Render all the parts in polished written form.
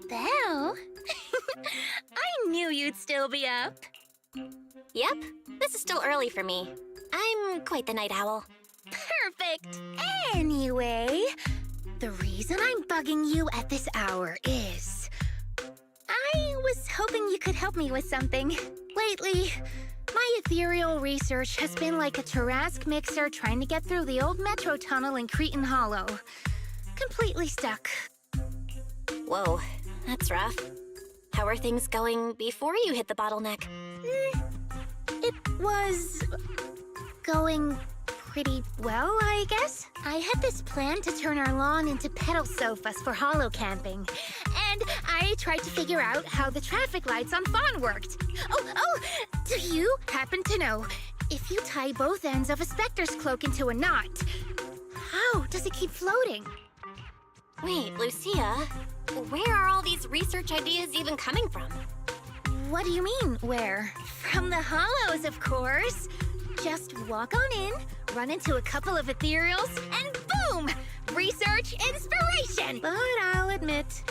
Belle? I knew you'd still be up. Yep, this is still early for me. I'm quite the night owl. Perfect. Anyway, the reason I'm bugging you at this hour is... I was hoping you could help me with something. Lately, my ethereal research has been like a Tarrasque mixer trying to get through the old metro tunnel in Cretan Hollow. Completely stuck. Whoa, that's rough. How are things going before you hit the bottleneck? It was... going pretty well, I guess. I had this plan to turn our lawn into pedal sofas for hollow camping. And I tried to figure out how the traffic lights on Fawn worked. Oh, do you happen to know if you tie both ends of a Spectre's cloak into a knot, how does it keep floating? Wait, Lucia, where are all these research ideas even coming from? What do you mean, where? From the Hollows, of course. Just walk on in, run into a couple of ethereals, and boom! Research inspiration! But I'll admit,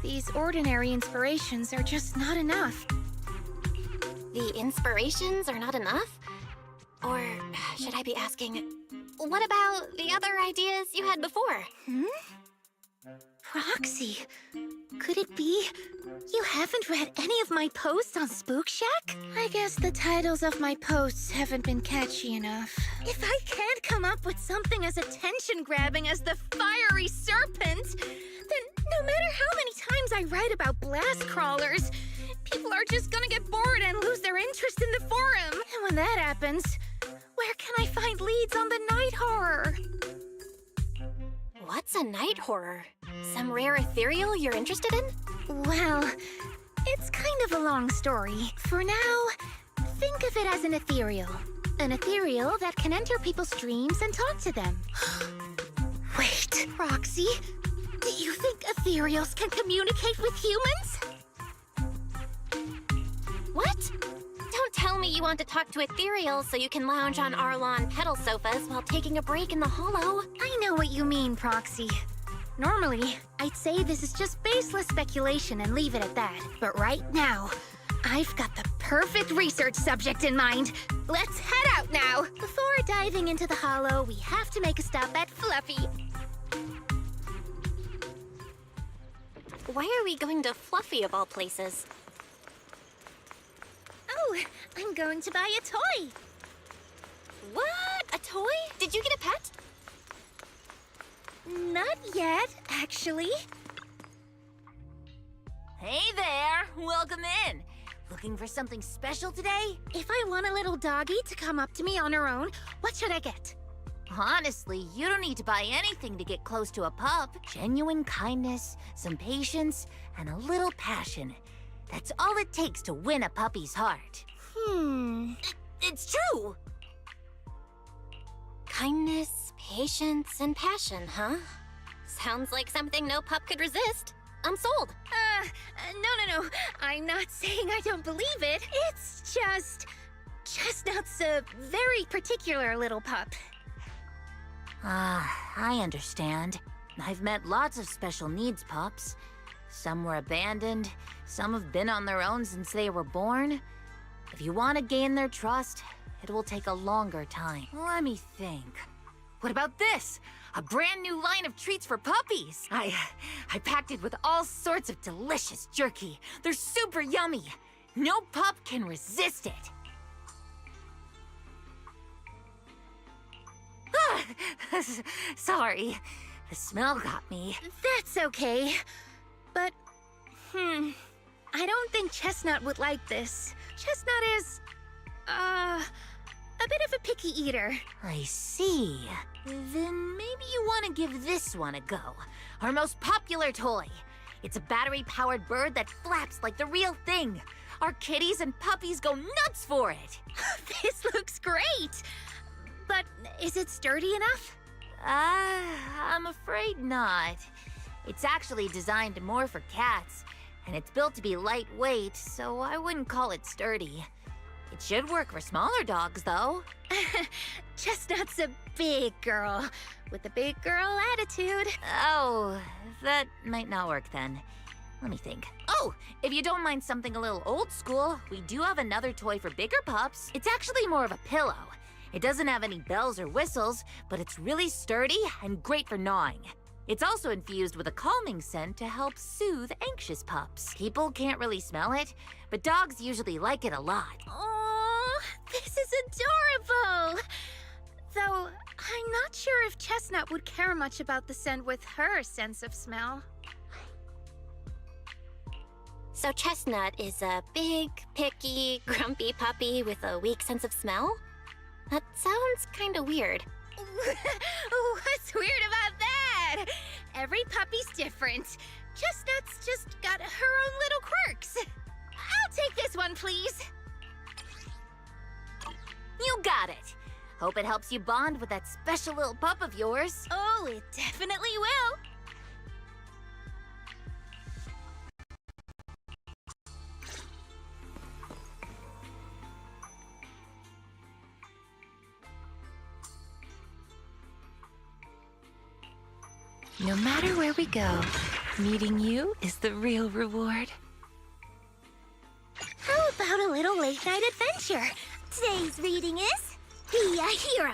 these ordinary inspirations are just not enough. The inspirations are not enough? Or should I be asking, what about the other ideas you had before? Roxy, could it be you haven't read any of my posts on Spook Shack? I guess the titles of my posts haven't been catchy enough. If I can't come up with something as attention-grabbing as the fiery serpent, then no matter how many times I write about blast crawlers, people are just gonna get bored and lose their interest in the forum. And when that happens, where can I find leads on the night horror? What's a night horror? Some rare ethereal you're interested in? Well, it's kind of a long story. For now, think of it as an ethereal. An ethereal that can enter people's dreams and talk to them. Wait, Roxy, do you think ethereals can communicate with humans? What? Don't tell me you want to talk to ethereals so you can lounge on our lawn pedal sofas while taking a break in the hollow. I know what you mean, Proxy. Normally, I'd say this is just baseless speculation and leave it at that. But right now, I've got the perfect research subject in mind. Let's head out now! Before diving into the hollow, we have to make a stop at Fluffy. Why are we going to Fluffy of all places? Oh, I'm going to buy a toy. What? A toy? Did you get a pet? Not yet, actually. Hey there! Welcome in! Looking for something special today? If I want a little doggy to come up to me on her own, what should I get? Honestly, you don't need to buy anything to get close to a pup. Genuine kindness, some patience, and a little passion. That's all it takes to win a puppy's heart. It's true! Kindness, patience, and passion, huh? Sounds like something no pup could resist. I'm sold. No. I'm not saying I don't believe it. It's just... Chestnut's a very particular little pup. I understand. I've met lots of special needs pups. Some were abandoned, some have been on their own since they were born. If you want to gain their trust, it will take a longer time. Let me think. What about this? A brand new line of treats for puppies! I packed it with all sorts of delicious jerky. They're super yummy. No pup can resist it. Sorry, the smell got me. That's okay. But, I don't think Chestnut would like this. Chestnut is, a bit of a picky eater. I see. Then maybe you want to give this one a go. Our most popular toy. It's a battery-powered bird that flaps like the real thing. Our kitties and puppies go nuts for it. This looks great! But is it sturdy enough? I'm afraid not. It's actually designed more for cats, and it's built to be lightweight, so I wouldn't call it sturdy. It should work for smaller dogs, though. Chestnut's a big girl with a big girl attitude. Oh, that might not work then. Let me think. Oh, if you don't mind something a little old school, we do have another toy for bigger pups. It's actually more of a pillow. It doesn't have any bells or whistles, but it's really sturdy and great for gnawing. It's also infused with a calming scent to help soothe anxious pups. People can't really smell it, but dogs usually like it a lot. Oh, this is adorable! Though, I'm not sure if Chestnut would care much about the scent with her sense of smell. So Chestnut is a big, picky, grumpy puppy with a weak sense of smell? That sounds kinda weird. What's weird about that? Every puppy's different. Chestnut's just got her own little quirks. I'll take this one, please. You got it. Hope it helps you bond with that special little pup of yours. Oh, it definitely will. No matter where we go, meeting you is the real reward. How about a little late-night adventure? Today's reading is Be a Hero.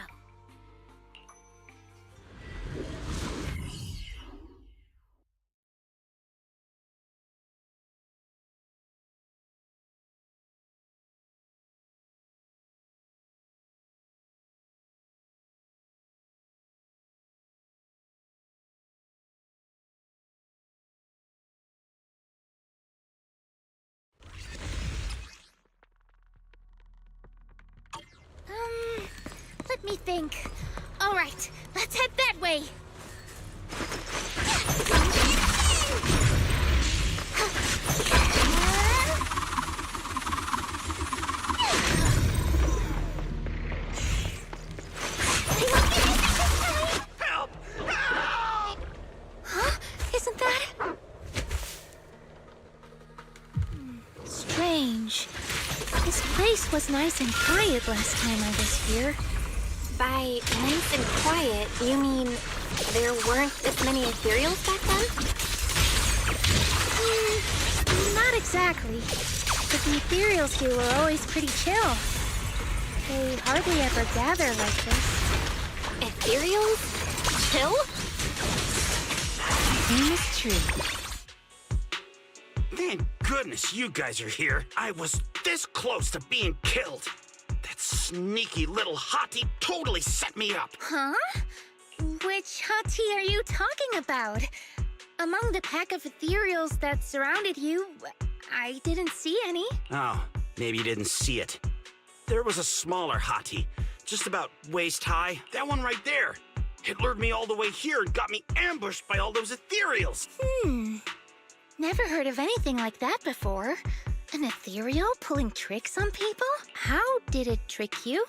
Let me think. All right, let's head that way. Help! Help! Huh? Isn't that... Strange. This place was nice and quiet last time I was here. By nice and quiet, you mean there weren't as many ethereals back then? Not exactly. But the ethereals here were always pretty chill. They hardly ever gather like this. Ethereals? Chill? Same is true. Thank goodness you guys are here. I was this close to being killed. That sneaky little hottie totally set me up. Huh? Which hottie are you talking about? Among the pack of ethereals that surrounded you, I didn't see any. Oh, maybe you didn't see it. There was a smaller hottie, just about waist high. That one right there. It lured me all the way here and got me ambushed by all those ethereals. Never heard of anything like that before. An ethereal pulling tricks on people? How did it trick you?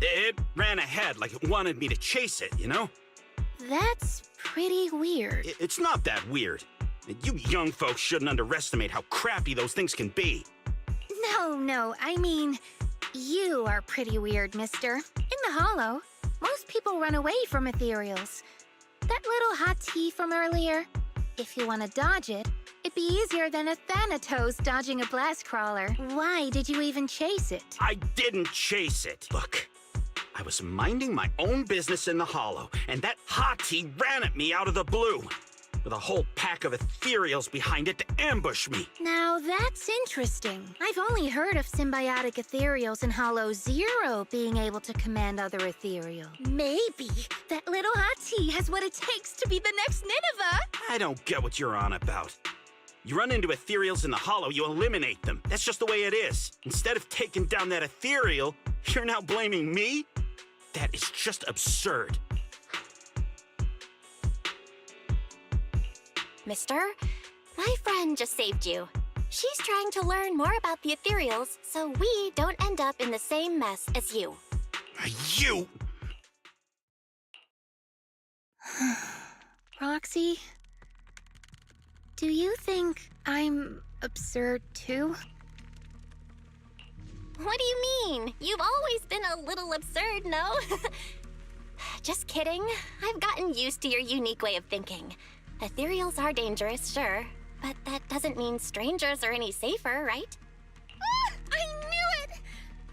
It ran ahead like it wanted me to chase it, you know? That's pretty weird. It's not that weird. You young folks shouldn't underestimate how crafty those things can be. No, I mean, you are pretty weird, mister. In the Hollow, most people run away from ethereals. That little hot tea from earlier, if you want to dodge it, it'd be easier than a Thanatos dodging a blast crawler. Why did you even chase it? I didn't chase it. Look, I was minding my own business in the Hollow, and that hottie ran at me out of the blue, with a whole pack of ethereals behind it to ambush me. Now that's interesting. I've only heard of symbiotic ethereals in Hollow Zero being able to command other ethereal. Maybe that little hot tea has what it takes to be the next Nineveh. I don't get what you're on about. You run into ethereals in the Hollow, you eliminate them. That's just the way it is. Instead of taking down that ethereal, you're now blaming me? That is just absurd. Mister, my friend just saved you. She's trying to learn more about the ethereals so we don't end up in the same mess as you. You! Roxy, do you think I'm absurd too? What do you mean? You've always been a little absurd, no? Just kidding. I've gotten used to your unique way of thinking. Ethereals are dangerous, sure, but that doesn't mean strangers are any safer, right? Ah, I knew it!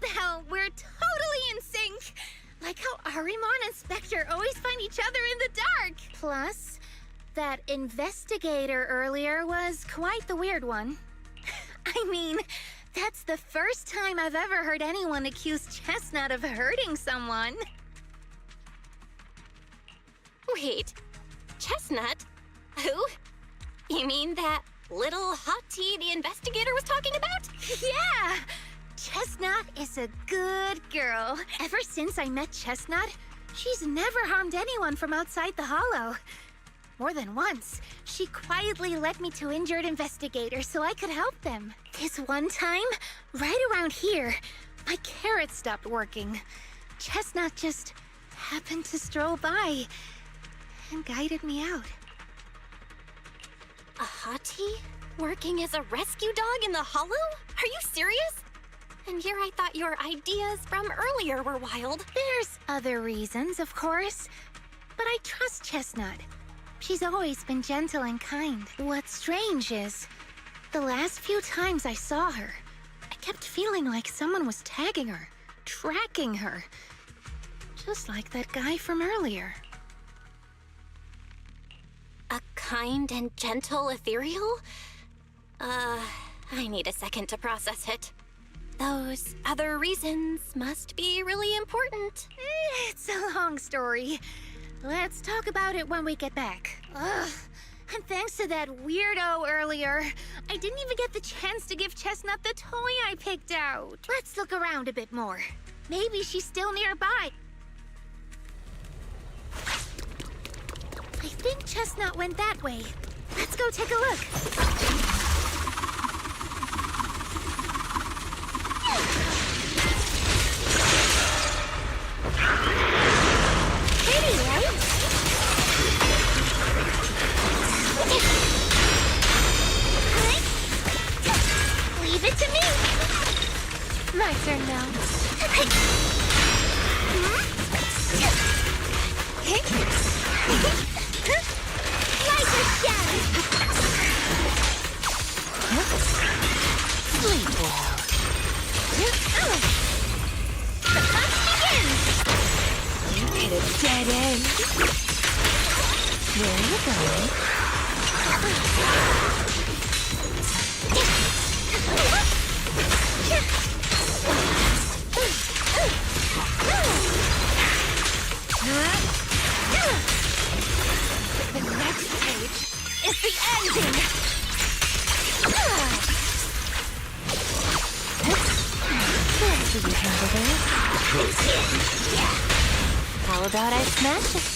Belle, we're totally in sync. Like how Arimon and Spectre always find each other in the dark. Plus, that investigator earlier was quite the weird one. I mean, that's the first time I've ever heard anyone accuse Chestnut of hurting someone. Wait, Chestnut? Who? You mean that little hot tea the investigator was talking about? Yeah! Chestnut is a good girl. Ever since I met Chestnut, she's never harmed anyone from outside the Hollow. More than once, she quietly led me to injured investigators so I could help them. This one time, right around here, my carrot stopped working. Chestnut just happened to stroll by and guided me out. A hottie? Working as a rescue dog in the Hollow? Are you serious? And here I thought your ideas from earlier were wild. There's other reasons, of course, but I trust Chestnut. She's always been gentle and kind. What's strange is, the last few times I saw her, I kept feeling like someone was tagging her, tracking her. Just like that guy from earlier. A kind and gentle ethereal? I need a second to process it. Those other reasons must be really important. It's a long story. Let's talk about it when we get back. Ugh. And thanks to that weirdo earlier, I didn't even get the chance to give Chestnut the toy I picked out. Let's look around a bit more. Maybe she's still nearby. I think Chestnut went that way. Let's go take a look. Pretty, right? Leave it to me. My turn now. Like a shadow. Sleep well. The hunt begins. You hit a dead end. Where are you going? The next page is the ending. Let's see you handle this. How about I smash it?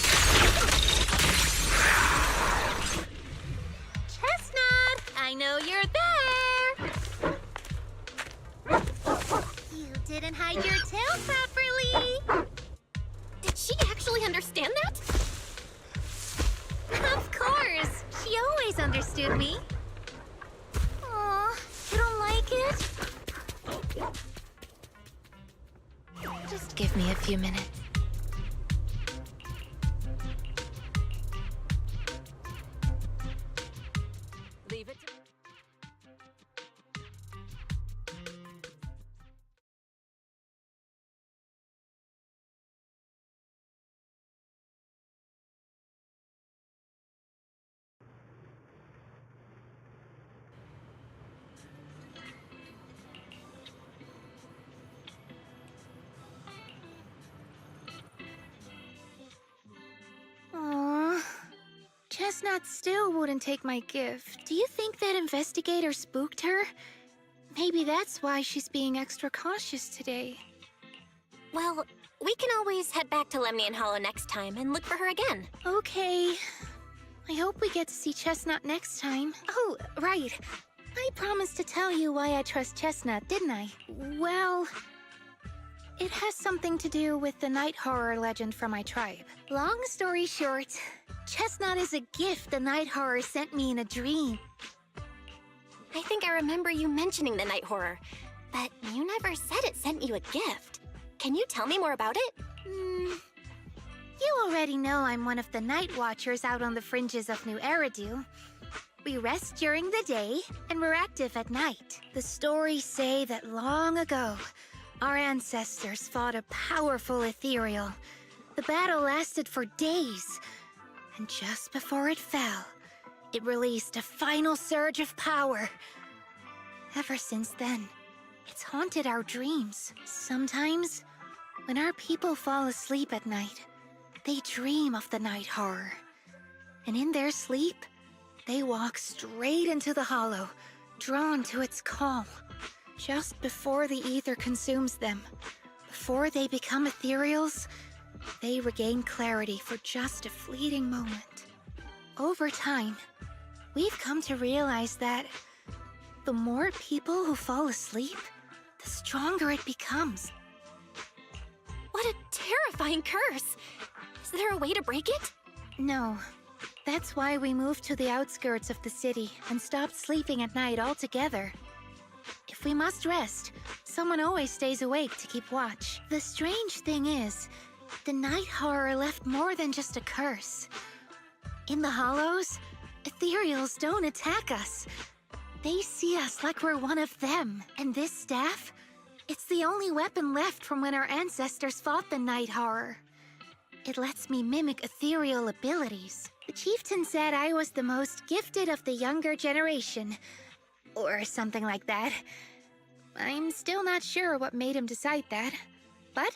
Chestnut, I know you're there. You didn't hide your tail properly. Did she actually understand that? Of course. She always understood me. Aw, you don't like it? Just give me a few minutes. Leave it to Aw, Chestnut still wouldn't take my gift. Do you think that investigator spooked her? Maybe that's why she's being extra cautious today. Well, we can always head back to Lemnian Hollow next time and look for her again. Okay. I hope we get to see Chestnut next time. Oh, right. I promised to tell you why I trust Chestnut, didn't I? Well, it has something to do with the night horror legend from my tribe. Long story short, Chestnut is a gift the night horror sent me in a dream. I think I remember you mentioning the night horror. But you never said it sent you a gift. Can you tell me more about it? You already know I'm one of the Night Watchers out on the fringes of New Eridu. We rest during the day, and we're active at night. The stories say that long ago, our ancestors fought a powerful ethereal. The battle lasted for days, and just before it fell, it released a final surge of power. Ever since then, it's haunted our dreams. Sometimes, when our people fall asleep at night, they dream of the night horror. And in their sleep, they walk straight into the hollow, drawn to its call. Just before the ether consumes them, before they become ethereals, they regain clarity for just a fleeting moment. Over time, we've come to realize that the more people who fall asleep, the stronger it becomes. What a terrifying curse! Is there a way to break it? No. That's why we moved to the outskirts of the city and stopped sleeping at night altogether. If we must rest, someone always stays awake to keep watch. The strange thing is, the night horror left more than just a curse. In the hollows, ethereals don't attack us. They see us like we're one of them. And this staff, it's the only weapon left from when our ancestors fought the night horror. It lets me mimic ethereal abilities. The chieftain said I was the most gifted of the younger generation. Or something like that. I'm still not sure what made him decide that. But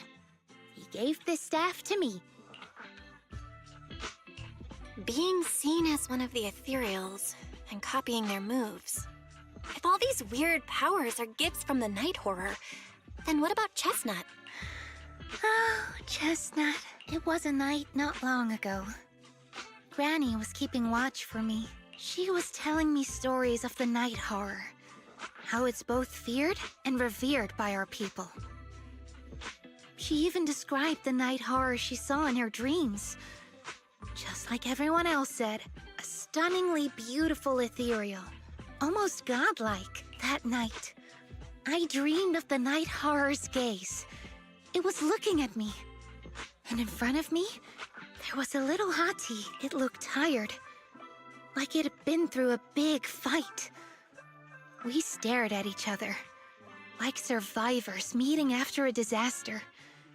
he gave this staff to me. Being seen as one of the ethereals and copying their moves. If all these weird powers are gifts from the night horror, then what about Chestnut? Oh, Chestnut. It was a night not long ago. Granny was keeping watch for me. She was telling me stories of the night horror. How it's both feared and revered by our people. She even described the night horror she saw in her dreams. Just like everyone else said, a stunningly beautiful ethereal. Almost godlike. That night, I dreamed of the night horror's gaze. It was looking at me. And in front of me, there was a little hottie. It looked tired. Like it had been through a big fight. We stared at each other. Like survivors meeting after a disaster.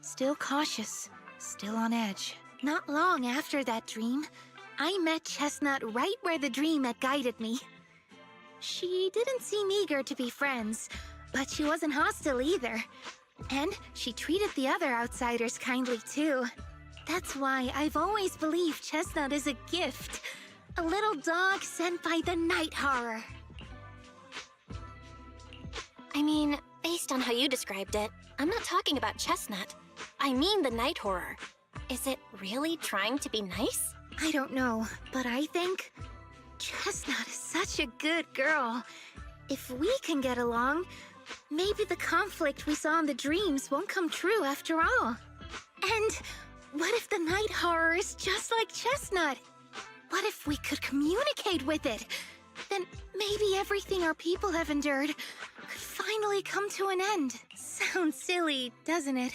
Still cautious, still on edge. Not long after that dream, I met Chestnut right where the dream had guided me. She didn't seem eager to be friends, but she wasn't hostile either. And she treated the other outsiders kindly too. That's why I've always believed Chestnut is a gift. A little dog sent by the night horror. I mean, based on how you described it, I'm not talking about Chestnut. I mean the night horror. Is it really trying to be nice? I don't know, but I think Chestnut is such a good girl. If we can get along, maybe the conflict we saw in the dreams won't come true after all. And what if the night horror is just like Chestnut? What if we could communicate with it? Then maybe everything our people have endured could finally come to an end. Sounds silly, doesn't it?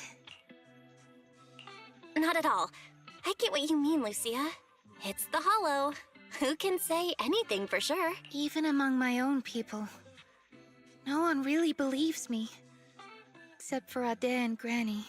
Not at all. I get what you mean, Lucia. It's the Hollow. Who can say anything for sure? Even among my own people, no one really believes me. Except for Ade and Granny.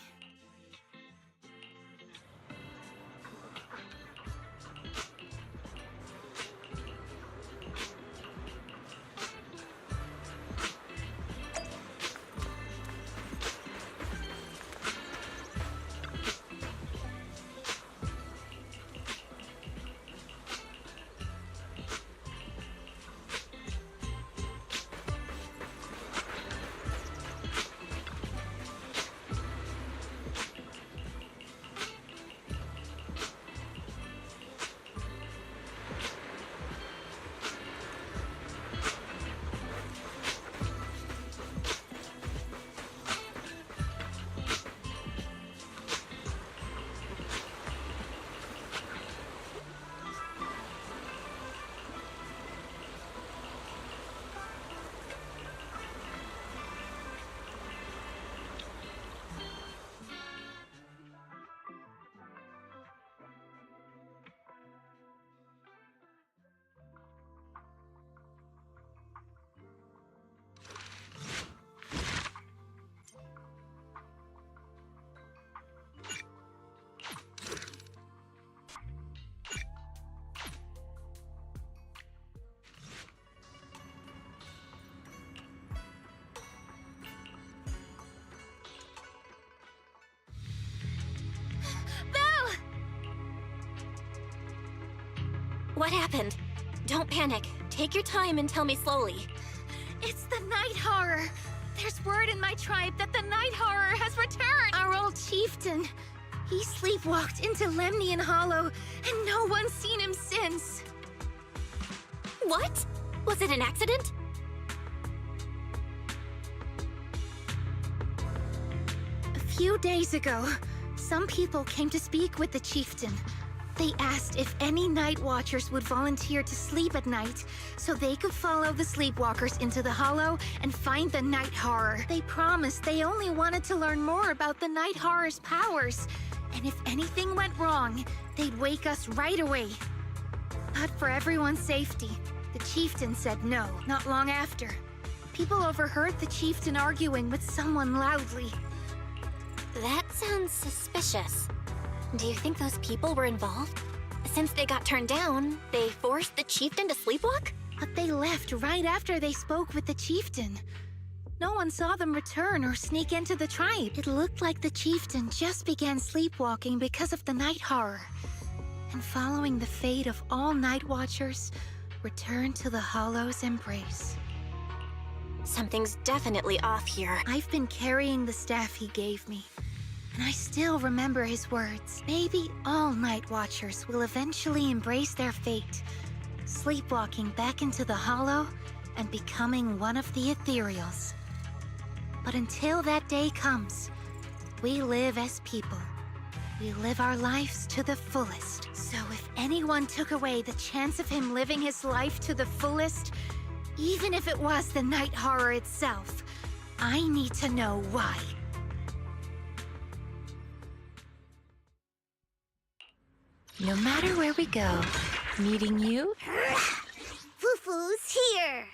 What happened? Don't panic. Take your time and tell me slowly. It's the Night Horror. There's word in my tribe that the Night Horror has returned. Our old chieftain. He sleepwalked into Lemnian Hollow, and no one's seen him since. What? Was it an accident? A few days ago, some people came to speak with the chieftain. They asked if any night watchers would volunteer to sleep at night so they could follow the sleepwalkers into the hollow and find the Night Horror. They promised they only wanted to learn more about the Night Horror's powers, and if anything went wrong, they'd wake us right away. But for everyone's safety, the chieftain said no, not long after. People overheard the chieftain arguing with someone loudly. That sounds suspicious. Do you think those people were involved? Since they got turned down, they forced the chieftain to sleepwalk? But they left right after they spoke with the chieftain. No one saw them return or sneak into the tribe. It looked like the chieftain just began sleepwalking because of the Night Horror. And following the fate of all night watchers, returned to the Hollow's embrace. Something's definitely off here. I've been carrying the staff he gave me, and I still remember his words. Maybe all night watchers will eventually embrace their fate, sleepwalking back into the Hollow and becoming one of the Ethereals. But until that day comes, we live as people. We live our lives to the fullest. So if anyone took away the chance of him living his life to the fullest, even if it was the Night Horror itself, I need to know why. No matter where we go, meeting you, Fufu's here!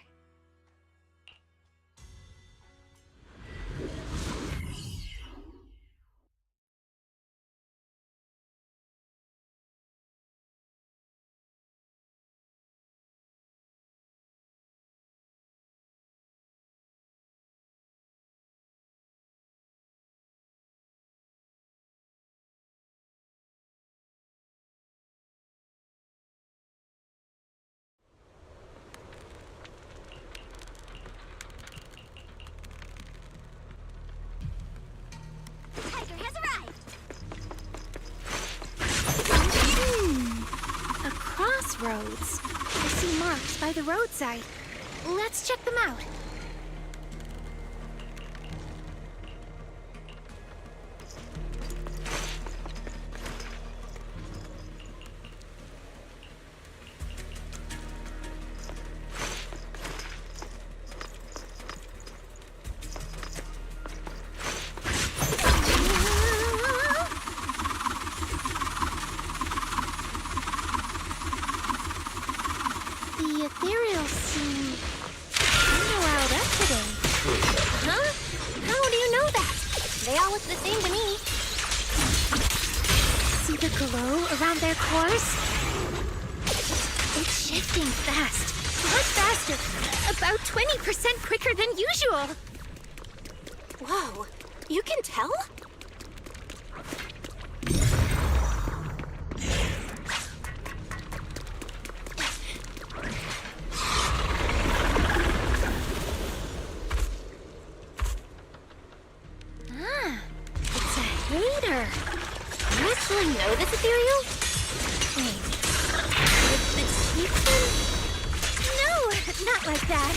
Crossroads. I see marks by the roadside. Let's check them out. The ethereals seem kinda riled up today. Huh? How do you know that? They all look the same to me. See the glow around their cores? It's shifting fast. Much faster. About 20% quicker than usual. Whoa, you can tell? It's a hater. You actually know this ethereal? Wait, With the chieftain? no, not like that.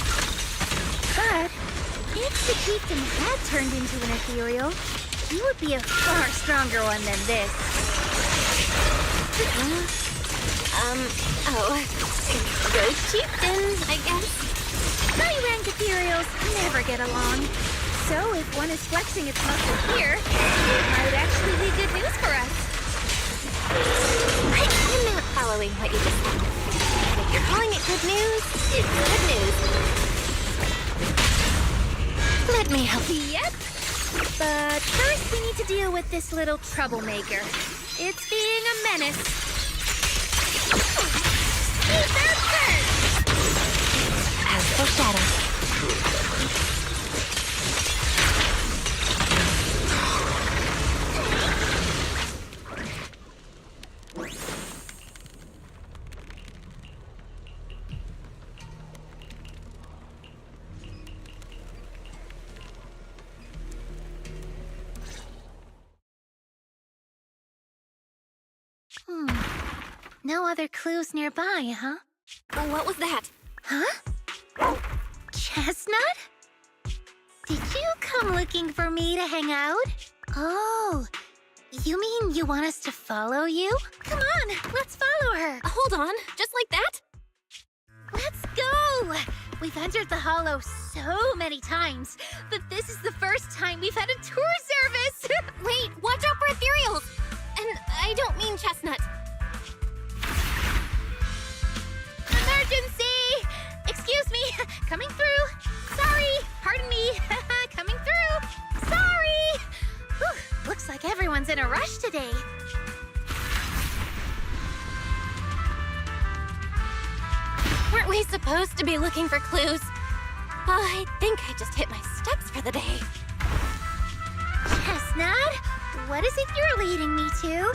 But if the chieftain had turned into an ethereal, he would be a far stronger one than this. Go chieftain, I guess. High-rank ethereals never get along. So if one is flexing its muscle here, it might actually be good news for us. I'm not following what you just said. If you're calling it good news, it's good news. Let me help you. Yep. But first we need to deal with this little troublemaker. It's being a menace. Use that first! as foreshadowed. No other clues nearby, huh? What was that? Huh? Chestnut? Did you come looking for me to hang out? Oh, you mean you want us to follow you? Come on, let's follow her. Hold on, just like that? Let's go! We've entered the Hollow so many times, but this is the first time we've had a tour service! Wait, watch out for ethereals! And I don't mean Chestnut. Emergency! Excuse me, coming through. Sorry, pardon me, coming through. Sorry! Whew, looks like everyone's in a rush today. Weren't we supposed to be looking for clues? I think I just hit my steps for the day. Chestnut, what is it you're leading me to?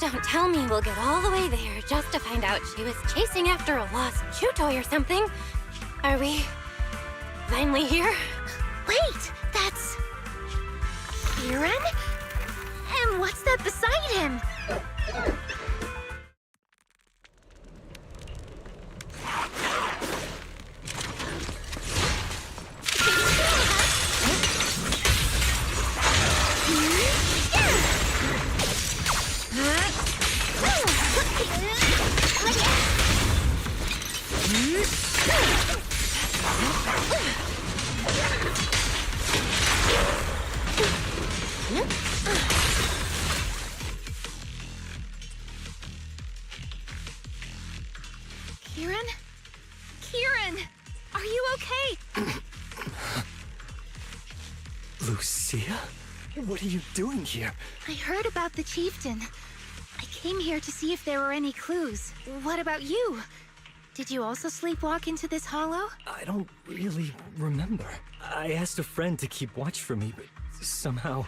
Don't tell me we'll get all the way there just to find out she was chasing after a lost chew toy or something. Are we finally here? Wait, that's... Kieran? And what's that beside him? Kieran? Kieran! Are you okay? Lucia? What are you doing here? I heard about the chieftain. I came here to see if there were any clues. What about you? Did you also sleepwalk into this hollow? I don't really remember. I asked a friend to keep watch for me, but somehow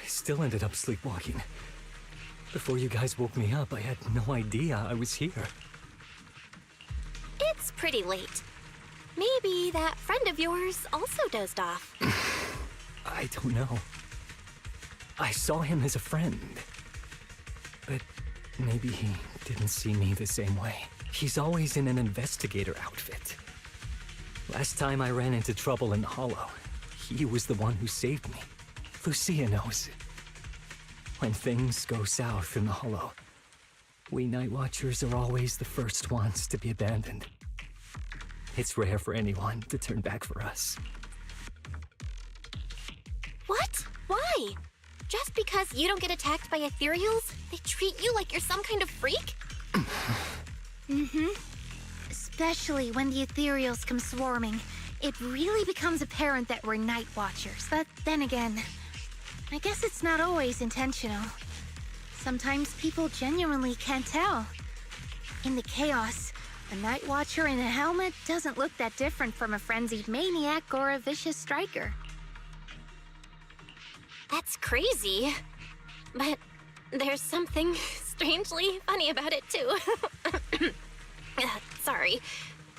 I still ended up sleepwalking. Before you guys woke me up, I had no idea I was here. It's pretty late. Maybe that friend of yours also dozed off. I don't know. I saw him as a friend. But maybe he didn't see me the same way. He's always in an investigator outfit. Last time I ran into trouble in the Hollow, he was the one who saved me. Lucia knows. When things go south in the Hollow, we Night Watchers are always the first ones to be abandoned. It's rare for anyone to turn back for us. What? Why? Just because you don't get attacked by ethereals, they treat you like you're some kind of freak? Especially when the ethereals come swarming. It really becomes apparent that we're Night Watchers. But then again, I guess it's not always intentional. Sometimes people genuinely can't tell. In the chaos, a Night Watcher in a helmet doesn't look that different from a frenzied maniac or a vicious striker. That's crazy. But there's something strangely funny about it, too. Sorry.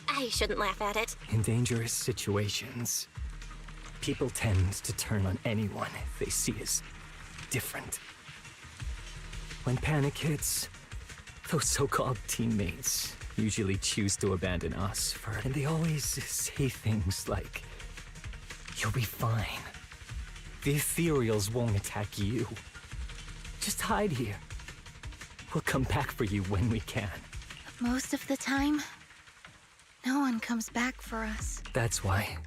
I shouldn't laugh at it. In dangerous situations, people tend to turn on anyone they see as different. When panic hits, those so-called teammates usually choose to abandon us and they always say things like, "You'll be fine. The ethereals won't attack you. Just hide here. We'll come back for you when we can." Most of the time, no one comes back for us. That's why,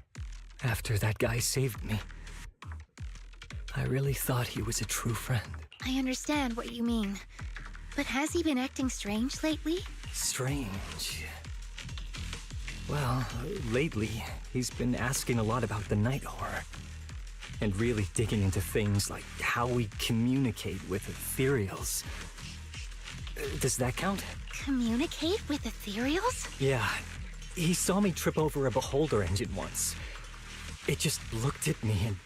after that guy saved me, I really thought he was a true friend. I understand what you mean. But has he been acting strange lately? Strange. Well, lately, he's been asking a lot about the night horror. And really digging into things like how we communicate with ethereals. Does that count? Communicate with ethereals? Yeah. He saw me trip over a beholder engine once. It just looked at me and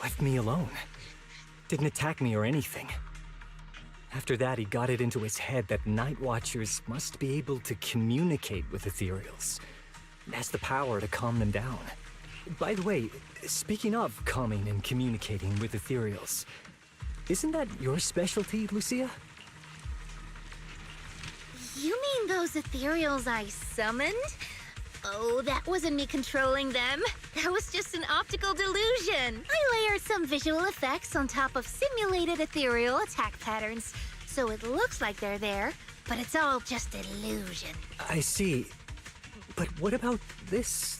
left me alone. Didn't attack me or anything. After that, he got it into his head that Night Watchers must be able to communicate with ethereals. It has the power to calm them down. By the way, speaking of calming and communicating with ethereals, Isn't that your specialty, Lucia? You mean those ethereals I summoned? Oh, that wasn't me controlling them. That was just an optical delusion. I layered some visual effects on top of simulated ethereal attack patterns, so it looks like they're there, but it's all just illusion. I see. But what about this?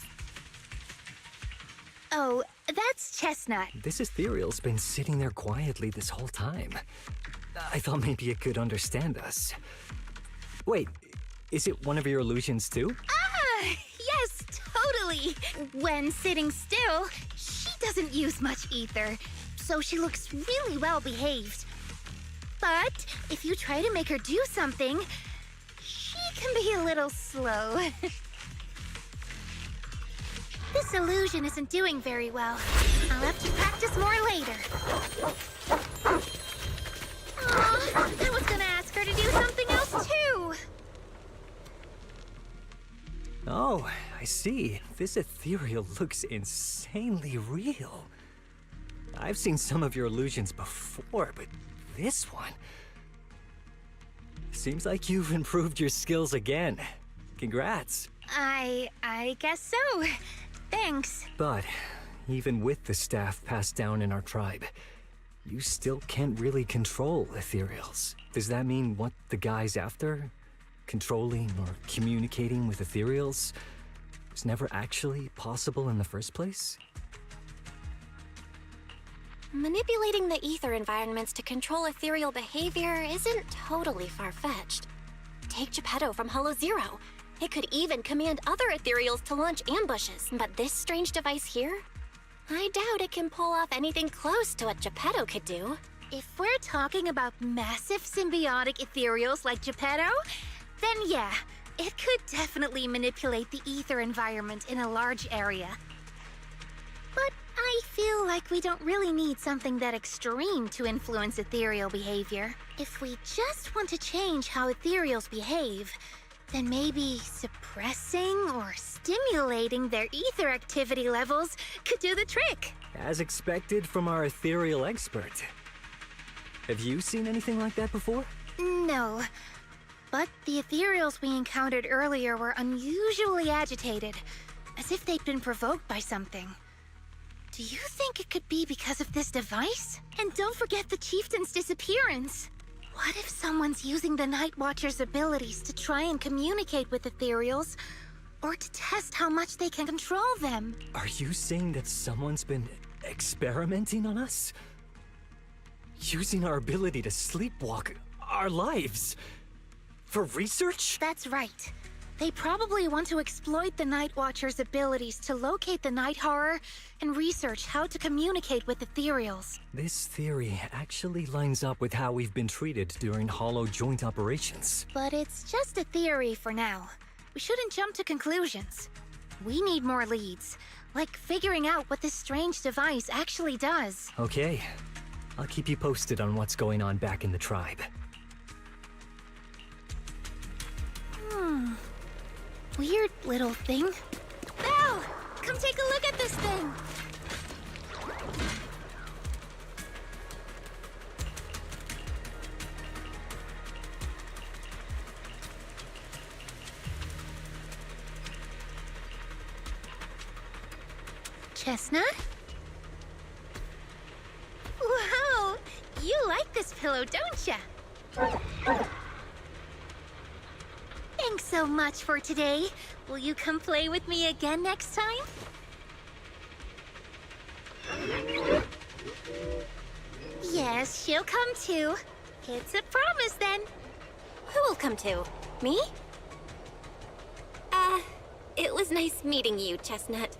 Oh, that's Chestnut. This ethereal's been sitting there quietly this whole time. I thought maybe it could understand us. Wait, is it one of your illusions too? Ah, yes, totally. When sitting still, she doesn't use much ether, so she looks really well behaved. But if you try to make her do something, she can be a little slow. This illusion isn't doing very well. I'll have to practice more later. Aw, I was gonna ask her to do something else too. Oh, I see. This ethereal looks insanely real. I've seen some of your illusions before, but this one... Seems like you've improved your skills again. Congrats. I guess so. Thanks. But even with the staff passed down in our tribe, you still can't really control ethereals. Does that mean what the guy's after? Controlling or communicating with ethereals was never actually possible in the first place? Manipulating the ether environments to control ethereal behavior isn't totally far-fetched. Take Geppetto from Hollow Zero. It could even command other ethereals to launch ambushes, but this strange device here? I doubt it can pull off anything close to what Geppetto could do. If we're talking about massive symbiotic ethereals like Geppetto, then yeah, it could definitely manipulate the ether environment in a large area. But I feel like we don't really need something that extreme to influence ethereal behavior. If we just want to change how ethereals behave, then maybe suppressing or stimulating their ether activity levels could do the trick. As expected from our ethereal expert. Have you seen anything like that before? No. But the ethereals we encountered earlier were unusually agitated, as if they'd been provoked by something. Do you think it could be because of this device? And don't forget the chieftain's disappearance. What if someone's using the Night Watcher's abilities to try and communicate with ethereals, or to test how much they can control them? Are you saying that someone's been experimenting on us? Using our ability to sleepwalk our lives? For research? That's right. They probably want to exploit the Night Watcher's abilities to locate the Night Horror and research how to communicate with ethereals. This theory actually lines up with how we've been treated during Hollow joint operations. But it's just a theory for now. We shouldn't jump to conclusions. We need more leads, like figuring out what this strange device actually does. Okay. I'll keep you posted on what's going on back in the tribe. Weird little thing. Belle! Come take a look at this thing! Chestnut? Wow! You like this pillow, don't ya? Thanks so much for today. Will you come play with me again next time? Yes, she'll come too. It's a promise then. Who will come to? Me? It was nice meeting you, Chestnut.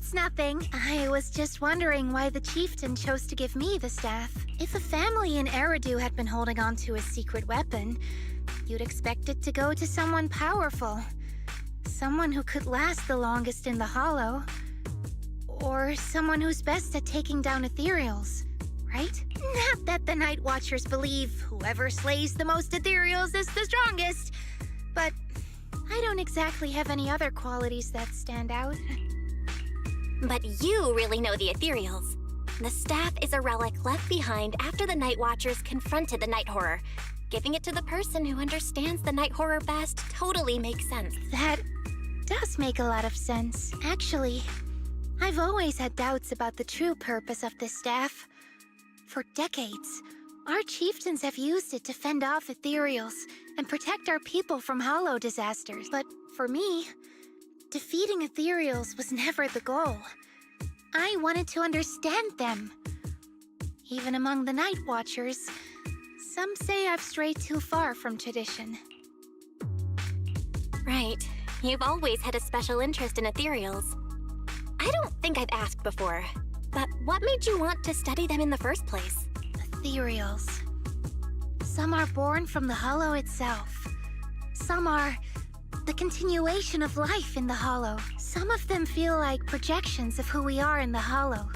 it's nothing. I was just wondering why the chieftain chose to give me the staff. If a family in Eridu had been holding on to a secret weapon, you'd expect it to go to someone powerful. Someone who could last the longest in the Hollow. Or someone who's best at taking down ethereals, right? Not that the Night Watchers believe whoever slays the most ethereals is the strongest, but I don't exactly have any other qualities that stand out. But you really know the ethereals. The staff is a relic left behind after the Night Watchers confronted the Night Horror. Giving it to the person who understands the Night Horror best totally makes sense. That does make a lot of sense. Actually, I've always had doubts about the true purpose of this staff. For decades, our chieftains have used it to fend off ethereals and protect our people from hollow disasters. But for me, defeating ethereals was never the goal. I wanted to understand them. Even among the Night Watchers, some say I've strayed too far from tradition. Right. You've always had a special interest in ethereals. I don't think I've asked before, but what made you want to study them in the first place? Ethereals. Some are born from the Hollow itself. Some are the continuation of life in the Hollow. Some of them feel like projections of who we are in the Hollow.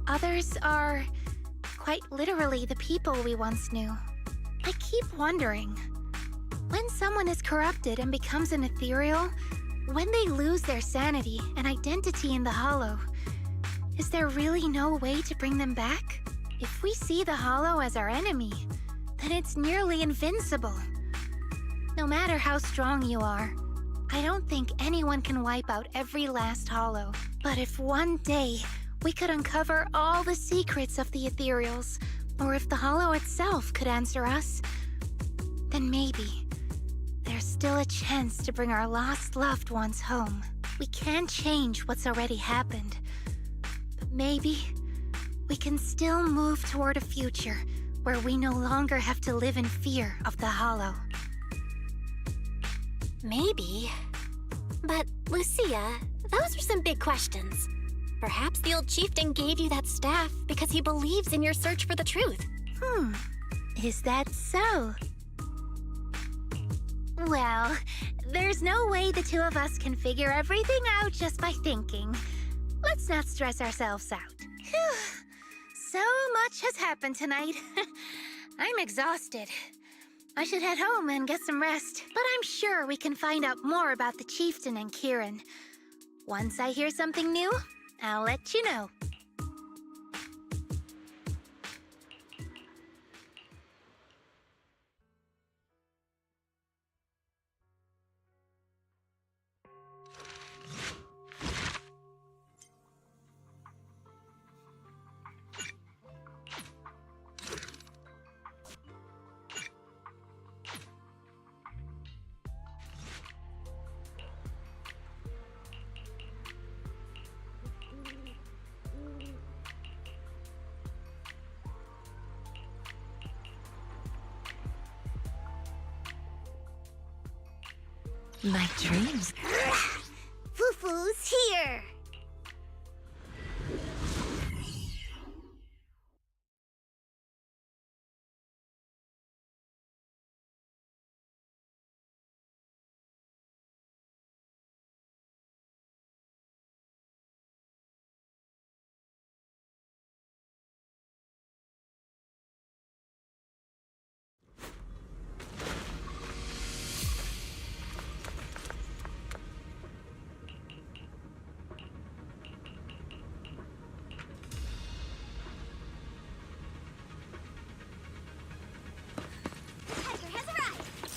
Others are quite literally the people we once knew. I keep wondering, when someone is corrupted and becomes an ethereal, when they lose their sanity and identity in the Hollow, is there really no way to bring them back? If we see the Hollow as our enemy, then it's nearly invincible. No matter how strong you are, I don't think anyone can wipe out every last Hollow. But if one day we could uncover all the secrets of the ethereals, or if the Hollow itself could answer us, then maybe there's still a chance to bring our lost loved ones home. We can't change what's already happened, but maybe we can still move toward a future where we no longer have to live in fear of the Hollow. Maybe. But, Lucia, those are some big questions. Perhaps the old chieftain gave you that staff because he believes in your search for the truth. Is that so? Well, there's no way the two of us can figure everything out just by thinking. Let's not stress ourselves out. Phew. So much has happened tonight. I'm exhausted. I should head home and get some rest, but I'm sure we can find out more about the chieftain and Kieran. Once I hear something new, I'll let you know. My dreams. Fufu's here!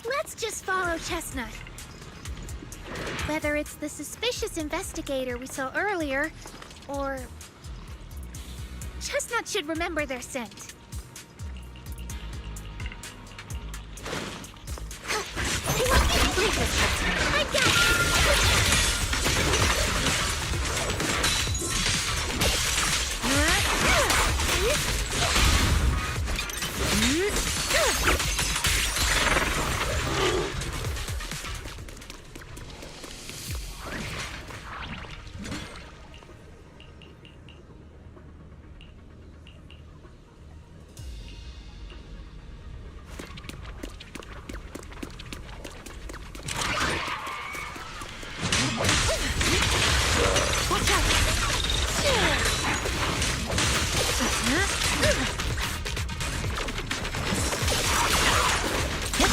Let's just follow Chestnut. Whether it's the suspicious investigator we saw earlier, or... Chestnut should remember their scent. I got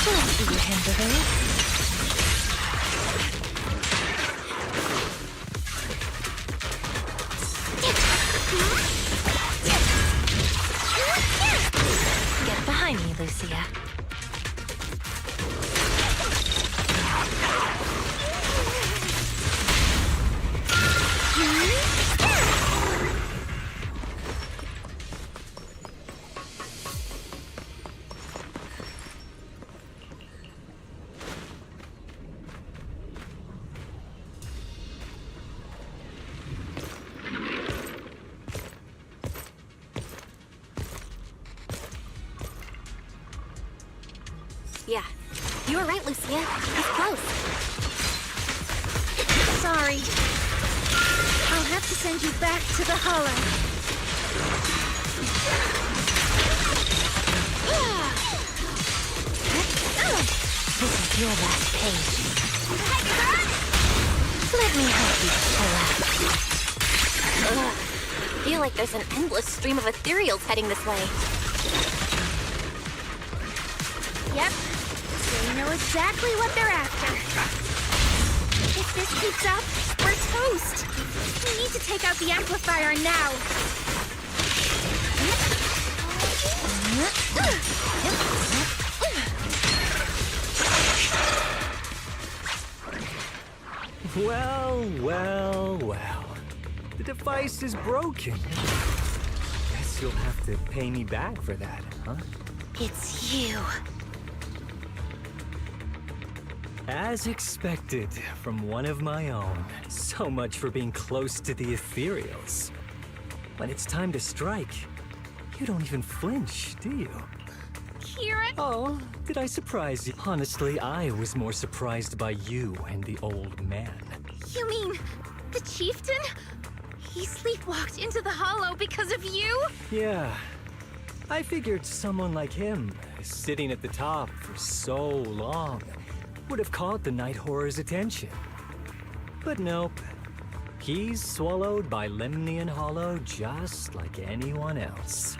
Glad to see you handle this. Get behind me, Lucia. Yeah, you were right, Lucia. He's close. Sorry. I'll have to send you back to the hollow. This is your last page. Let me help you collapse. I feel like there's an endless stream of ethereals heading this way. Yep. They know exactly what they're after. If this keeps up, we're toast. We need to take out the amplifier now. Well, well, well. The device is broken. Guess you'll have to pay me back for that, huh? It's you. As expected, from one of my own. So much for being close to the ethereals. When it's time to strike, you don't even flinch, do you? Kira? Oh, did I surprise you? Honestly, I was more surprised by you and the old man. You mean the chieftain? He sleepwalked into the hollow because of you? Yeah. I figured someone like him, sitting at the top for so long, would have caught the Night Horror's attention. But nope. He's swallowed by Lemnian Hollow just like anyone else.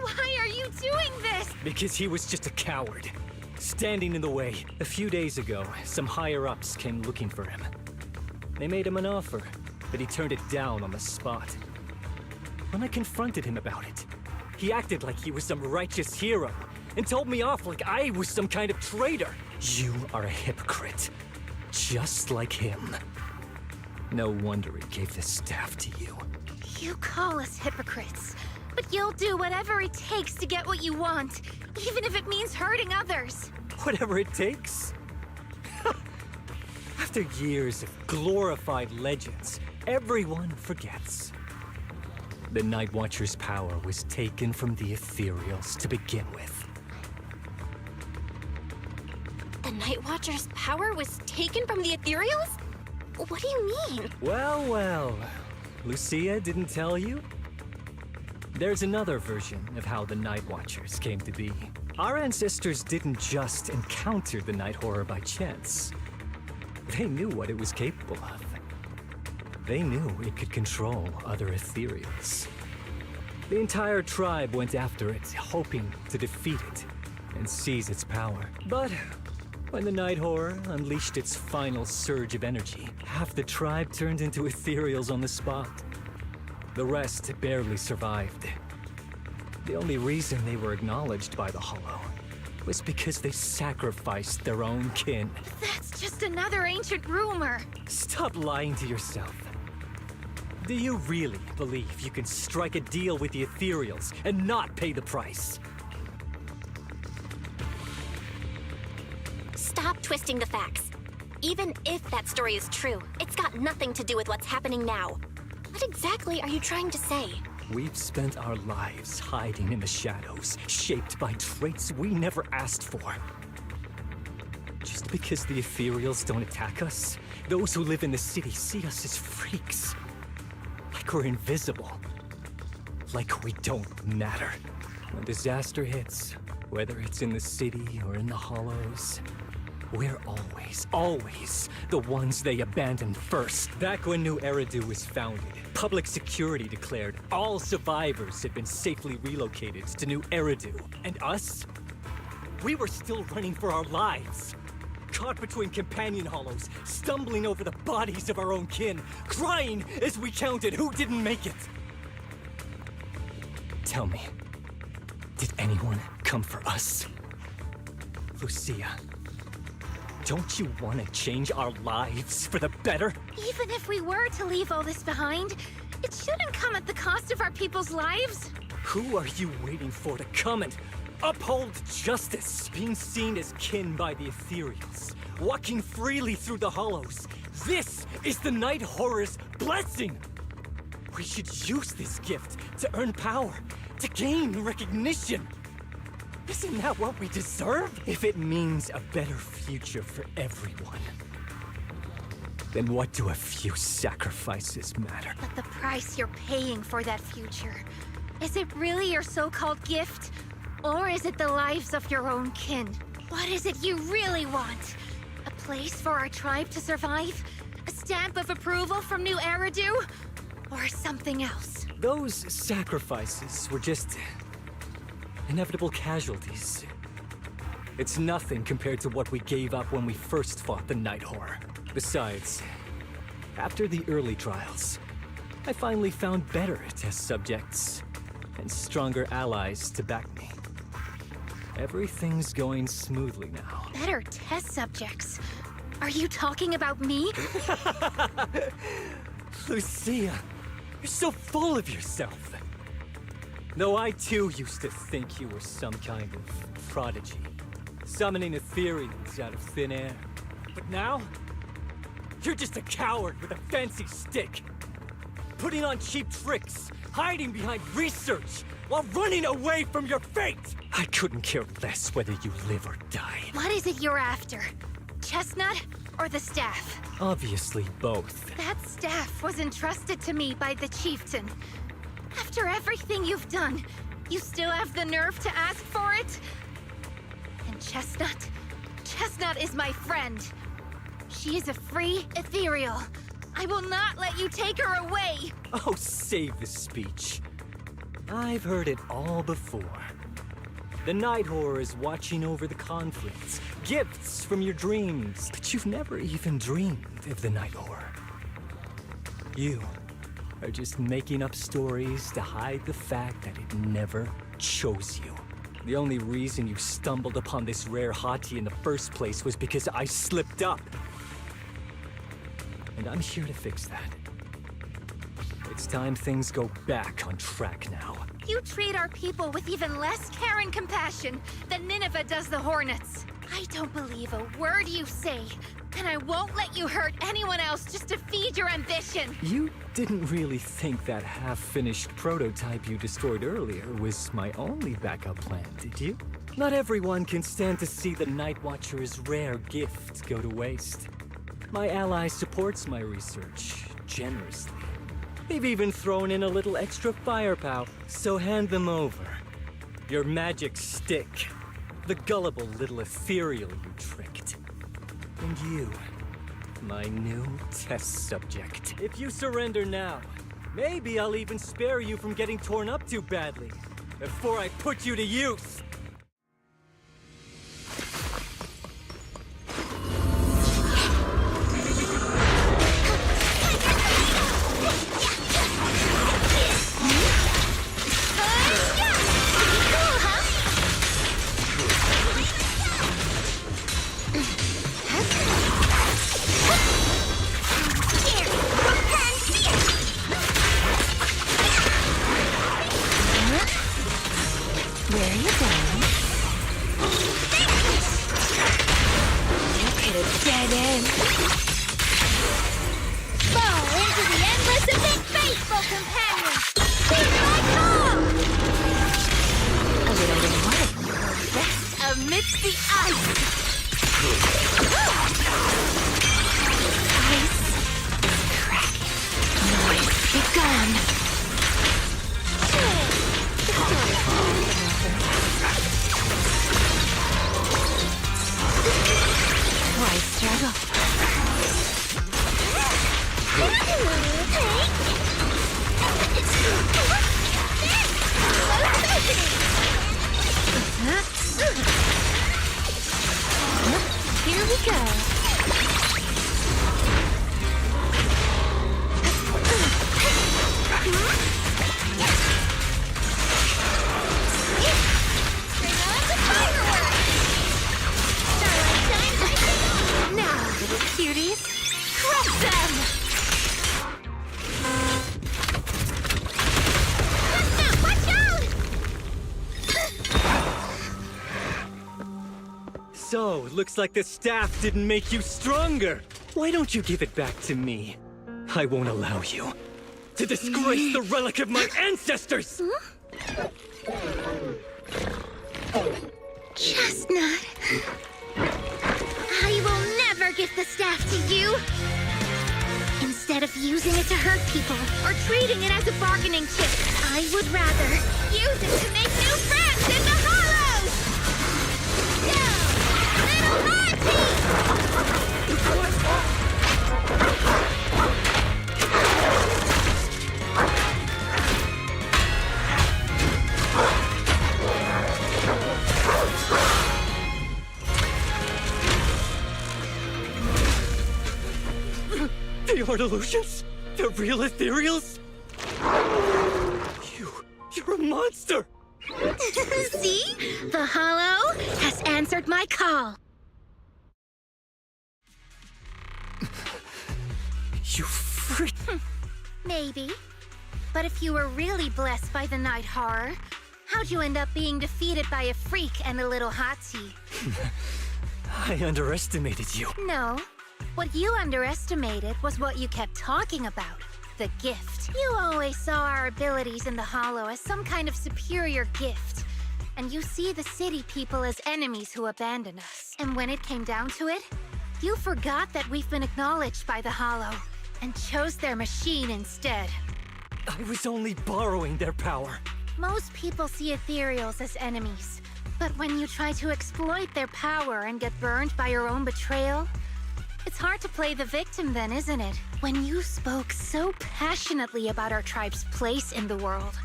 Why are you doing this? Because he was just a coward, standing in the way. A few days ago, some higher-ups came looking for him. They made him an offer, but he turned it down on the spot. When I confronted him about it, he acted like he was some righteous hero and told me off like I was some kind of traitor. You are a hypocrite, just like him. No wonder he gave the staff to you. You call us hypocrites, but you'll do whatever it takes to get what you want, even if it means hurting others. Whatever it takes. After years of glorified legends, everyone forgets. The Night Watcher's power was taken from the ethereals to begin with. The Night Watcher's power was taken from the ethereals? What do you mean? Well, well. Lucia didn't tell you? There's another version of how the Night Watchers came to be. Our ancestors didn't just encounter the Night Horror by chance. They knew what it was capable of. They knew it could control other ethereals. The entire tribe went after it, hoping to defeat it and seize its power. But when the Night Horror unleashed its final surge of energy, half the tribe turned into ethereals on the spot. The rest barely survived. The only reason they were acknowledged by the Hollow was because they sacrificed their own kin. That's just another ancient rumor. Stop lying to yourself. Do you really believe you can strike a deal with the ethereals and not pay the price? Stop twisting the facts. Even if that story is true, it's got nothing to do with what's happening now. What exactly are you trying to say? We've spent our lives hiding in the shadows, shaped by traits we never asked for. Just because the ethereals don't attack us, those who live in the city see us as freaks. Like we're invisible. Like we don't matter. When disaster hits, whether it's in the city or in the hollows, we're always the ones they abandon first. Back when New Eridu was founded, public security declared all survivors had been safely relocated to New Eridu. And us? we were still running for our lives. Caught between companion hollows, stumbling over the bodies of our own kin, crying as we counted who didn't make it. Tell me, did anyone come for us? Lucia, don't you want to change our lives for the better? Even if we were to leave all this behind, it shouldn't come at the cost of our people's lives. Who are you waiting for to come and uphold justice? Being seen as kin by the ethereals, walking freely through the hollows. This is the Night Horror's blessing! We should use this gift to earn power, to gain recognition. Isn't that what we deserve? If it means a better future for everyone, then what do a few sacrifices matter? But the price you're paying for that future, is it really your so-called gift? Or is it the lives of your own kin? What is it you really want? A place for our tribe to survive? A stamp of approval from New Eridu? Or something else? Those sacrifices were just inevitable casualties. It's nothing compared to what we gave up when we first fought the Night Horror. Besides, after the early trials, I finally found better test subjects and stronger allies to back me. Everything's going smoothly now. Better test subjects? Are you talking about me? Lucia, you're so full of yourself. Though I too used to think you were some kind of prodigy, summoning ethereals out of thin air. But now, you're just a coward with a fancy stick, putting on cheap tricks, hiding behind research, while running away from your fate! I couldn't care less whether you live or die. What is it you're after? Chestnut or the staff? Obviously both. That staff was entrusted to me by the chieftain. After everything you've done, you still have the nerve to ask for it? And Chestnut? Chestnut is my friend. She is a free ethereal. I will not let you take her away! Oh, save the speech. I've heard it all before. The Night Horror is watching over the conflicts, gifts from your dreams, but you've never even dreamed of the Night Horror. You are just making up stories to hide the fact that it never chose you. The only reason you stumbled upon this rare hottie in the first place was because I slipped up. And I'm here to fix that. It's time things go back on track now. You treat our people with even less care and compassion than Nineveh does the Hornets. I don't believe a word you say, and I won't let you hurt anyone else just to feed your ambition. You didn't really think that half-finished prototype you destroyed earlier was my only backup plan, did you? Not everyone can stand to see the Night Watcher's rare gift go to waste. My ally supports my research generously. They've even thrown in a little extra firepower, so hand them over. Your magic stick, the gullible little ethereal you tricked. And you, my new test subject. If you surrender now, maybe I'll even spare you from getting torn up too badly before I put you to use. go. Now, little cuties, crush them! Watch out! So, looks like the staff didn't make you stronger. Why don't you give it back to me? I won't allow you to disgrace the relic of my ancestors! Chestnut. I will never give the staff to you. Instead of using it to hurt people or treating it as a bargaining chip, I would rather use it to make new friends in the hollows. Go, little The Artolutions? The real ethereals? You're a monster! See? The hollow has answered my call. You freak! Maybe. But if you were really blessed by the night horror, how'd you end up being defeated by a freak and a little hot tea? I underestimated you. No. What you underestimated was what you kept talking about. The gift. You always saw our abilities in the Hollow as some kind of superior gift. And you see the city people as enemies who abandon us. And when it came down to it, you forgot that we've been acknowledged by the Hollow and chose their machine instead. I was only borrowing their power. Most people see ethereals as enemies. But when you try to exploit their power and get burned by your own betrayal, it's hard to play the victim then, isn't it? When you spoke so passionately about our tribe's place in the world,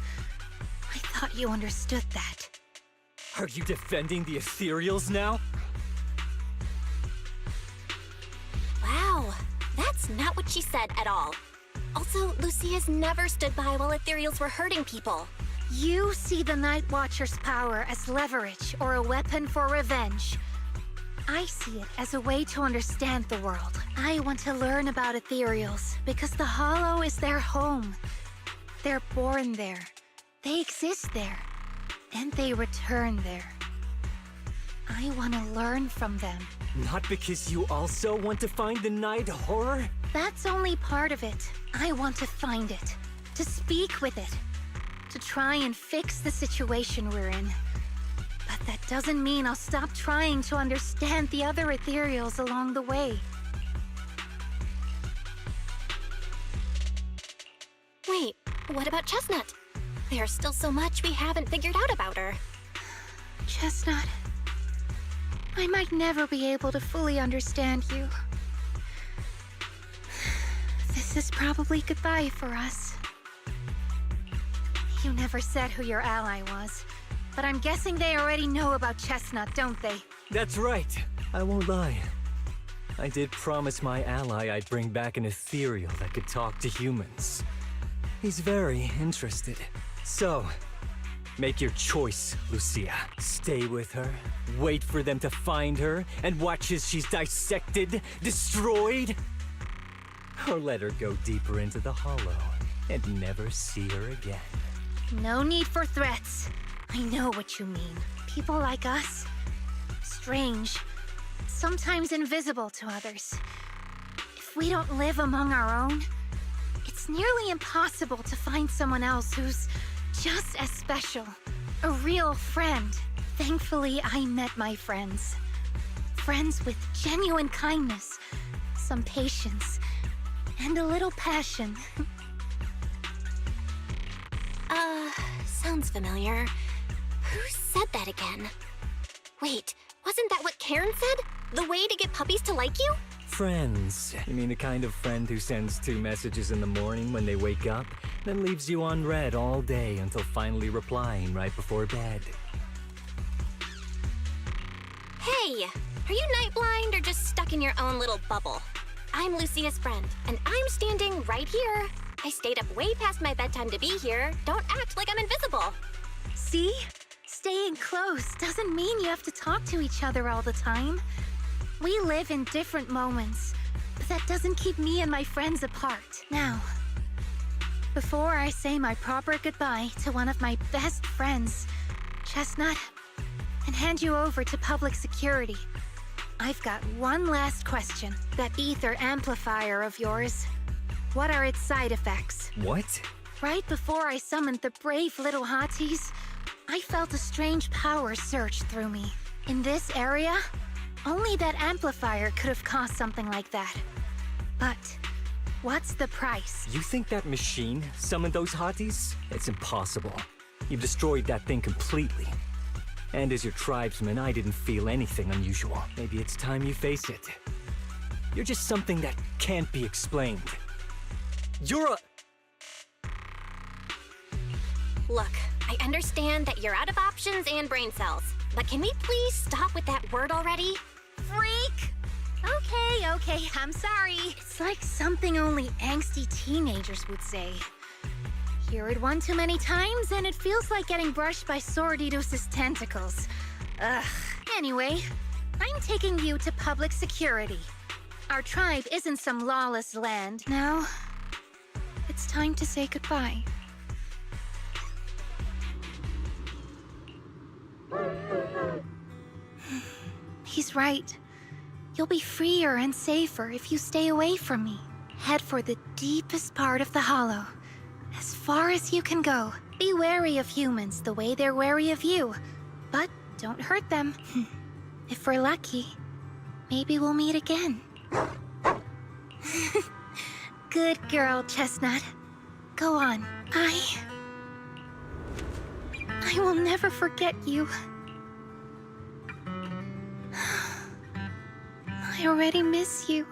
I thought you understood that. Are you defending the ethereals now? Wow, that's not what she said at all. Also, Lucia's never stood by while ethereals were hurting people. You see the Night Watcher's power as leverage or a weapon for revenge. I see it as a way to understand the world. I want to learn about ethereals because the Hollow is their home. They're born there. They exist there. And they return there. I want to learn from them. Not because you also want to find the night horror? That's only part of it. I want to find it. To speak with it. To try and fix the situation we're in. But that doesn't mean I'll stop trying to understand the other ethereals along the way. Wait, what about Chestnut? There's still so much we haven't figured out about her. Chestnut, I might never be able to fully understand you. This is probably goodbye for us. You never said who your ally was, but I'm guessing they already know about Chestnut, don't they? That's right. I won't lie. I did promise my ally I'd bring back an ethereal that could talk to humans. He's very interested. So, make your choice, Lucia. Stay with her, wait for them to find her, and watch as she's dissected, destroyed? Or let her go deeper into the Hollow and never see her again. No need for threats. I know what you mean. People like us, strange, sometimes invisible to others. If we don't live among our own, it's nearly impossible to find someone else who's just as special. A real friend. Thankfully, I met my friends. Friends with genuine kindness, some patience, and a little passion. Sounds familiar. Who said that again? Wait, wasn't that what Karen said? The way to get puppies to like you? Friends. You mean the kind of friend who sends 2 messages in the morning when they wake up, then leaves you on read all day until finally replying right before bed. Hey, Are you night blind or just stuck in your own little bubble? I'm Lucia's friend, and I'm standing right here. I stayed up way past my bedtime to be here. Don't act like I'm invisible. See? Staying close doesn't mean you have to talk to each other all the time. We live in different moments, but that doesn't keep me and my friends apart. Now, before I say my proper goodbye to one of my best friends, Chestnut, and hand you over to public security, I've got one last question. That ether amplifier of yours, what are its side effects? What? Right before I summoned the brave little hotties, I felt a strange power surge through me. In this area, only that amplifier could have caused something like that. But what's the price? You think that machine summoned those hotties? It's impossible. You've destroyed that thing completely. And as your tribesman, I didn't feel anything unusual. Maybe it's time you face it. You're just something that can't be explained. You're a... Look, I understand that you're out of options and brain cells, but can we please stop with that word already? Freak! Okay, I'm sorry. It's like something only angsty teenagers would say. Hear it one too many times, and it feels like getting brushed by Sordidus's tentacles. Ugh. Anyway, I'm taking you to public security. Our tribe isn't some lawless land. Now, it's time to say goodbye. He's right. You'll be freer and safer if you stay away from me. Head for the deepest part of the hollow. As far as you can go. Be wary of humans the way they're wary of you. But don't hurt them. If we're lucky, maybe we'll meet again. Good girl, Chestnut. Go on. I will never forget you. I already miss you.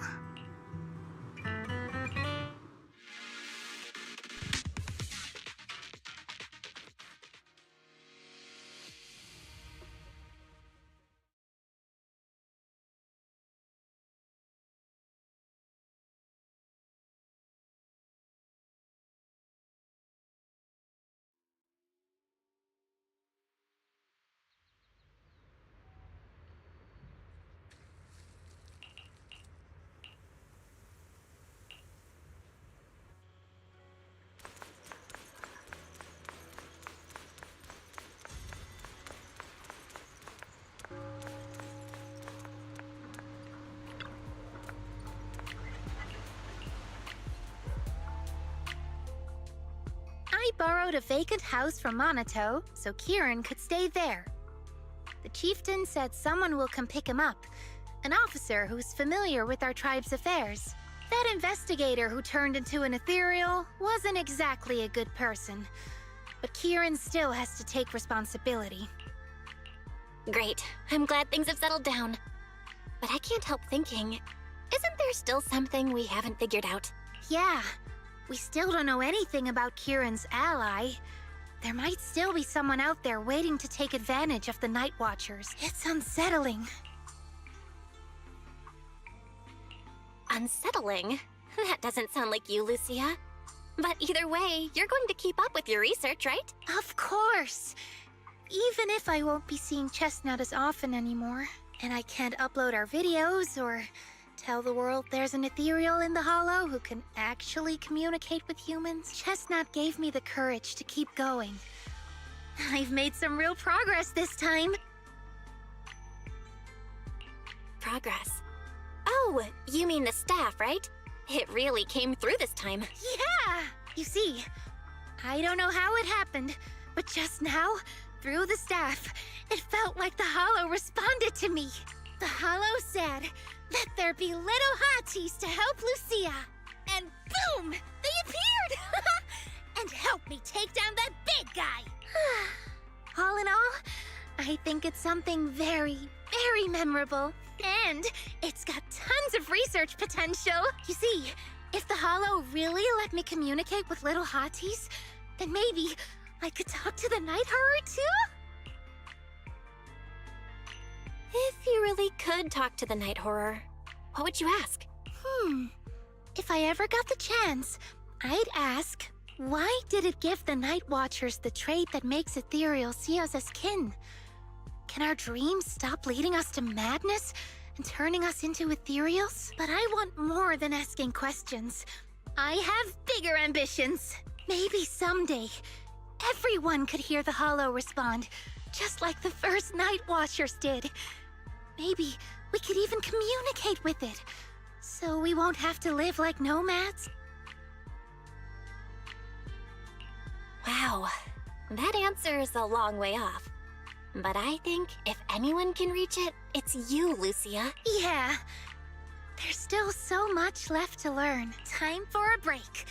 I borrowed a vacant house from Monato so Kieran could stay there. The chieftain said someone will come pick him up, an officer who's familiar with our tribe's affairs. That investigator who turned into an ethereal wasn't exactly a good person, but Kieran still has to take responsibility. Great. I'm glad things have settled down. But I can't help thinking, isn't there still something we haven't figured out? Yeah, we still don't know anything about Kieran's ally. There might still be someone out there waiting to take advantage of the Night Watchers. It's unsettling. Unsettling? That doesn't sound like you, Lucia. But either way, you're going to keep up with your research, right? Of course! Even if I won't be seeing Chestnut as often anymore, and I can't upload our videos or tell the world there's an ethereal in the Hollow who can actually communicate with humans, Chestnut gave me the courage to keep going. I've made some real progress this time. Progress. Oh, you mean the staff, right? It really came through this time. Yeah! You see, I don't know how it happened, but just now, through the staff, it felt like the Hollow responded to me. The Hollow said, "Let there be little hotties to help Lucia." And boom! They appeared! And helped me take down that big guy! All in all, I think it's something very, very memorable. And it's got tons of research potential. You see, if the Hollow really let me communicate with little hotties, then maybe I could talk to the Night Horror too? If you really could talk to the night horror, what would you ask? If I ever got the chance, I'd ask, why did it give the Night Watchers the trait that makes Ethereal see us as kin? Can our dreams stop leading us to madness and turning us into Ethereals? But I want more than asking questions. I have bigger ambitions. Maybe someday, everyone could hear the Hollow respond, just like the first Night Watchers did. Maybe we could even communicate with it, so we won't have to live like nomads. Wow, that answer is a long way off. But I think if anyone can reach it, it's you, Lucia. Yeah, there's still so much left to learn. Time for a break,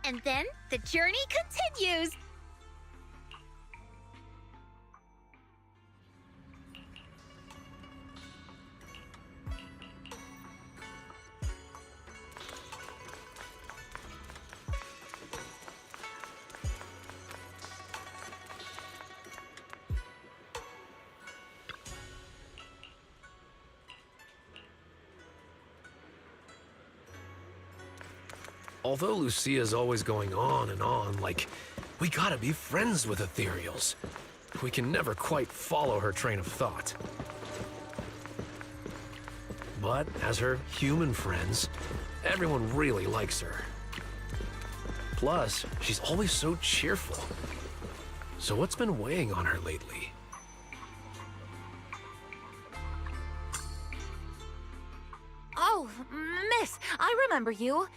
and then the journey continues. Although Lucia's always going on and on, like, we gotta be friends with Ethereals, we can never quite follow her train of thought. But as her human friends, everyone really likes her. Plus, she's always so cheerful. So what's been weighing on her lately? Oh, miss, I remember you.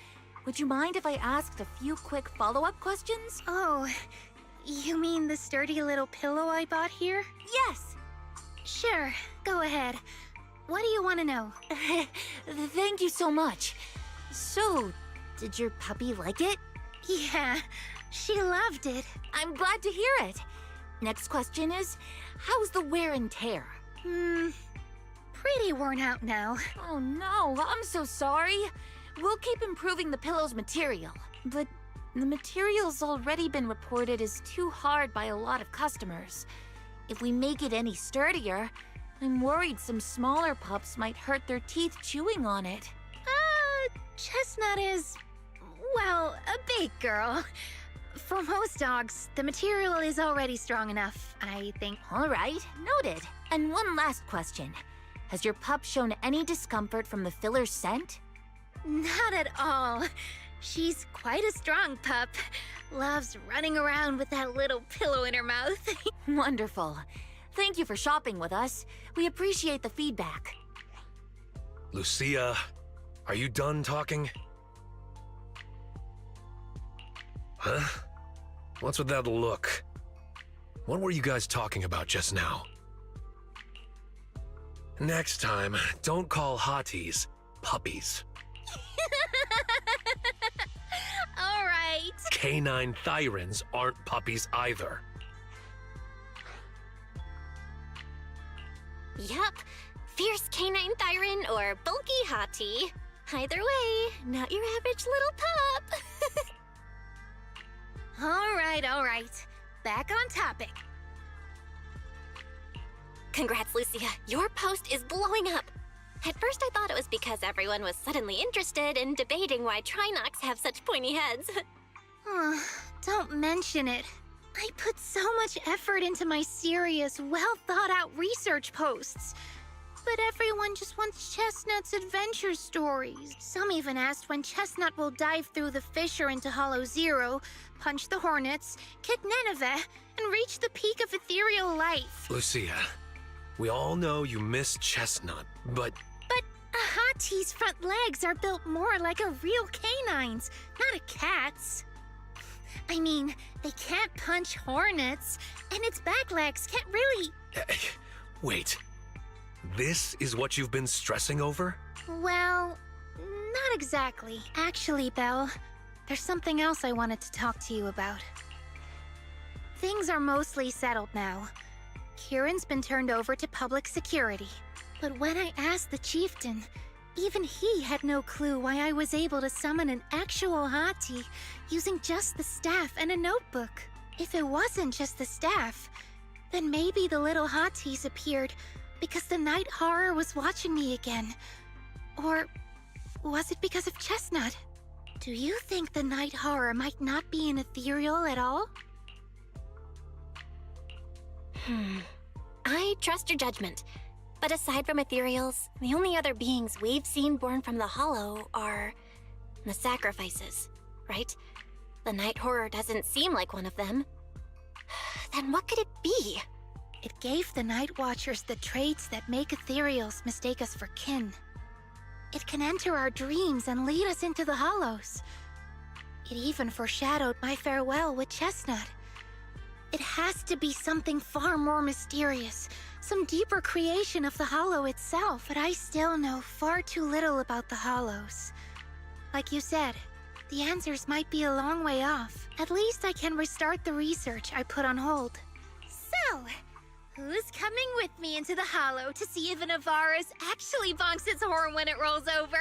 Would you mind if I asked a few quick follow-up questions? Oh, you mean the sturdy little pillow I bought here? Yes. Sure, go ahead. What do you want to know? Thank you so much. So, did your puppy like it? Yeah, she loved it. I'm glad to hear it. Next question is, how's the wear and tear? Pretty worn out now. Oh no, I'm so sorry. We'll keep improving the pillow's material. But the material's already been reported as too hard by a lot of customers. If we make it any sturdier, I'm worried some smaller pups might hurt their teeth chewing on it. Chestnut is, well, a big girl. For most dogs, the material is already strong enough, I think. All right, noted. And one last question. Has your pup shown any discomfort from the filler's scent? Not at all. She's quite a strong pup. Loves running around with that little pillow in her mouth. Wonderful. Thank you for shopping with us. We appreciate the feedback. Lucia, are you done talking? Huh? What's with that look? What were you guys talking about just now? Next time, don't call hotties puppies. All right. Canine Thyrans aren't puppies either. Yup, fierce canine Thyran or bulky hottie. Either way, not your average little pup. All right. Back on topic. Congrats, Lucia. Your post is blowing up. At first, I thought it was because everyone was suddenly interested in debating why Trinocs have such pointy heads. Don't mention it. I put so much effort into my serious, well-thought-out research posts. But everyone just wants Chestnut's adventure stories. Some even asked when Chestnut will dive through the fissure into Hollow Zero, punch the Hornets, kick Nineveh, and reach the peak of ethereal life. Lucia, we all know you miss Chestnut, but... But a hottie's front legs are built more like a real canine's, not a cat's. I mean, they can't punch hornets, and its back legs can't really... Wait. This is what you've been stressing over? Well, not exactly. Actually, Belle, there's something else I wanted to talk to you about. Things are mostly settled now. Kieran's been turned over to public security. But when I asked the chieftain, even he had no clue why I was able to summon an actual hottie using just the staff and a notebook. If it wasn't just the staff, then maybe the little hotties appeared because the night horror was watching me again? Or was it because of Chestnut? Do you think the night horror might not be an ethereal at all? I trust your judgment. But aside from ethereals, the only other beings we've seen born from the Hollow are the sacrifices, right? The night horror doesn't seem like one of them. Then what could it be? It gave the Night Watchers the traits that make ethereals mistake us for kin. It can enter our dreams and lead us into the Hollows. It even foreshadowed my farewell with Chestnut. It has to be something far more mysterious, some deeper creation of the Hollow itself, but I still know far too little about the Hollows. Like you said, the answers might be a long way off. At least I can restart the research I put on hold. So, who's coming with me into the Hollow to see if an Avaris actually bonks its horn when it rolls over?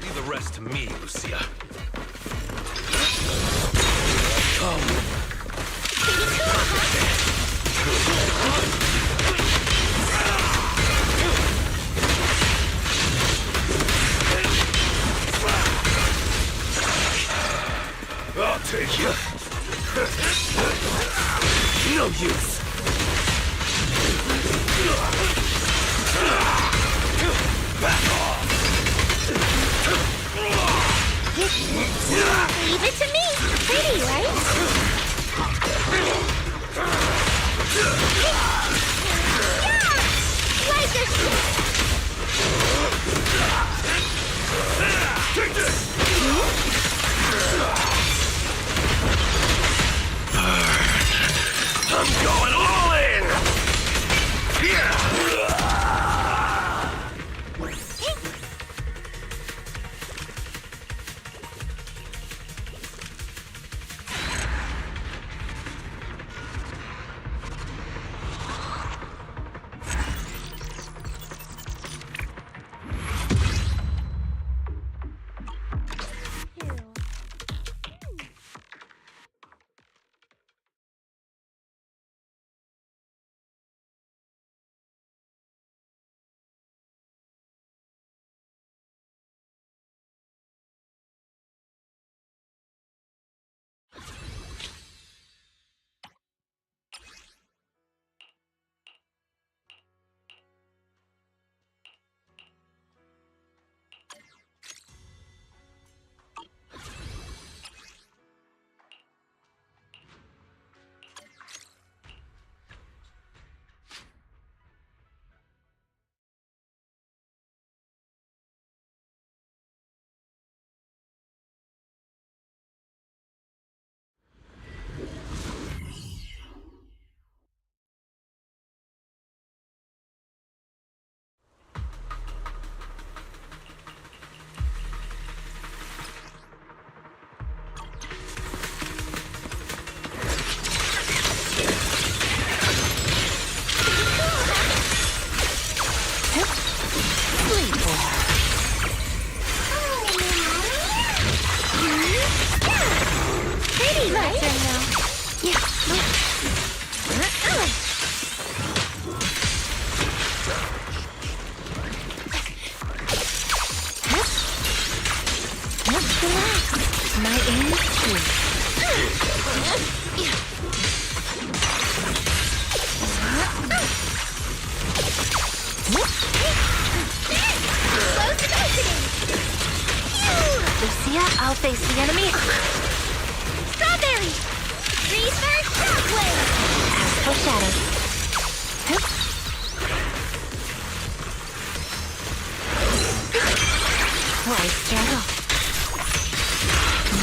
Leave the rest to me, Lucia. Come. no use. Back off. Leave it to me. Pretty, right? Like a Take this! I'm going all in! Yeah! pretty, right? Yeah. Relax. My aim is true. Lucia, I'll face the enemy. Strawberry! Reverse shockwave! As for shadows. Why struggle?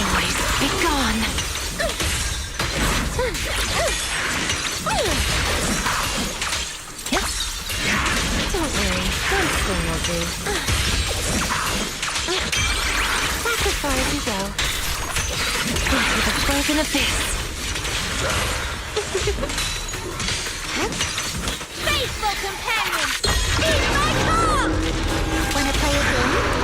Noise, be gone! Don't worry, one swing will do. That's as far as you go. Into the frozen abyss. Faithful companion! Hear my call! Wanna play a game?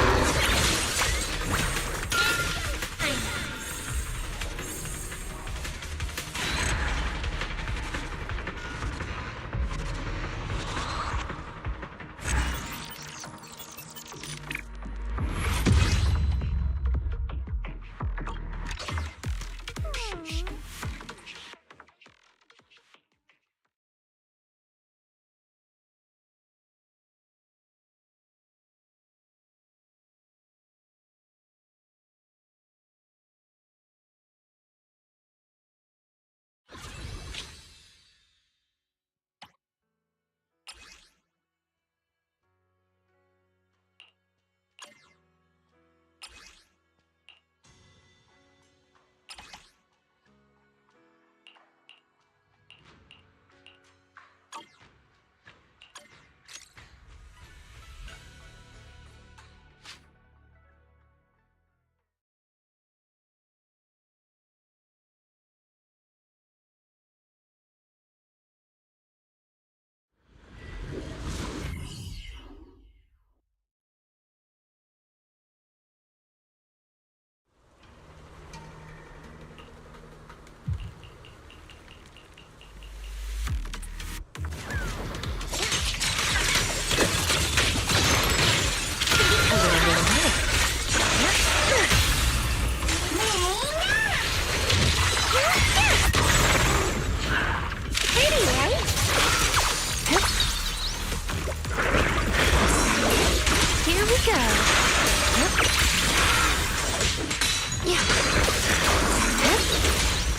Yeah.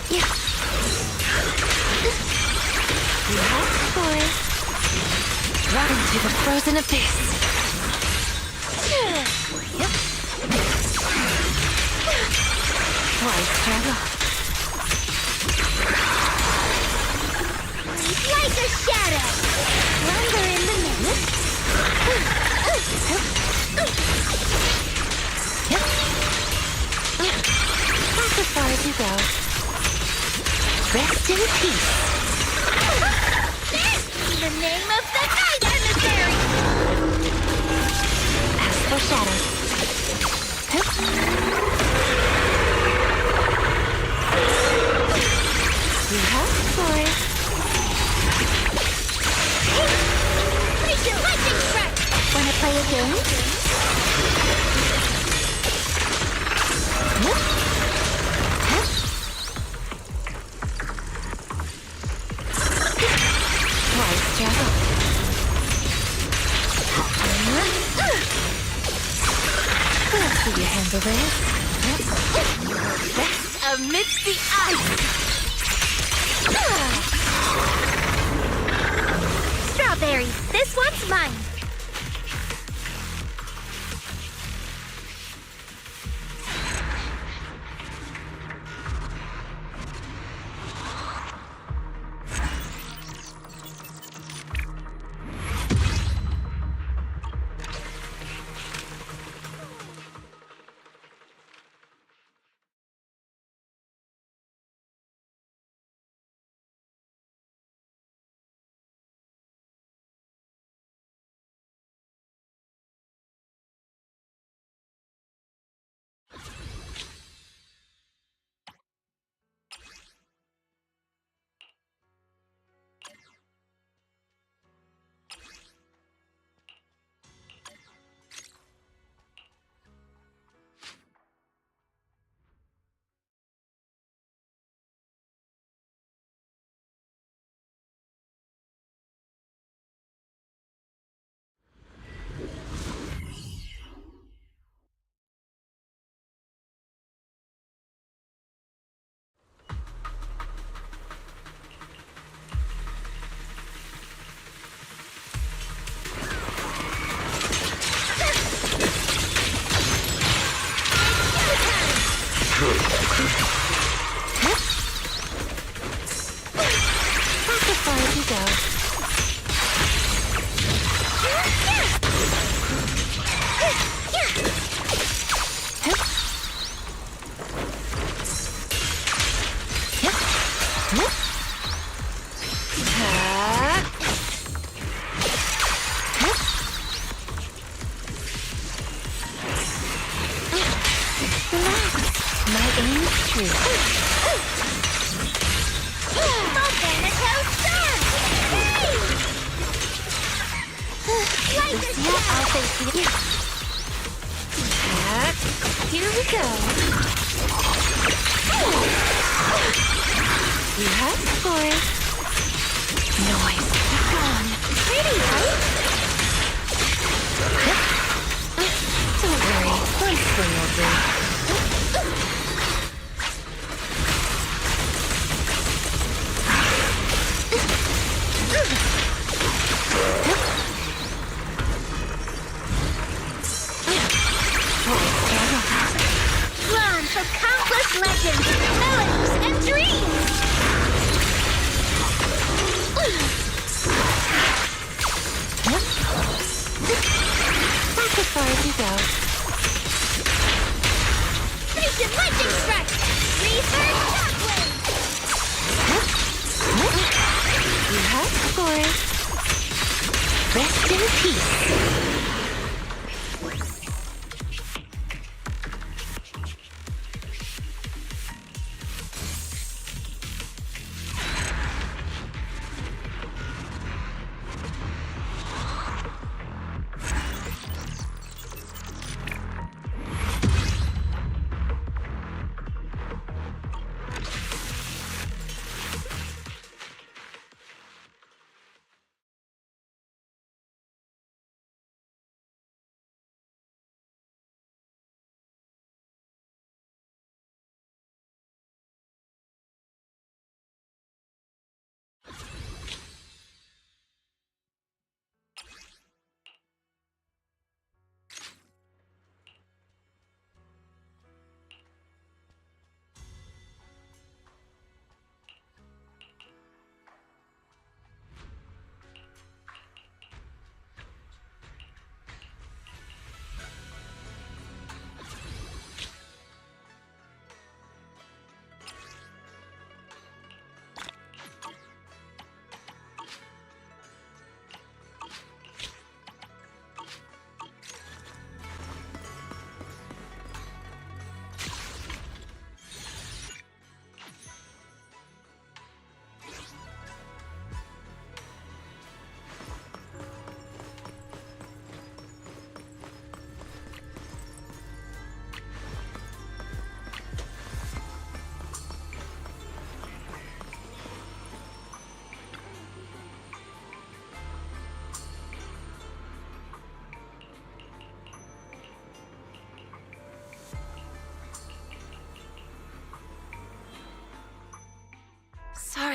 Yeah. Yes, boy. Right into the frozen abyss. Yep. Twice struggle. Like a shadow. Wander in the mist. That's as far as you go. Rest in peace. The name of the night, emissary! As for shadows. You have for it. Place your lightning strike! Wanna play a game? Twice struggle. Let's see you handle this. Rest amidst the ice. Strawberries, this one's mine. That's as far as you go. My aim is true. Lucia, I'll face you. Here we go. You have for it. Noise. Gone. Pretty, right? Don't worry. One swing will do. Drawn from countless legends, melodies, and dreams! That's as far as you go. Station lightning strike! Research shockwave! You have for it. Rest in peace.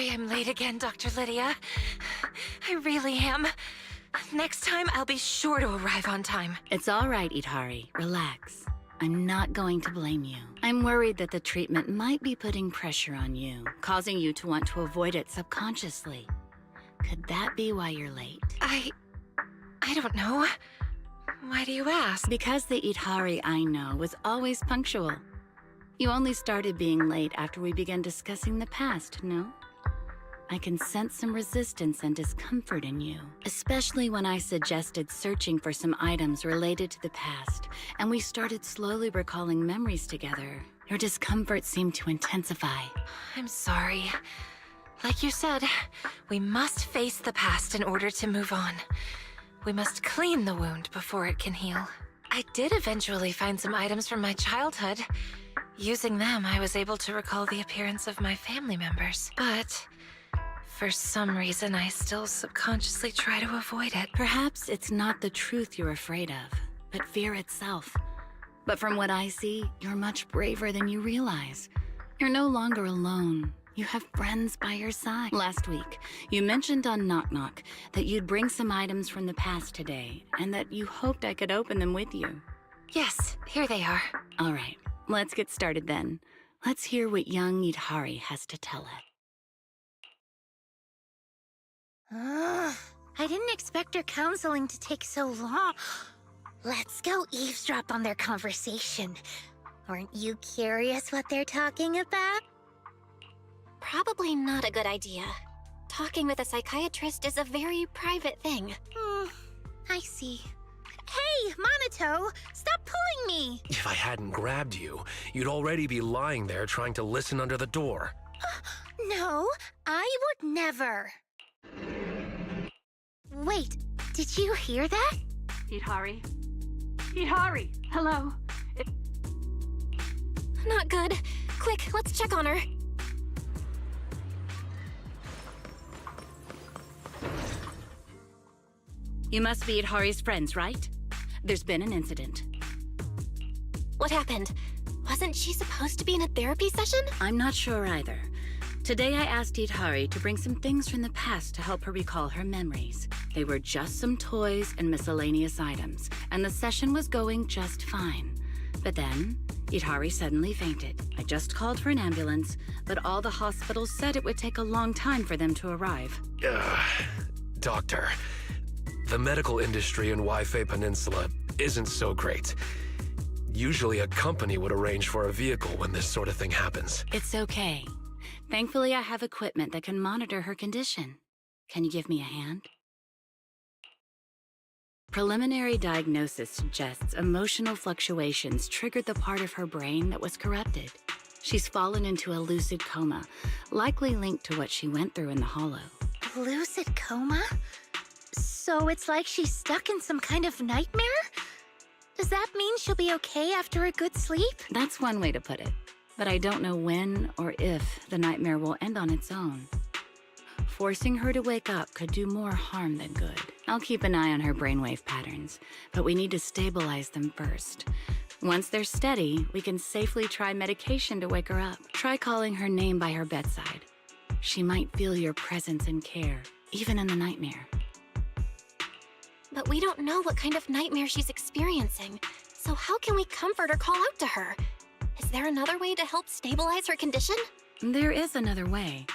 sorry I'm late again, Dr. Lydia. I really am. Next time, I'll be sure to arrive on time. It's all right, Idhari. Relax. I'm not going to blame you. I'm worried that the treatment might be putting pressure on you, causing you to want to avoid it subconsciously. Could that be why you're late? I don't know. Why do you ask? Because the Idhari I know was always punctual. You only started being late after we began discussing the past, no? I can sense some resistance and discomfort in you, especially when I suggested searching for some items related to the past, and we started slowly recalling memories together. Your discomfort seemed to intensify. I'm sorry. Like you said, we must face the past in order to move on. We must clean the wound before it can heal. I did eventually find some items from my childhood. Using them, I was able to recall the appearance of my family members. But for some reason, I still subconsciously try to avoid it. Perhaps it's not the truth you're afraid of, but fear itself. But from what I see, you're much braver than you realize. You're no longer alone. You have friends by your side. Last week, you mentioned on Knock Knock that you'd bring some items from the past today, and that you hoped I could open them with you. Yes, here they are. All right, let's get started then. Let's hear what young Idhari has to tell us. I didn't expect our counseling to take so long. Let's go eavesdrop on their conversation. Aren't you curious what they're talking about? Probably not a good idea. Talking with a psychiatrist is a very private thing. I see. Hey, Monato! Stop pulling me! If I hadn't grabbed you, you'd already be lying there trying to listen under the door. No, I would never. Wait, did you hear that? Idhari? Idhari! Hello? Not good. Quick, let's check on her. You must be Idhari's friends, right? There's been an incident. What happened? Wasn't she supposed to be in a therapy session? I'm not sure either. Today I asked Idhari to bring some things from the past to help her recall her memories. They were just some toys and miscellaneous items, and the session was going just fine. But then, Idhari suddenly fainted. I just called for an ambulance, but all the hospitals said it would take a long time for them to arrive. Doctor, the medical industry in Waifei Peninsula isn't so great. Usually a company would arrange for a vehicle when this sort of thing happens. It's okay. Thankfully, I have equipment that can monitor her condition. Can you give me a hand? Preliminary diagnosis suggests emotional fluctuations triggered the part of her brain that was corrupted. She's fallen into a lucid coma, likely linked to what she went through in the Hollow. Lucid coma? So it's like she's stuck in some kind of nightmare? Does that mean she'll be okay after a good sleep? That's one way to put it, but I don't know when or if the nightmare will end on its own. Forcing her to wake up could do more harm than good. I'll keep an eye on her brainwave patterns, but we need to stabilize them first. Once they're steady, we can safely try medication to wake her up. Try calling her name by her bedside. She might feel your presence and care, even in the nightmare. But we don't know what kind of nightmare she's experiencing, so how can we comfort or call out to her? Is there another way to help stabilize her condition? There is another way.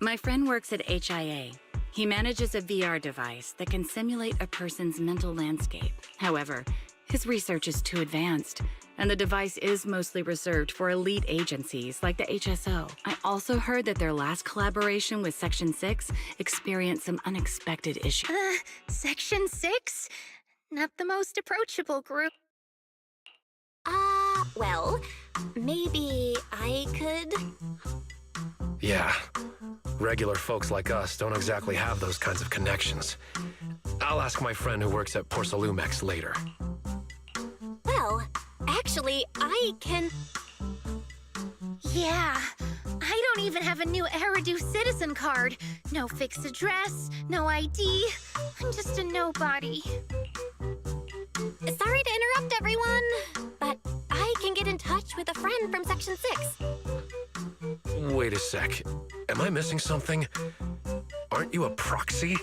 My friend works at HIA. He manages a VR device that can simulate a person's mental landscape. However, his research is too advanced, and the device is mostly reserved for elite agencies like the HSO. I also heard that their last collaboration with Section 6 experienced some unexpected issues. Section 6? Not the most approachable group. Well, maybe I could... Yeah. Regular folks like us don't exactly have those kinds of connections. I'll ask my friend who works at Porcelumex later. Well, actually, I can... Yeah, I don't even have a new Eridu citizen card. No fixed address, no ID. I'm just a nobody. Sorry to interrupt, everyone, but I can get in touch with a friend from Section 6. Wait a sec. Am I missing something? Aren't you a proxy?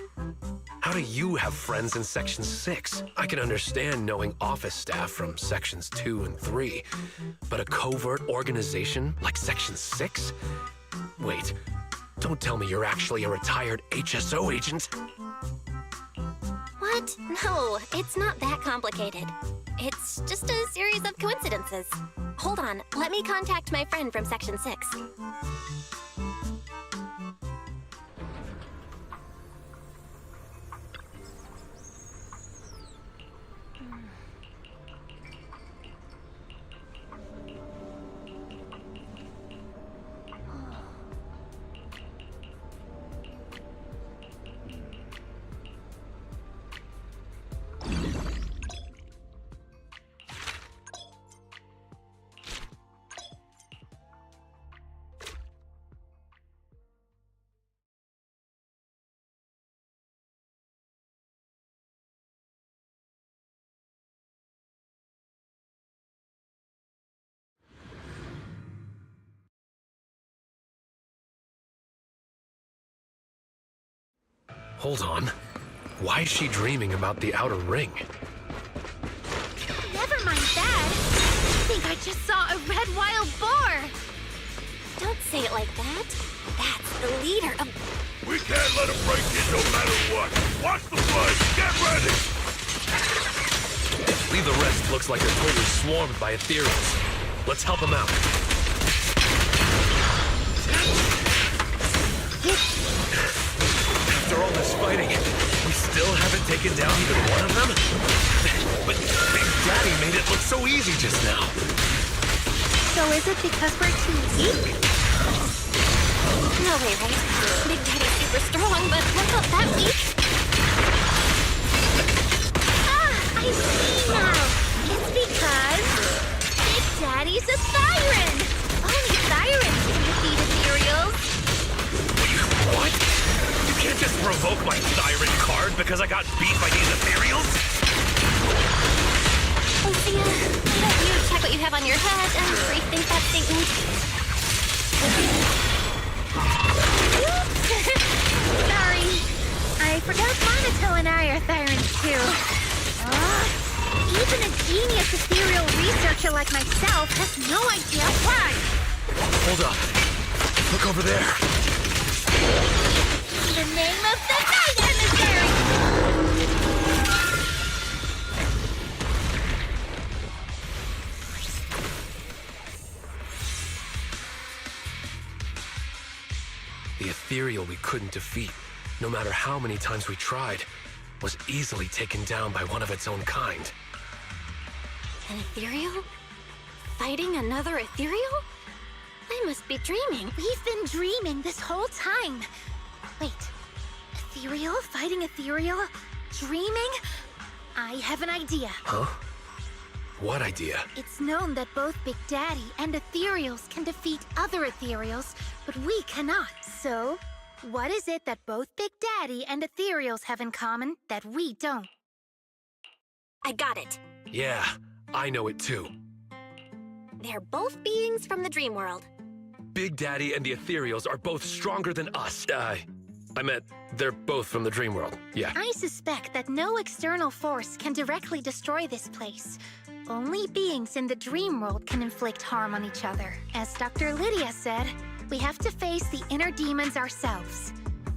How do you have friends in Section 6? I can understand knowing office staff from Sections 2 and 3, but a covert organization like Section 6? Wait, don't tell me you're actually a retired HSO agent. What? No, it's not that complicated. It's just a series of coincidences. Hold on, let me contact my friend from Section 6. Hold on. Why is she dreaming about the outer ring? Never mind that. I think I just saw a red wild boar. Don't say it like that. That's the leader of... We can't let him break in no matter what. Watch the blood. Get ready. Leave the rest looks like they're totally swarmed by ethereals. Let's help them out. After all this fighting, we still haven't taken down even one of them? But Big Daddy made it look so easy just now. So is it because we're too weak? No way, right? Big Daddy's super strong, but we're not that weak. I see now. It's because Big Daddy's a Thyran. Only Thyrans can defeat ethereals. What? You can't just revoke my Thyran card because I got beat by these ethereals? Lucia, why don't you check what you have on your head and rethink that statement? Sorry. I forgot Monato and I are Thyrans too. Even a genius ethereal researcher like myself has no idea why. Hold up. Look over there. The name of the night emissary! The ethereal we couldn't defeat, no matter how many times we tried, was easily taken down by one of its own kind. An ethereal? Fighting another ethereal? I must be dreaming. We've been dreaming this whole time. Wait, ethereal fighting ethereal? Dreaming? I have an idea. Huh? What idea? It's known that both Big Daddy and ethereals can defeat other ethereals, but we cannot. So, what is it that both Big Daddy and ethereals have in common that we don't? I got it. Yeah, I know it too. They're both beings from the dream world. Big Daddy and the ethereals are both stronger than us. I meant they're both from the dream world. Yeah. I suspect that no external force can directly destroy this place. Only beings in the dream world can inflict harm on each other. As Dr. Lydia said, we have to face the inner demons ourselves.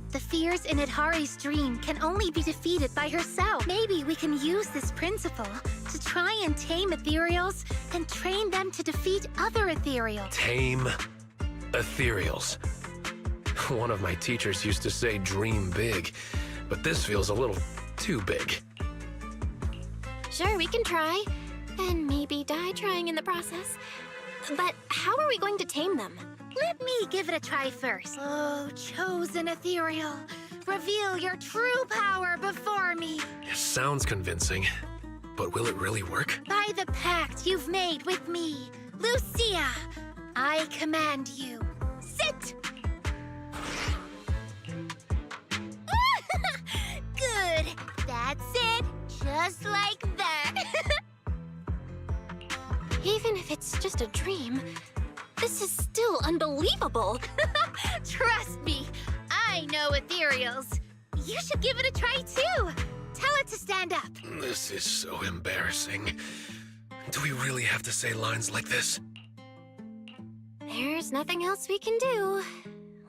The fears in Idhari's dream can only be defeated by herself. Maybe we can use this principle to try and tame ethereals and train them to defeat other ethereals. Tame ethereals. One of my teachers used to say dream big, but this feels a little too big. Sure, we can try. And maybe die trying in the process. But how are we going to tame them? Let me give it a try first. Oh, chosen ethereal, reveal your true power before me. It sounds convincing, but will it really work? By the pact you've made with me, Lucia, I command you. Sit! Good. That's it. Just like that. Even if it's just a dream, This is still unbelievable. Trust me, I know ethereals. You should give it a try too. Tell it to stand up. This is so embarrassing. Do we really have to say lines like this? There's nothing else we can do.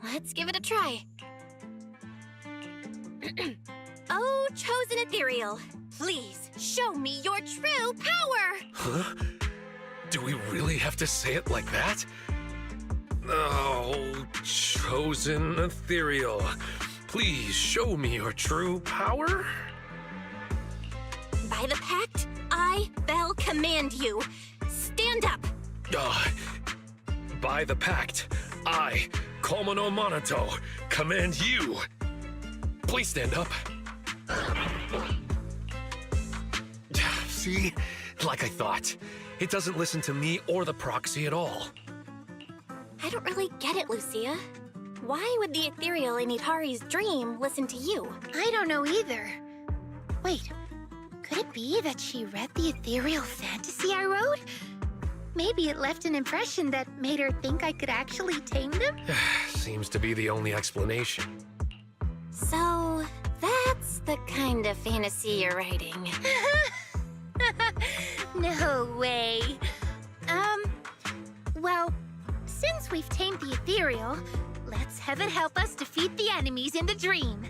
Let's give it a try. Oh, chosen ethereal, please show me your true power! Huh? Do we really have to say it like that? Oh, chosen ethereal, please show me your true power? By the pact, I, Belle, command you. Stand up! By the pact, I, Komono Monato, command you. Please stand up. See? Like I thought. It doesn't listen to me or the proxy at all. I don't really get it, Lucia. Why would the ethereal in Itari's dream listen to you? I don't know either. Wait, could it be that she read the ethereal fantasy I wrote? Maybe it left an impression that made her think I could actually tame them? Seems to be the only explanation. So, that's the kind of fantasy you're writing. No way. Well, since we've tamed the ethereal, let's have it help us defeat the enemies in the dream.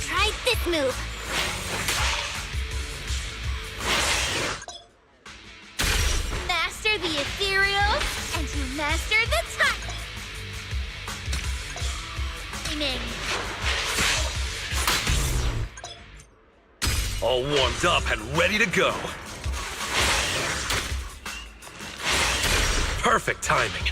Try this move! Master the ethereal, and you master the timing. All warmed up and ready to go. Perfect timing.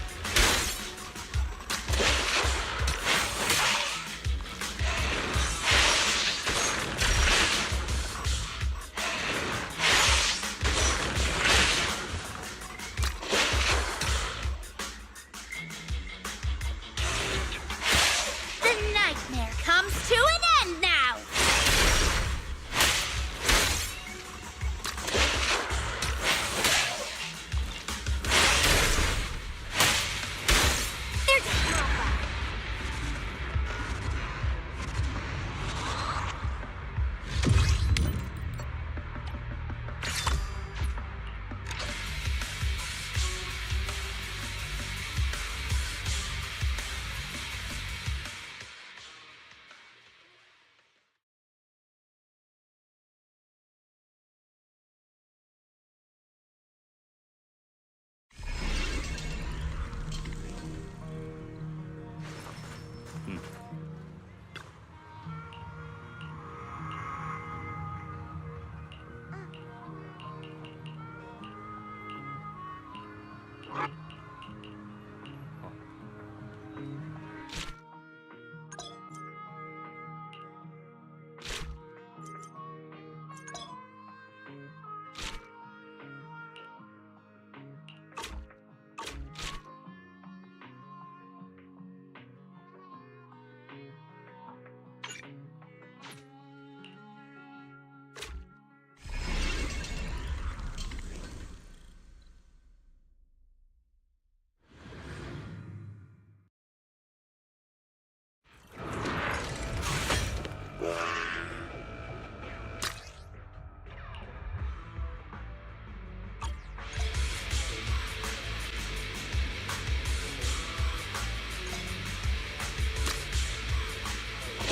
The nightmare comes to an end now! They're just robot.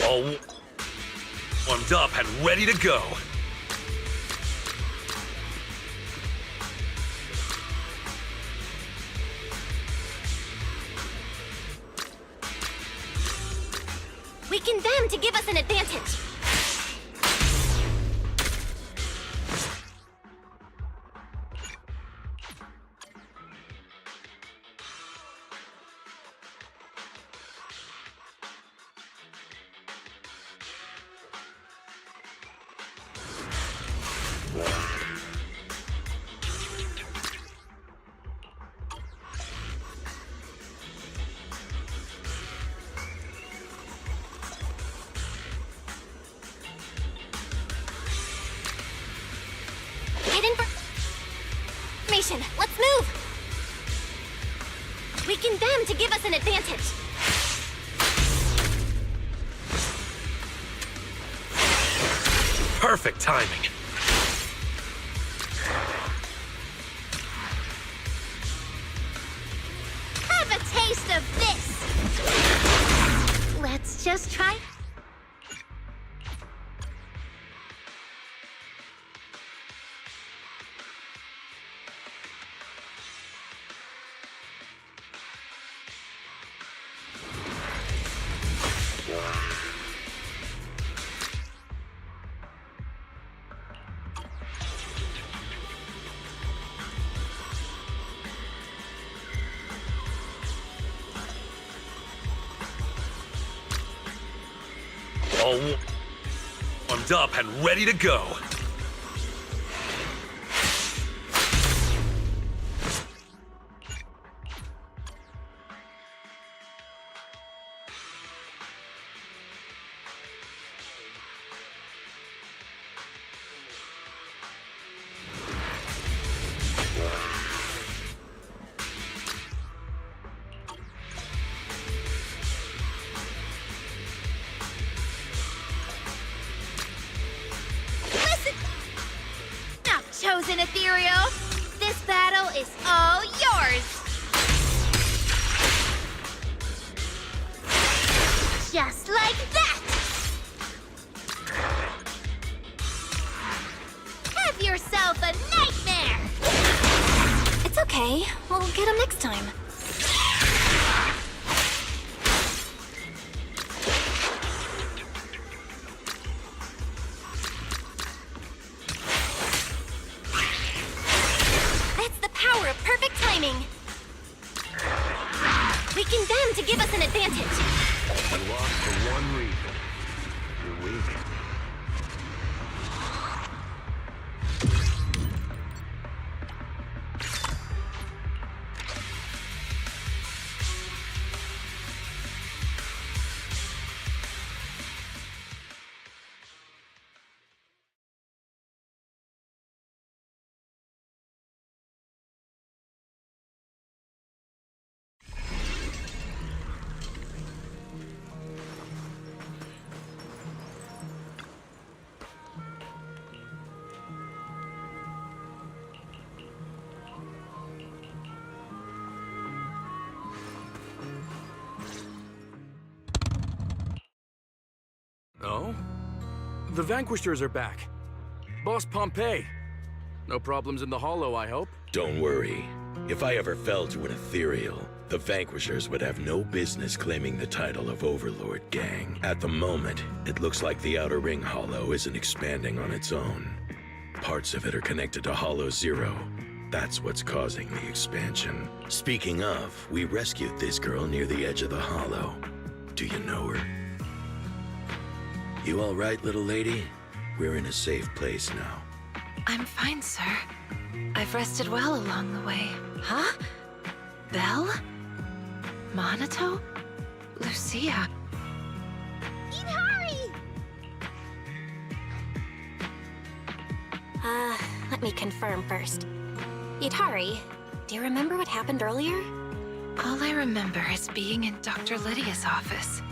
All Warmed up and ready to go. Weaken them to give us an advantage. Get information. Let's move. Weaken them to give us an advantage. Perfect timing. Have a taste of this! Let's just try. All warmed up and ready to go. Chosen Ethereal, this battle is all yours! Just like that! Have yourself a nightmare! It's okay. We'll get them next time. Weaken them to give us an advantage. You lost for one reason. You're weak. Oh? The Vanquishers are back. Boss Pompeii. No problems in the Hollow, I hope? Don't worry. If I ever fell to an ethereal, the Vanquishers would have no business claiming the title of Overlord Gang. At the moment, it looks like the Outer Ring Hollow isn't expanding on its own. Parts of it are connected to Hollow Zero. That's what's causing the expansion. Speaking of, we rescued this girl near the edge of the Hollow. Do you know her? You all right, little lady? We're in a safe place now. I'm fine, sir. I've rested well along the way. Huh? Belle? Monato? Lucia? Hurry! Let me confirm first. Yutari, do you remember what happened earlier? All I remember is being in Dr. Lydia's office.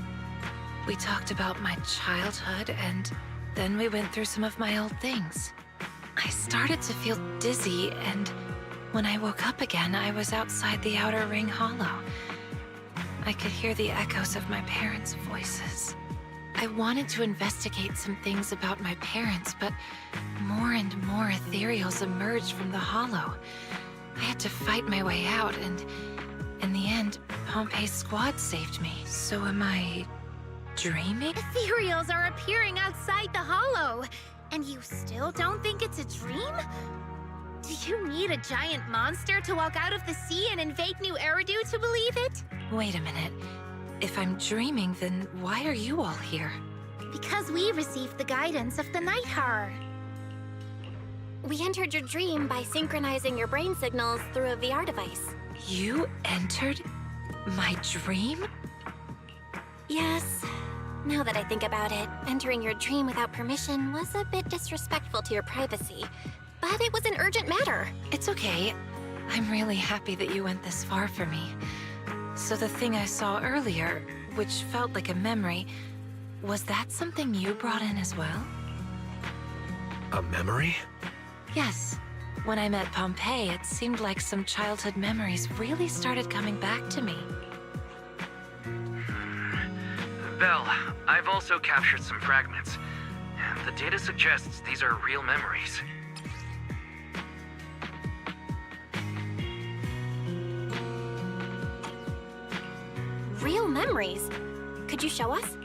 We talked about my childhood, and then we went through some of my old things. I started to feel dizzy, and when I woke up again, I was outside the Outer Ring Hollow. I could hear the echoes of my parents' voices. I I wanted to investigate some things about my parents, but more and more ethereals emerged from the hollow. I had to fight my way out, and in the end, Pompey's squad saved me. So am I dreaming? Ethereals are appearing outside the hollow, and you still don't think it's a dream? Do you need a giant monster to walk out of the sea and invade New Eridu to believe it? Wait a minute. If I'm dreaming, then why are you all here? Because we received the guidance of the Night Horror. We entered your dream by synchronizing your brain signals through a VR device. You entered my dream? Yes. Now that I think about it, entering your dream without permission was a bit disrespectful to your privacy. But it was an urgent matter. It's okay. I'm really happy that you went this far for me. So the thing I saw earlier, which felt like a memory, was that something you brought in as well? A memory? Yes. When I met Pompey, it seemed like some childhood memories really started coming back to me. Belle, I've also captured some fragments. The data suggests these are real memories. Real memories? Could you show us?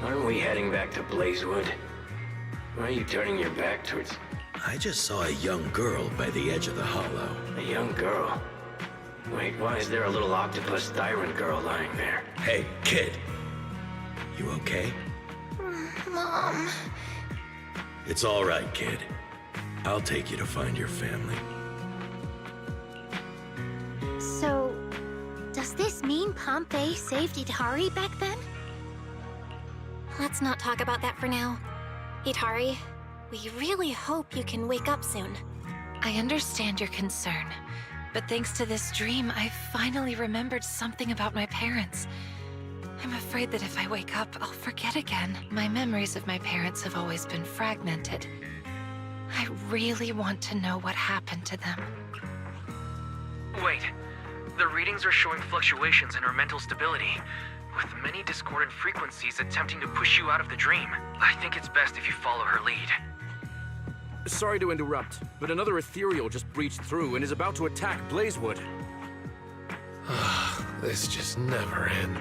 Aren't we heading back to Blazewood? Why are you turning your back towards... I just saw a young girl by the edge of the hollow. A young girl? Wait, why is there a little octopus tyrant girl lying there? Hey, kid. You okay? Mom. It's all right, kid. I'll take you to find your family. So, does this mean Pompey saved Itari back then? Let's not talk about that for now. Itari, we really hope you can wake up soon. I understand your concern, but thanks to this dream, I finally remembered something about my parents. I'm afraid that if I wake up, I'll forget again. My memories of my parents have always been fragmented. I really want to know what happened to them. Wait. The readings are showing fluctuations in her mental stability, with many discordant frequencies attempting to push you out of the dream. I think it's best if you follow her lead. Sorry to interrupt, but another ethereal just breached through and is about to attack Blazewood. This just never ends.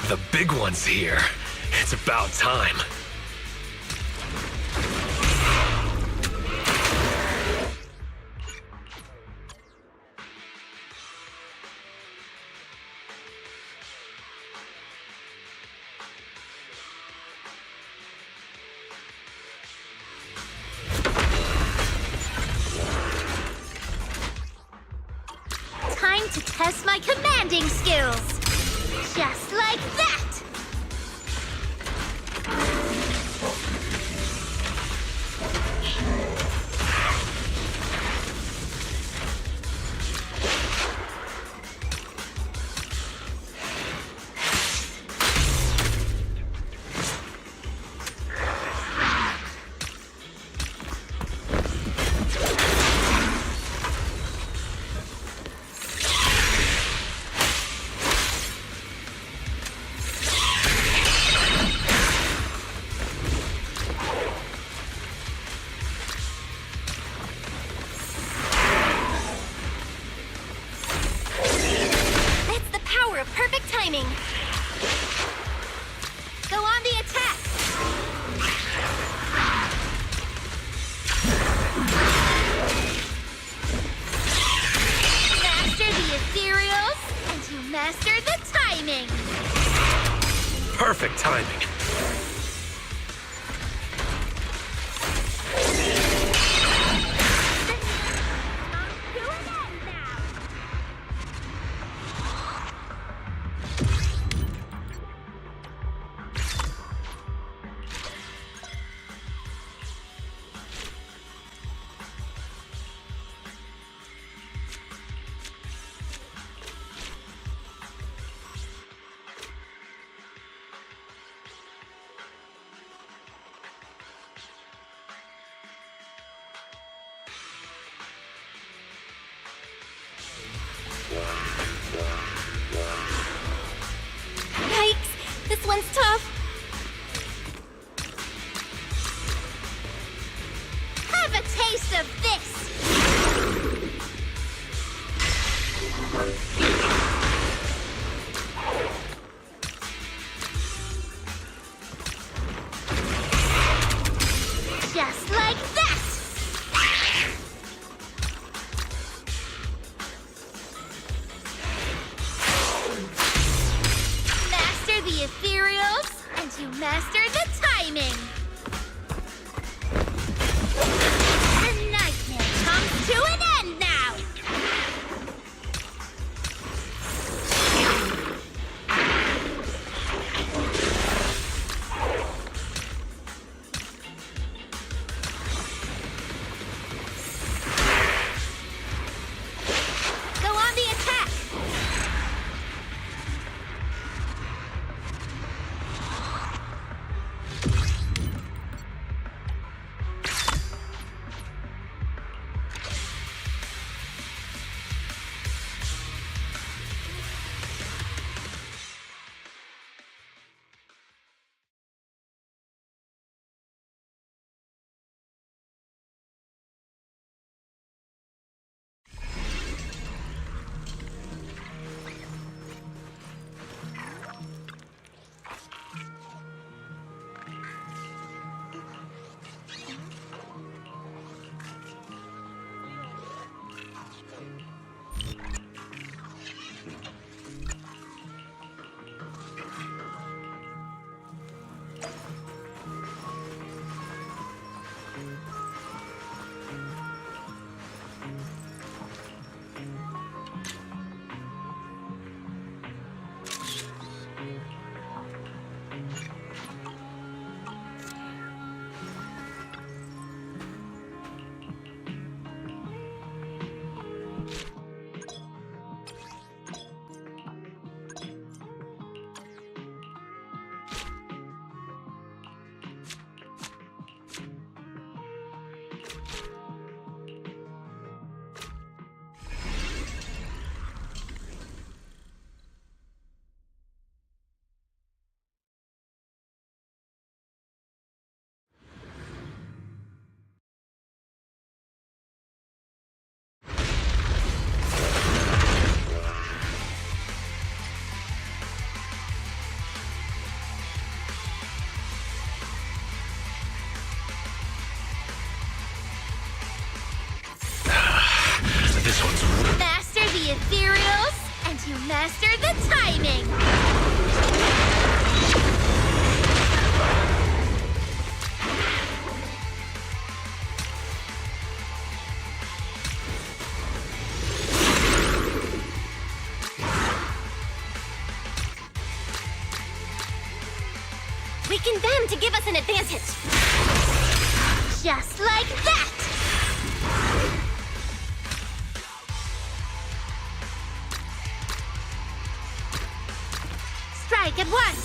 The big one's here. It's about time. Time to test my commanding skills! Just like that! Go on the attack! Master the ethereals, and you master the timing! Perfect timing. To an end now! one's tough. Have a taste of this! Just like that! Master the ethereals, and you master the timing! The nightmare comes to an end now! Go on the attack! This one's... Master the ethereals, and you master the timing! Weaken them to give us an advantage. Just like that! Strike at once!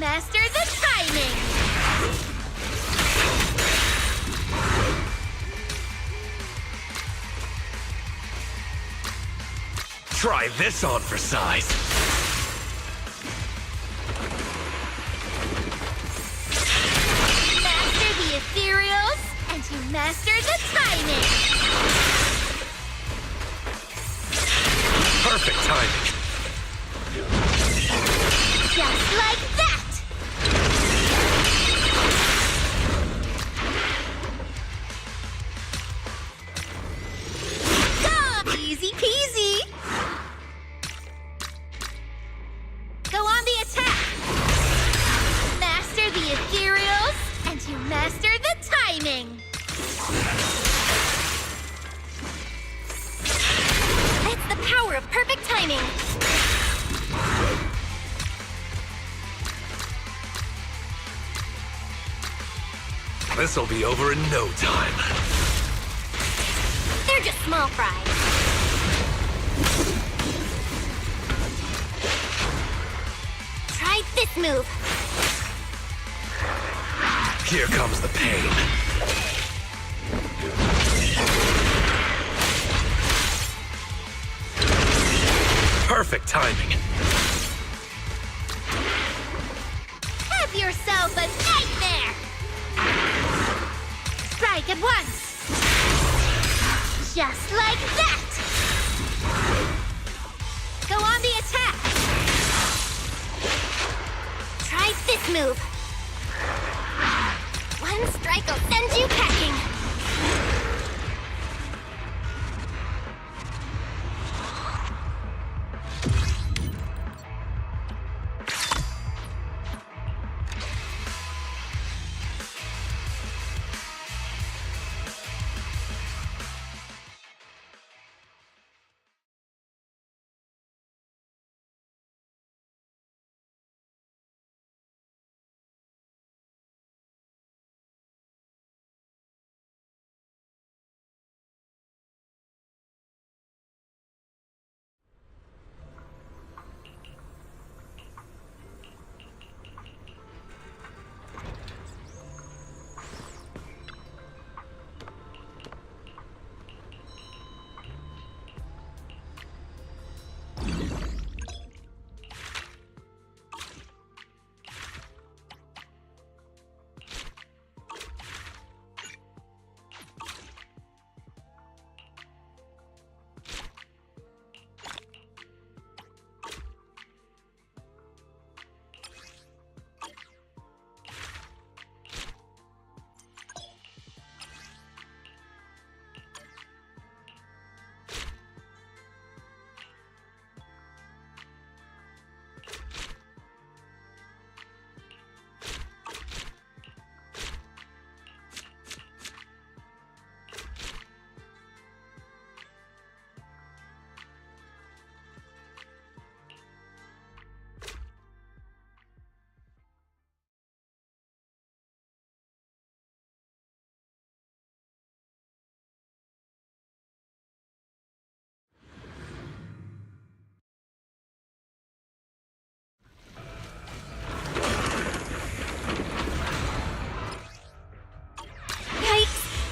Master the timing! Try this on for size. Master the ethereals, and you master the timing! Perfect timing. Just like that! Easy peasy! Master the timing! It's the power of perfect timing. This'll be over in no time. They're just small fries. Try this move. Here comes the pain. Perfect timing. Have yourself a nightmare! Strike at once! Just like that! Go on the attack! Try this move. One strike will send you packing.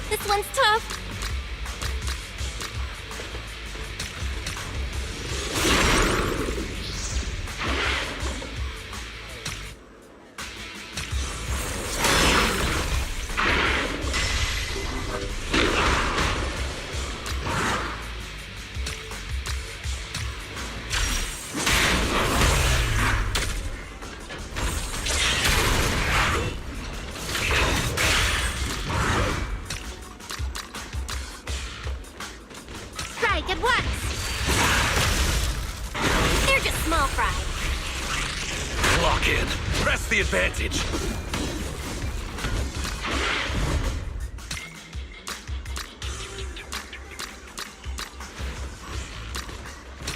This one's tough. At once! They're just small fry. Lock in. Press the advantage.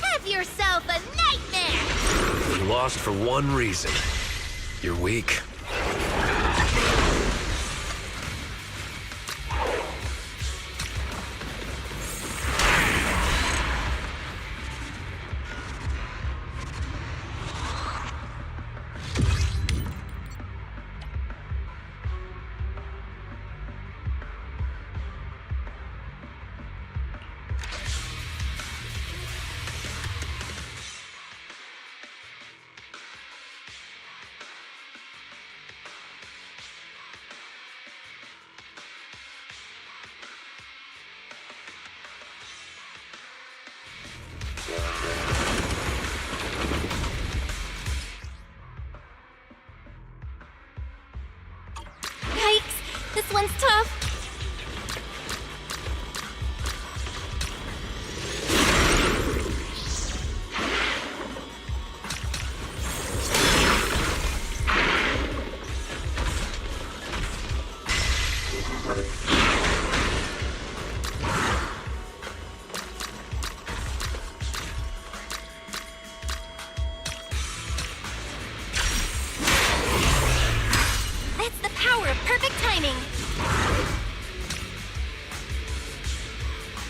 Have yourself a nightmare! You lost for one reason. You're weak. Yikes! This one's tough. timing!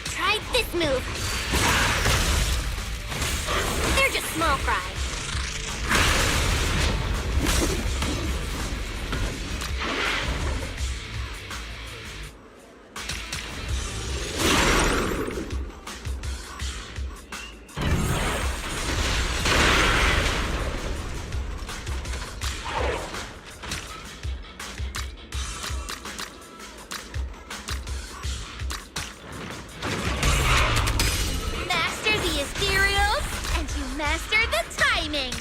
Try this move! They're just small fry. Master the ethereals, and you master the timing!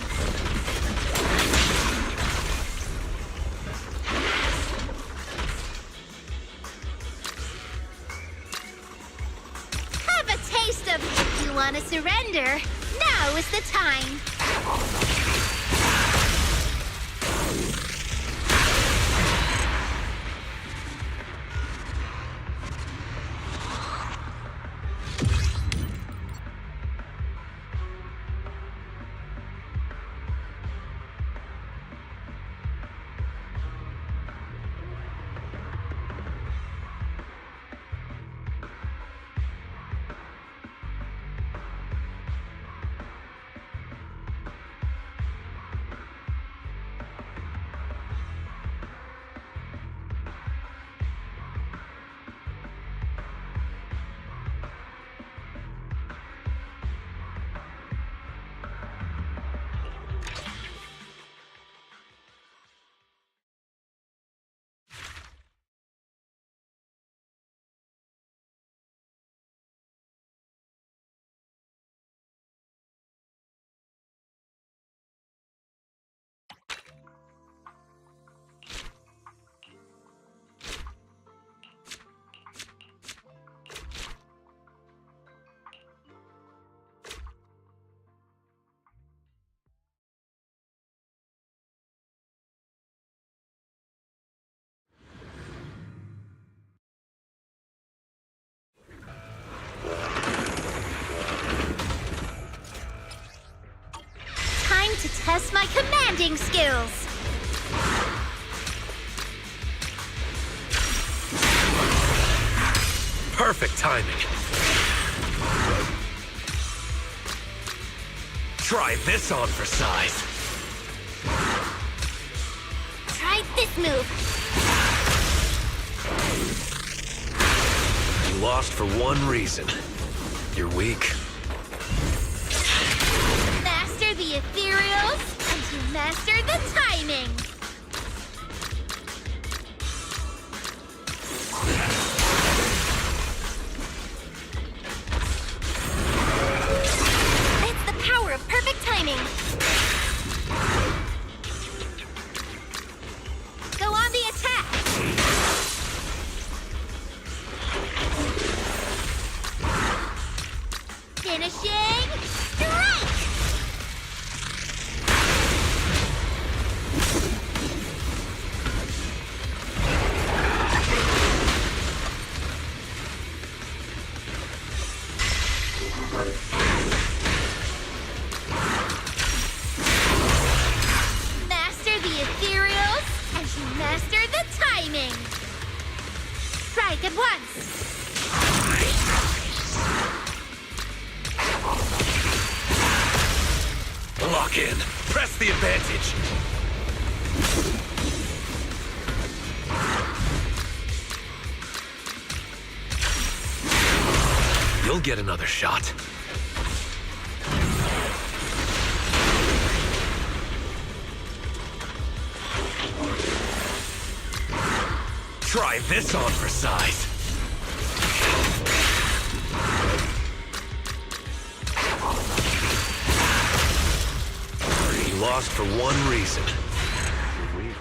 Have a taste of if you want to surrender. Now is the time. Time to test my commanding skills. Perfect timing. Try this on for size. Try this move! You lost for one reason. You're weak. Master the ethereals, and you master the timing. It's the power of perfect timing! Go on the attack. Finishing strike. Master the ethereals, and you master the timing. Strike at once. Lock in. Press the advantage. You'll get another shot. Try this on for size. You lost for one reason. You're weak.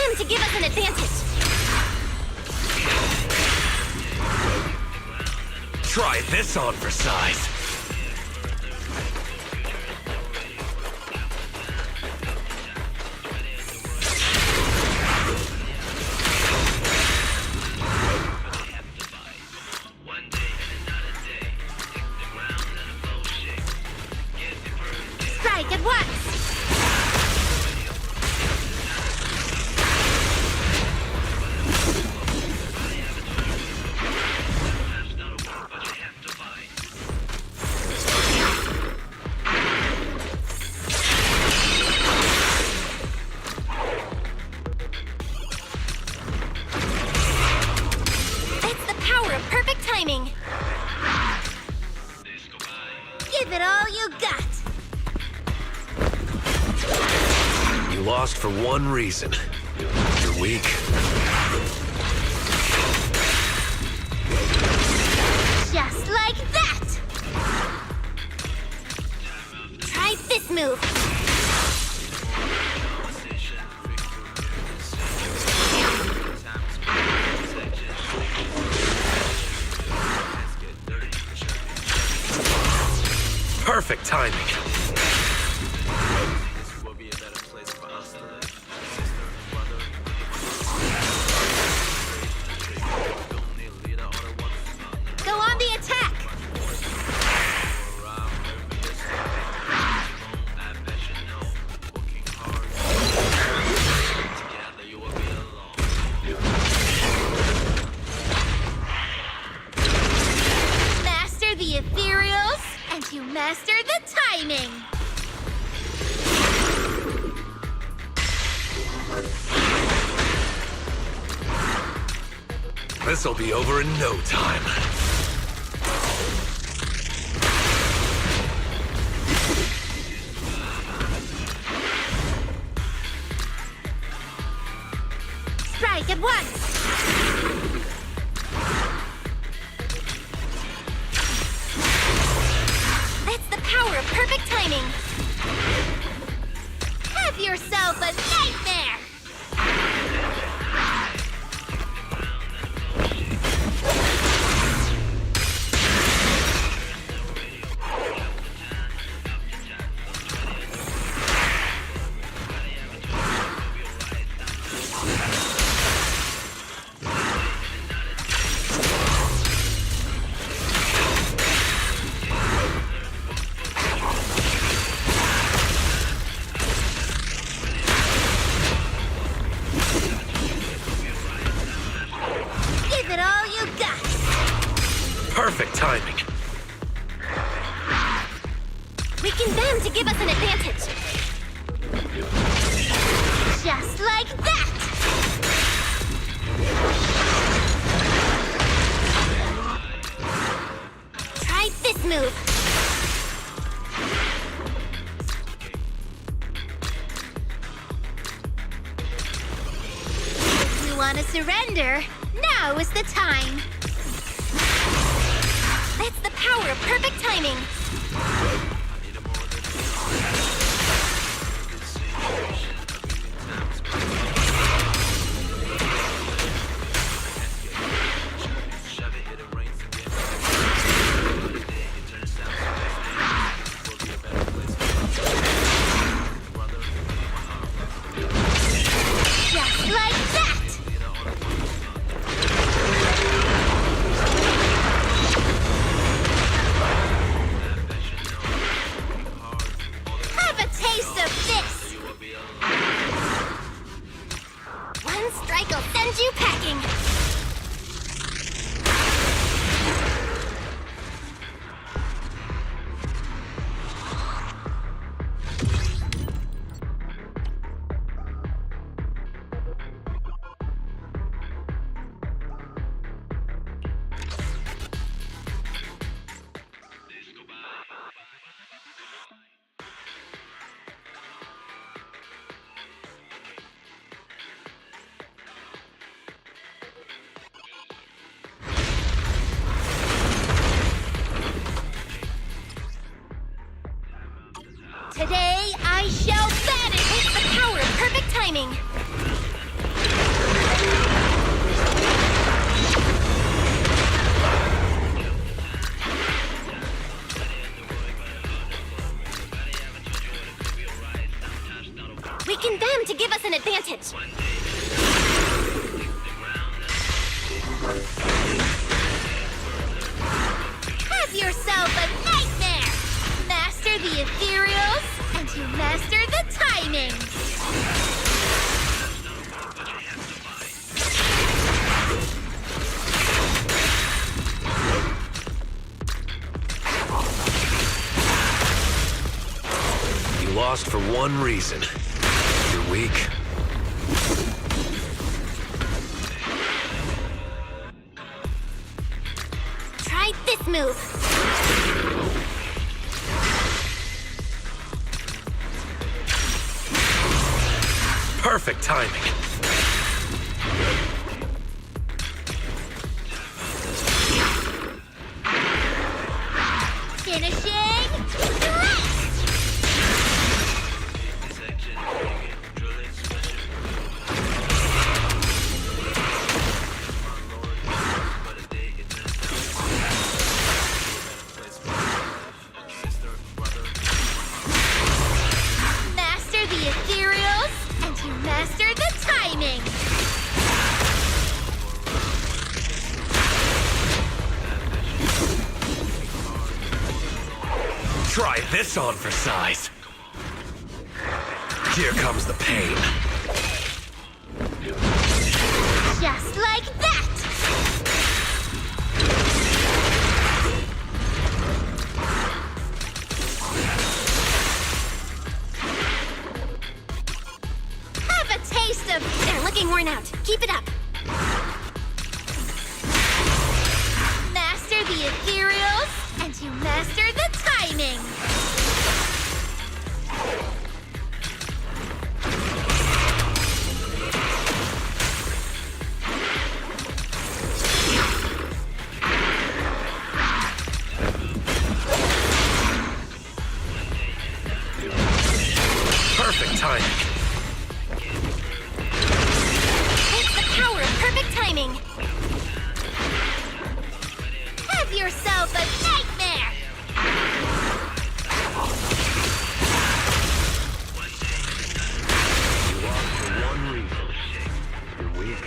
them to give us an advantage. Try this on for size. Strike at once! It's the power of perfect timing. Give it all you got! You lost for one reason. You're weak. Just like that! Try this move. Perfect timing. Go on the attack! Master the ethereals, and you master the timing! This'll be over in no time. Strike at once! That's the power of perfect timing. Have yourself a nightmare! Give it all you got! Perfect timing. Weaken them to give us an advantage. Just like that! Try this move. If you want to surrender, now is the time! That's the power of perfect timing. Just like that! Have a taste of this! One strike will send you packing. Today, I shall banish It's the power of perfect timing. to give us an advantage. Have yourself a nightmare! Master the ethereals, and you master the timing! You lost for one reason. You're weak. Try this move. Perfect timing. Finishing strike! Master the ethereals, and you master the timing! Try this on for size. Here comes the pain. Just like that! Have a taste of... They're looking worn out. Keep it up. Master the ethereals, and you master the timing! Perfect timing. It's the power of perfect timing. Have yourself a nightmare! You lost for one reason. You're weak.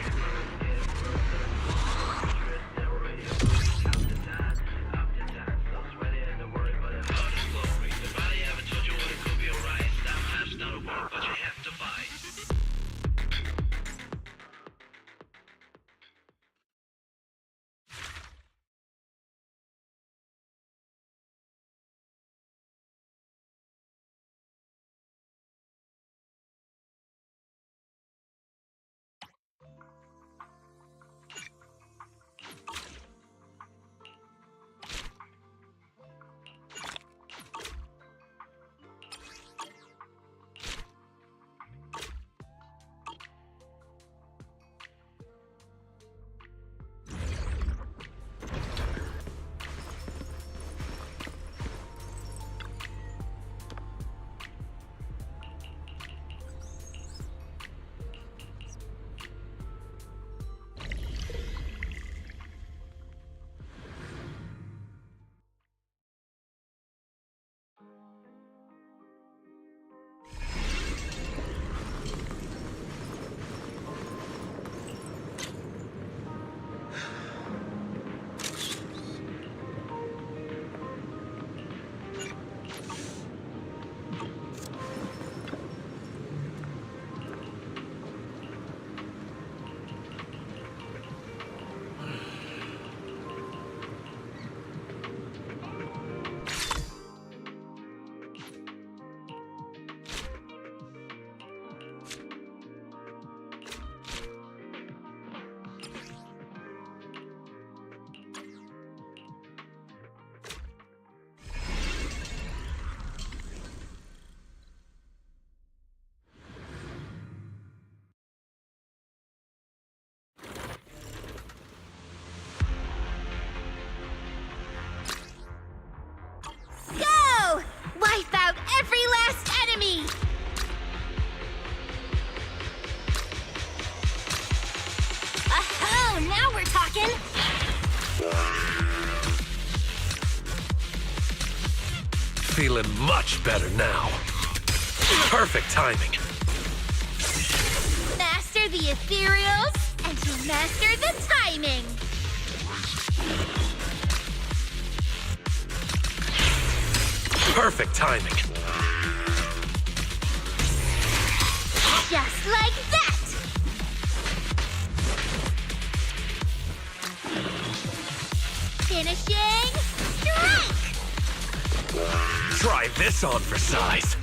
Feeling much better now. Perfect timing. the ethereals, and you master the timing! Perfect timing. Just like that! Finishing strike! Try this on for size.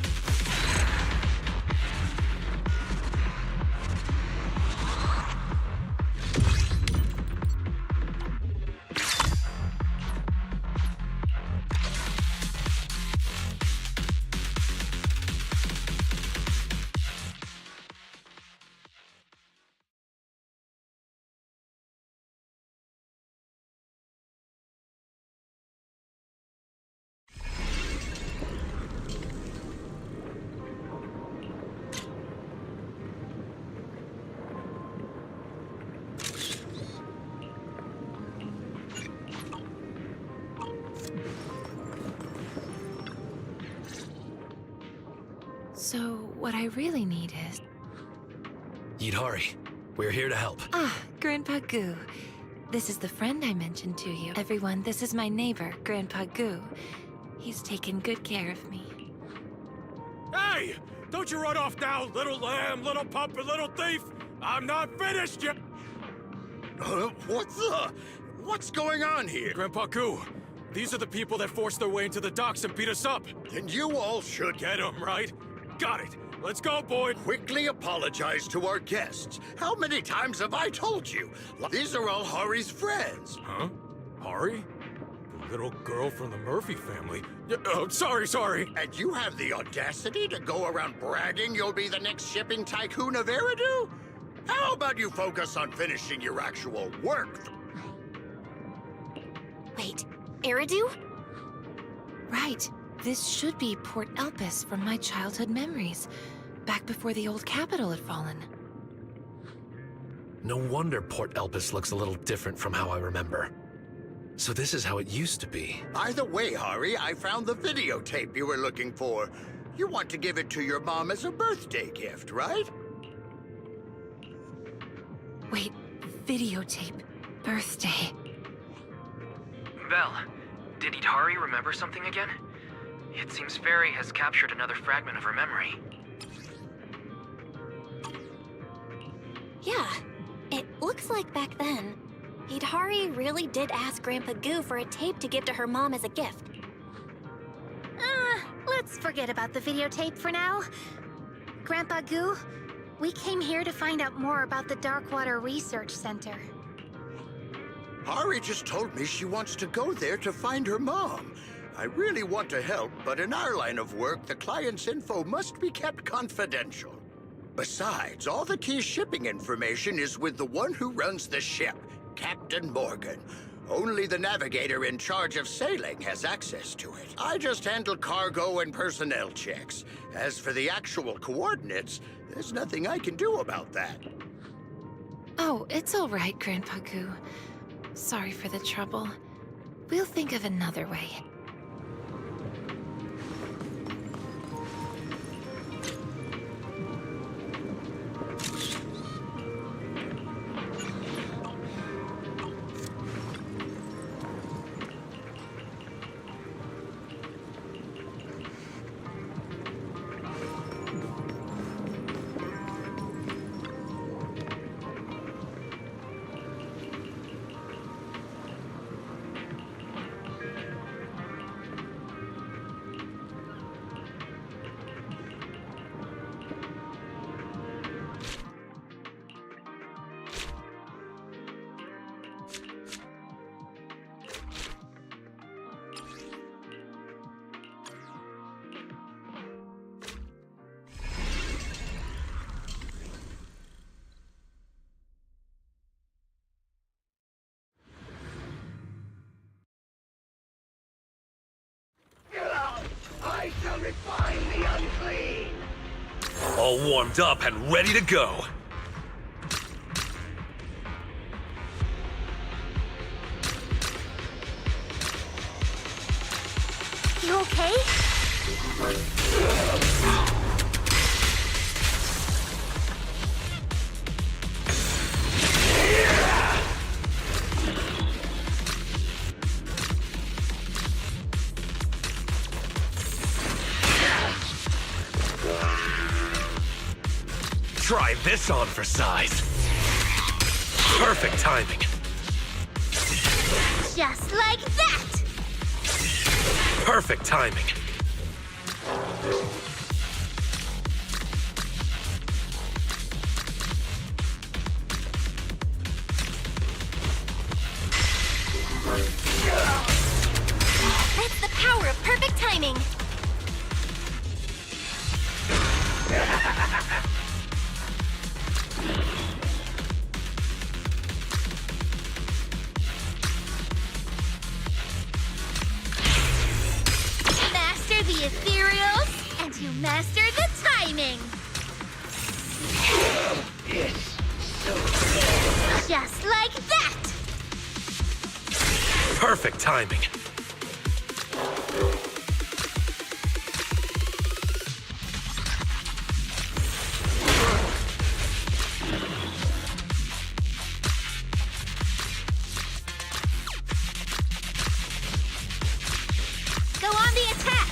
So, what I really need is... Yidhari, we're here to help. Ah, Grandpa Goo. This is the friend I mentioned to you. Everyone, this is my neighbor, Grandpa Goo. He's taken good care of me. Hey! Don't you run off now, little lamb, little pup, and little thief! I'm not finished yet! What's going on here? Grandpa Goo, these are the people that forced their way into the docks and beat us up. Then you all should Get them, right? Got it. Let's go, boy. quickly apologize to our guests. How many times have I told you? These are all Hari's friends. Huh? Hari? The little girl from the Murphy family? Oh, sorry. And you have the audacity to go around bragging you'll be the next shipping tycoon of Eridu? How about you focus on finishing your actual work? Wait, Eridu? Right. This should be Port Elpis from my childhood memories, back before the old capital had fallen. No wonder Port Elpis looks a little different from how I remember. So this is how it used to be. By the way, Hari, I found the videotape you were looking for. You want to give it to your mom as a birthday gift, right? Wait, videotape. Birthday. Belle, did Yidhari remember something again? It seems Fairy has captured another fragment of her memory. Yeah, it looks like back then, Yidhari really did ask Grandpa Goo for a tape to give to her mom as a gift. Let's forget about the videotape for now. Grandpa Goo, we came here to find out more about the Darkwater Research Center. Hari just told me she wants to go there to find her mom. I really want to help, but in our line of work, the client's info must be kept confidential. Besides, all the key shipping information is with the one who runs the ship, Captain Morgan. Only the navigator in charge of sailing has access to it. I just handle cargo and personnel checks. As for the actual coordinates, there's nothing I can do about that. Oh, it's all right, Grandpa Goo. Sorry for the trouble. We'll think of another way. I shall refine the unclean. All warmed up and ready to go. You okay? Try this on for size. Perfect timing. Just like that! Perfect timing. That's the power of perfect timing. Master the ethereals, and you master the timing! Just like that! Perfect timing. Go on the attack!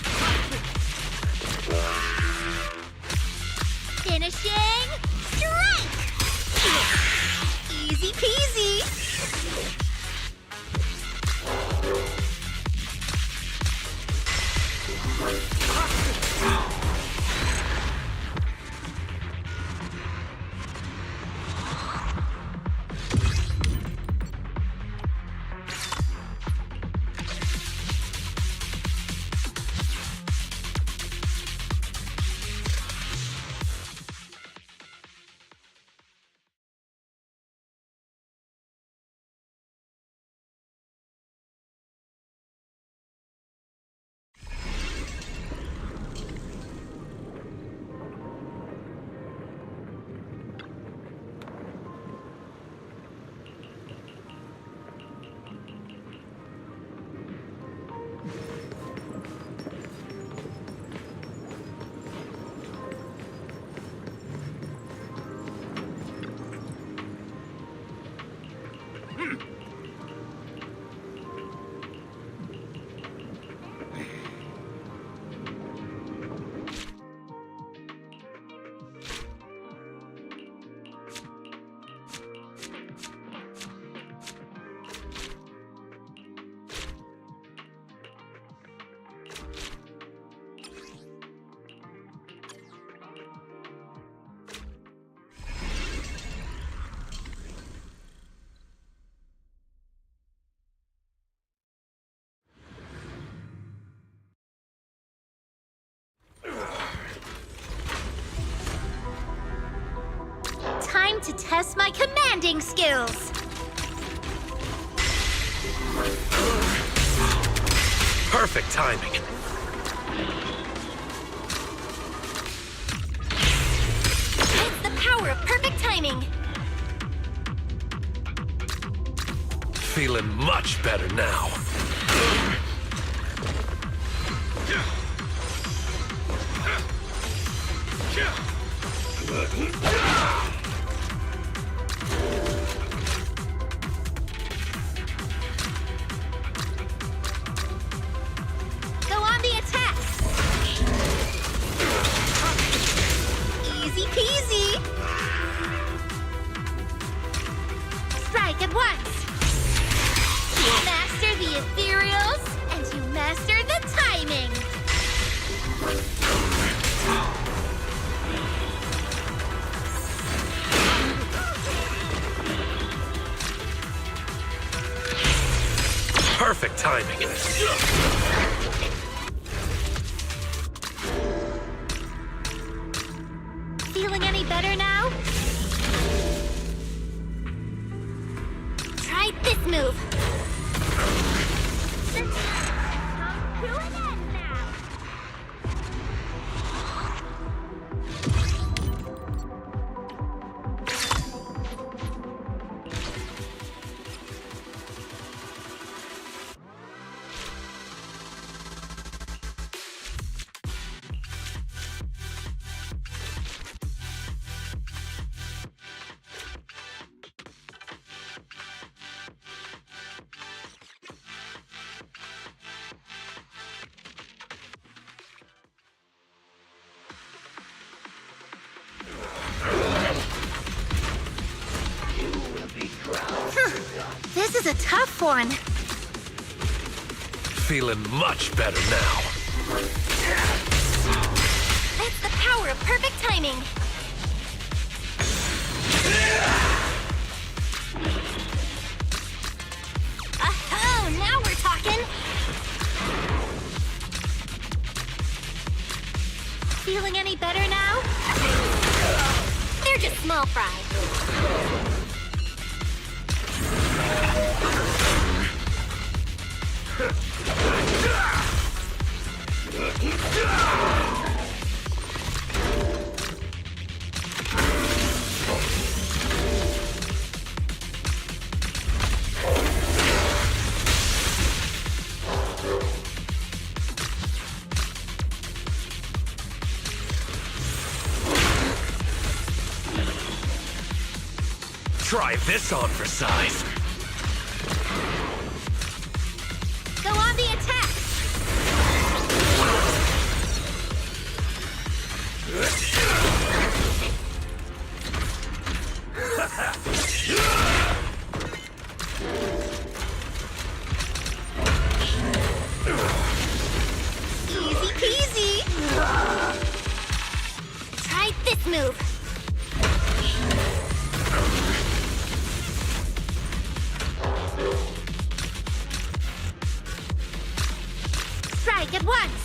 Finishing strike! Easy peasy! Time to test my commanding skills! Perfect timing. It's the power of perfect timing. Feeling much better now. Go on the attack! Easy peasy! Strike at once! You master the ethereals, and you master the timing! Perfect timing. Feeling any better now? Try this move. a tough one. Feeling much better now. That's the power of perfect timing. Oh, now we're talking. Feeling any better now? They're just small fry. Try this on for size. Go on the attack! Easy peasy. Try this move. Strike at once!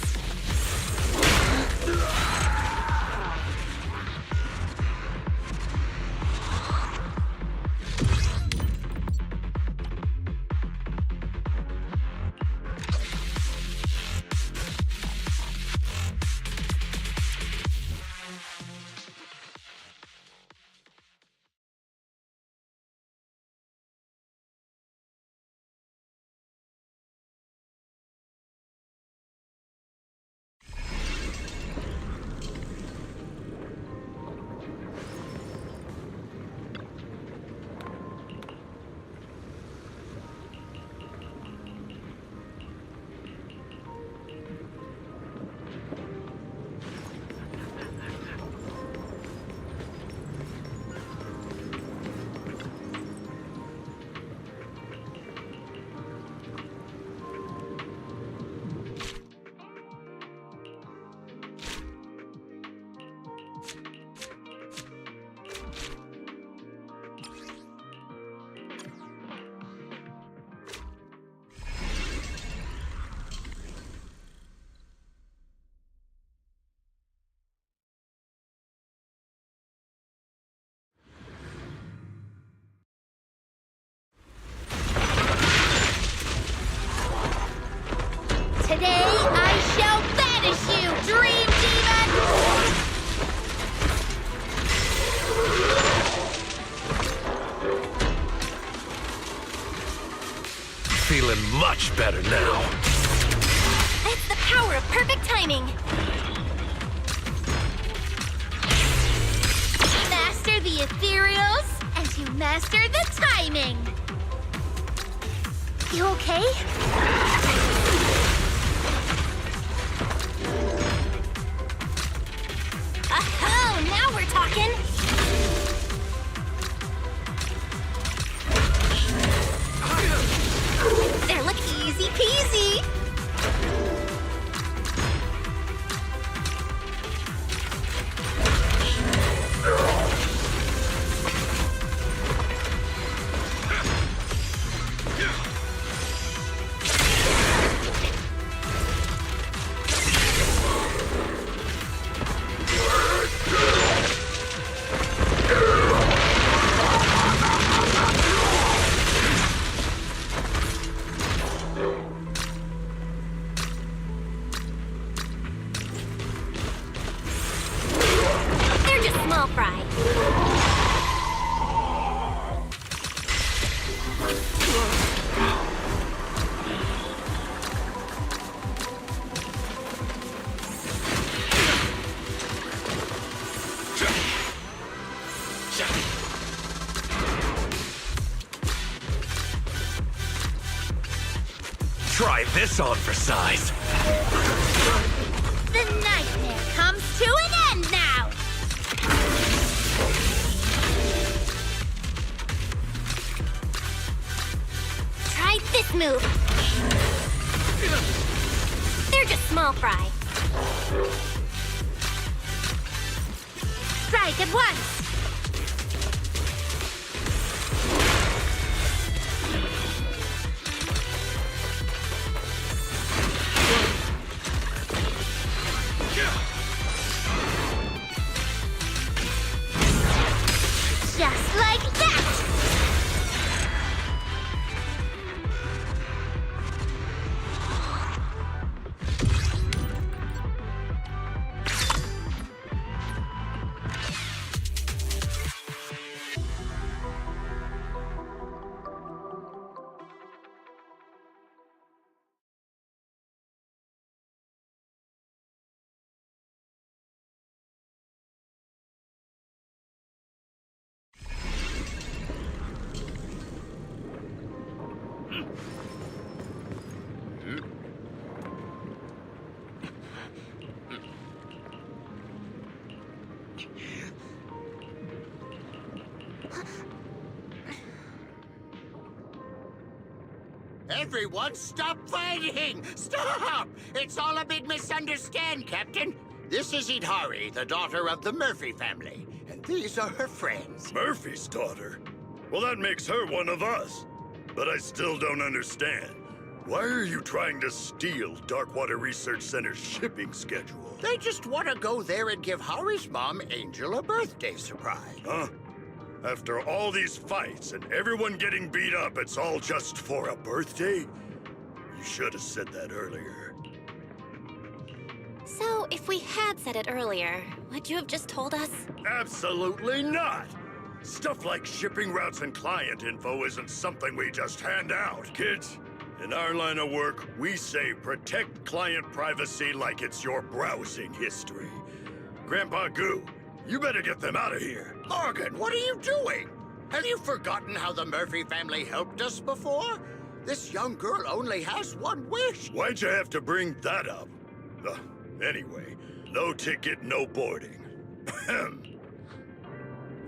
Today I shall banish you, Dream Demon! Feeling much better now. That's the power of perfect timing. Master the ethereals, and you master the timing! You okay? Oh, now we're talking. There, look, easy peasy. Try this on for size. The nightmare comes to an end now! Nice move. They're just small fry. Strike at once! Just like that! Everyone, stop fighting! Stop! It's all a big misunderstand, Captain. This is Idhari, the daughter of the Murphy family. And these are her friends. Murphy's daughter? Well, that makes her one of us. But I still don't understand. Why are you trying to steal Darkwater Research Center's shipping schedule? They just want to go there and give Hari's mom, Angel, a birthday surprise. Huh? After all these fights and everyone getting beat up, it's all just for a birthday? You should have said that earlier. So, if we had said it earlier, would you have just told us? Absolutely not! Stuff like shipping routes and client info isn't something we just hand out. Kids, in our line of work, we say protect client privacy like it's your browsing history. Grandpa Goo, you better get them out of here. Morgan, what are you doing? Have you forgotten how the Murphy family helped us before? This young girl only has one wish. Why'd you have to bring that up? Anyway, no ticket, no boarding.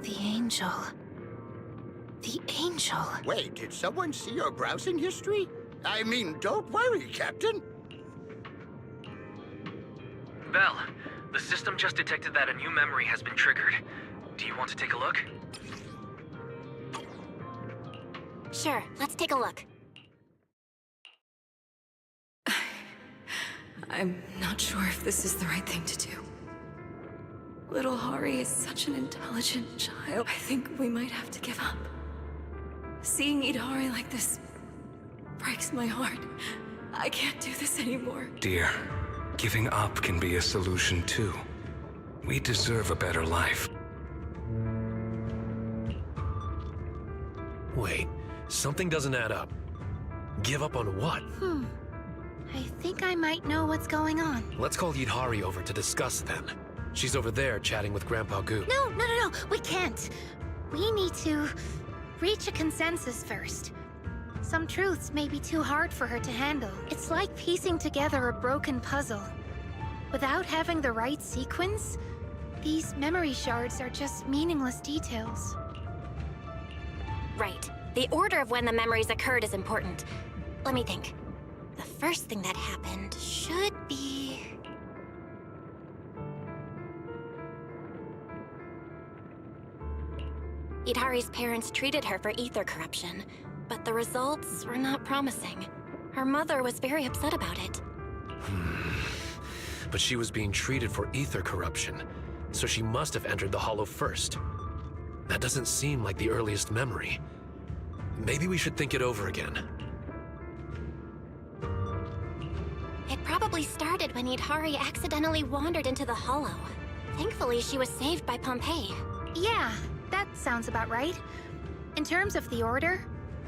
The angel. The angel. Wait, did someone see your browsing history? I mean, don't worry, Captain. Belle, the system just detected that a new memory has been triggered. Do you want to take a look? Sure, let's take a look. I'm not sure if this is the right thing to do. Little Hari is such an intelligent child. I think we might have to give up. Seeing Idhari like this breaks my heart. I can't do this anymore. Dear, giving up can be a solution too. We deserve a better life. Wait, something doesn't add up. Give up on what? I think I might know what's going on. Let's call Idhari over to discuss then. She's over there chatting with Grandpa Goo. No, we can't. We need to reach a consensus first. Some truths may be too hard for her to handle. It's like piecing together a broken puzzle. Without having the right sequence, these memory shards are just meaningless details. Right. The order of when the memories occurred is important. Let me think. The first thing that happened should be... Idhari's parents treated her for ether corruption, but the results were not promising. Her mother was very upset about it. But she was being treated for ether corruption, so she must have entered the Hollow first. That doesn't seem like the earliest memory. Maybe we should think it over again. It probably started when Idhari accidentally wandered into the Hollow. Thankfully, she was saved by Pompeii. Yeah, that sounds about right. In terms of the order,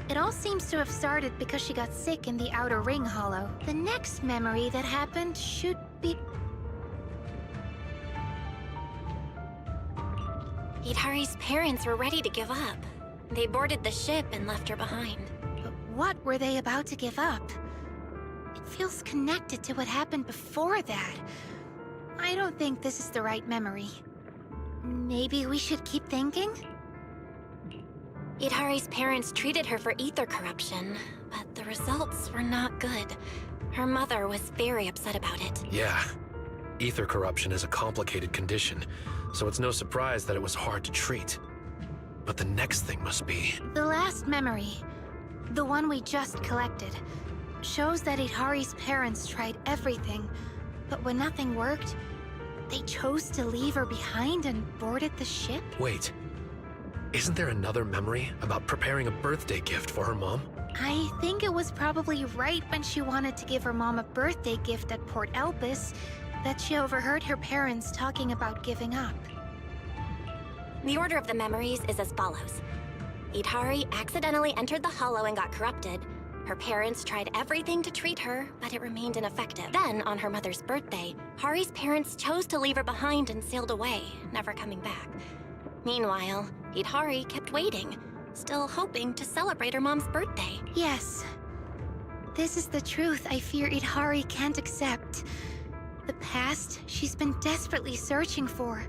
it all seems to have started because she got sick in the Outer Ring Hollow. The next memory that happened should be... Idhari's parents were ready to give up. They boarded the ship and left her behind. But what were they about to give up? It feels connected to what happened before that. I don't think this is the right memory. Maybe we should keep thinking? Idhari's parents treated her for ether corruption, but the results were not good. Her mother was very upset about it. Yeah. Ether corruption is a complicated condition, so it's no surprise that it was hard to treat. But the next thing must be... The last memory, the one we just collected, shows that Idhari's parents tried everything, but when nothing worked, they chose to leave her behind and boarded the ship? Wait. Isn't there another memory about preparing a birthday gift for her mom? I think it was probably right when she wanted to give her mom a birthday gift at Port Elpis that she overheard her parents talking about giving up. The order of the memories is as follows. Idhari accidentally entered the Hollow and got corrupted. Her parents tried everything to treat her, but it remained ineffective. Then, on her mother's birthday, Hari's parents chose to leave her behind and sailed away, never coming back. Meanwhile, Idhari kept waiting, still hoping to celebrate her mom's birthday. Yes. This is the truth I fear Idhari can't accept. The past she's been desperately searching for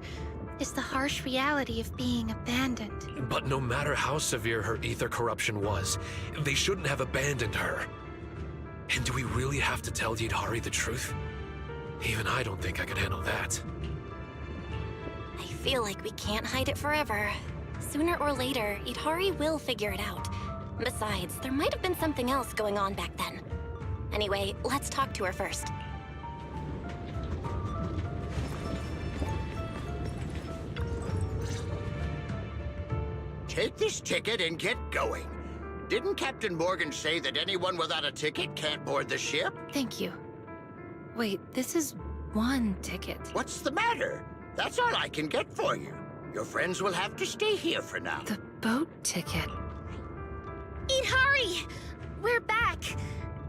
is the harsh reality of being abandoned. But no matter how severe her ether corruption was, they shouldn't have abandoned her. And do we really have to tell Idhari the truth? Even I don't think I could handle that. I feel like we can't hide it forever. Sooner or later, Idhari will figure it out. Besides, there might have been something else going on back then. Anyway, let's talk to her first. Take this ticket and get going. Didn't Captain Morgan say that anyone without a ticket can't board the ship? Thank you. Wait, this is one ticket. What's the matter? That's all I can get for you. Your friends will have to stay here for now. The boat ticket. Idhari! We're back!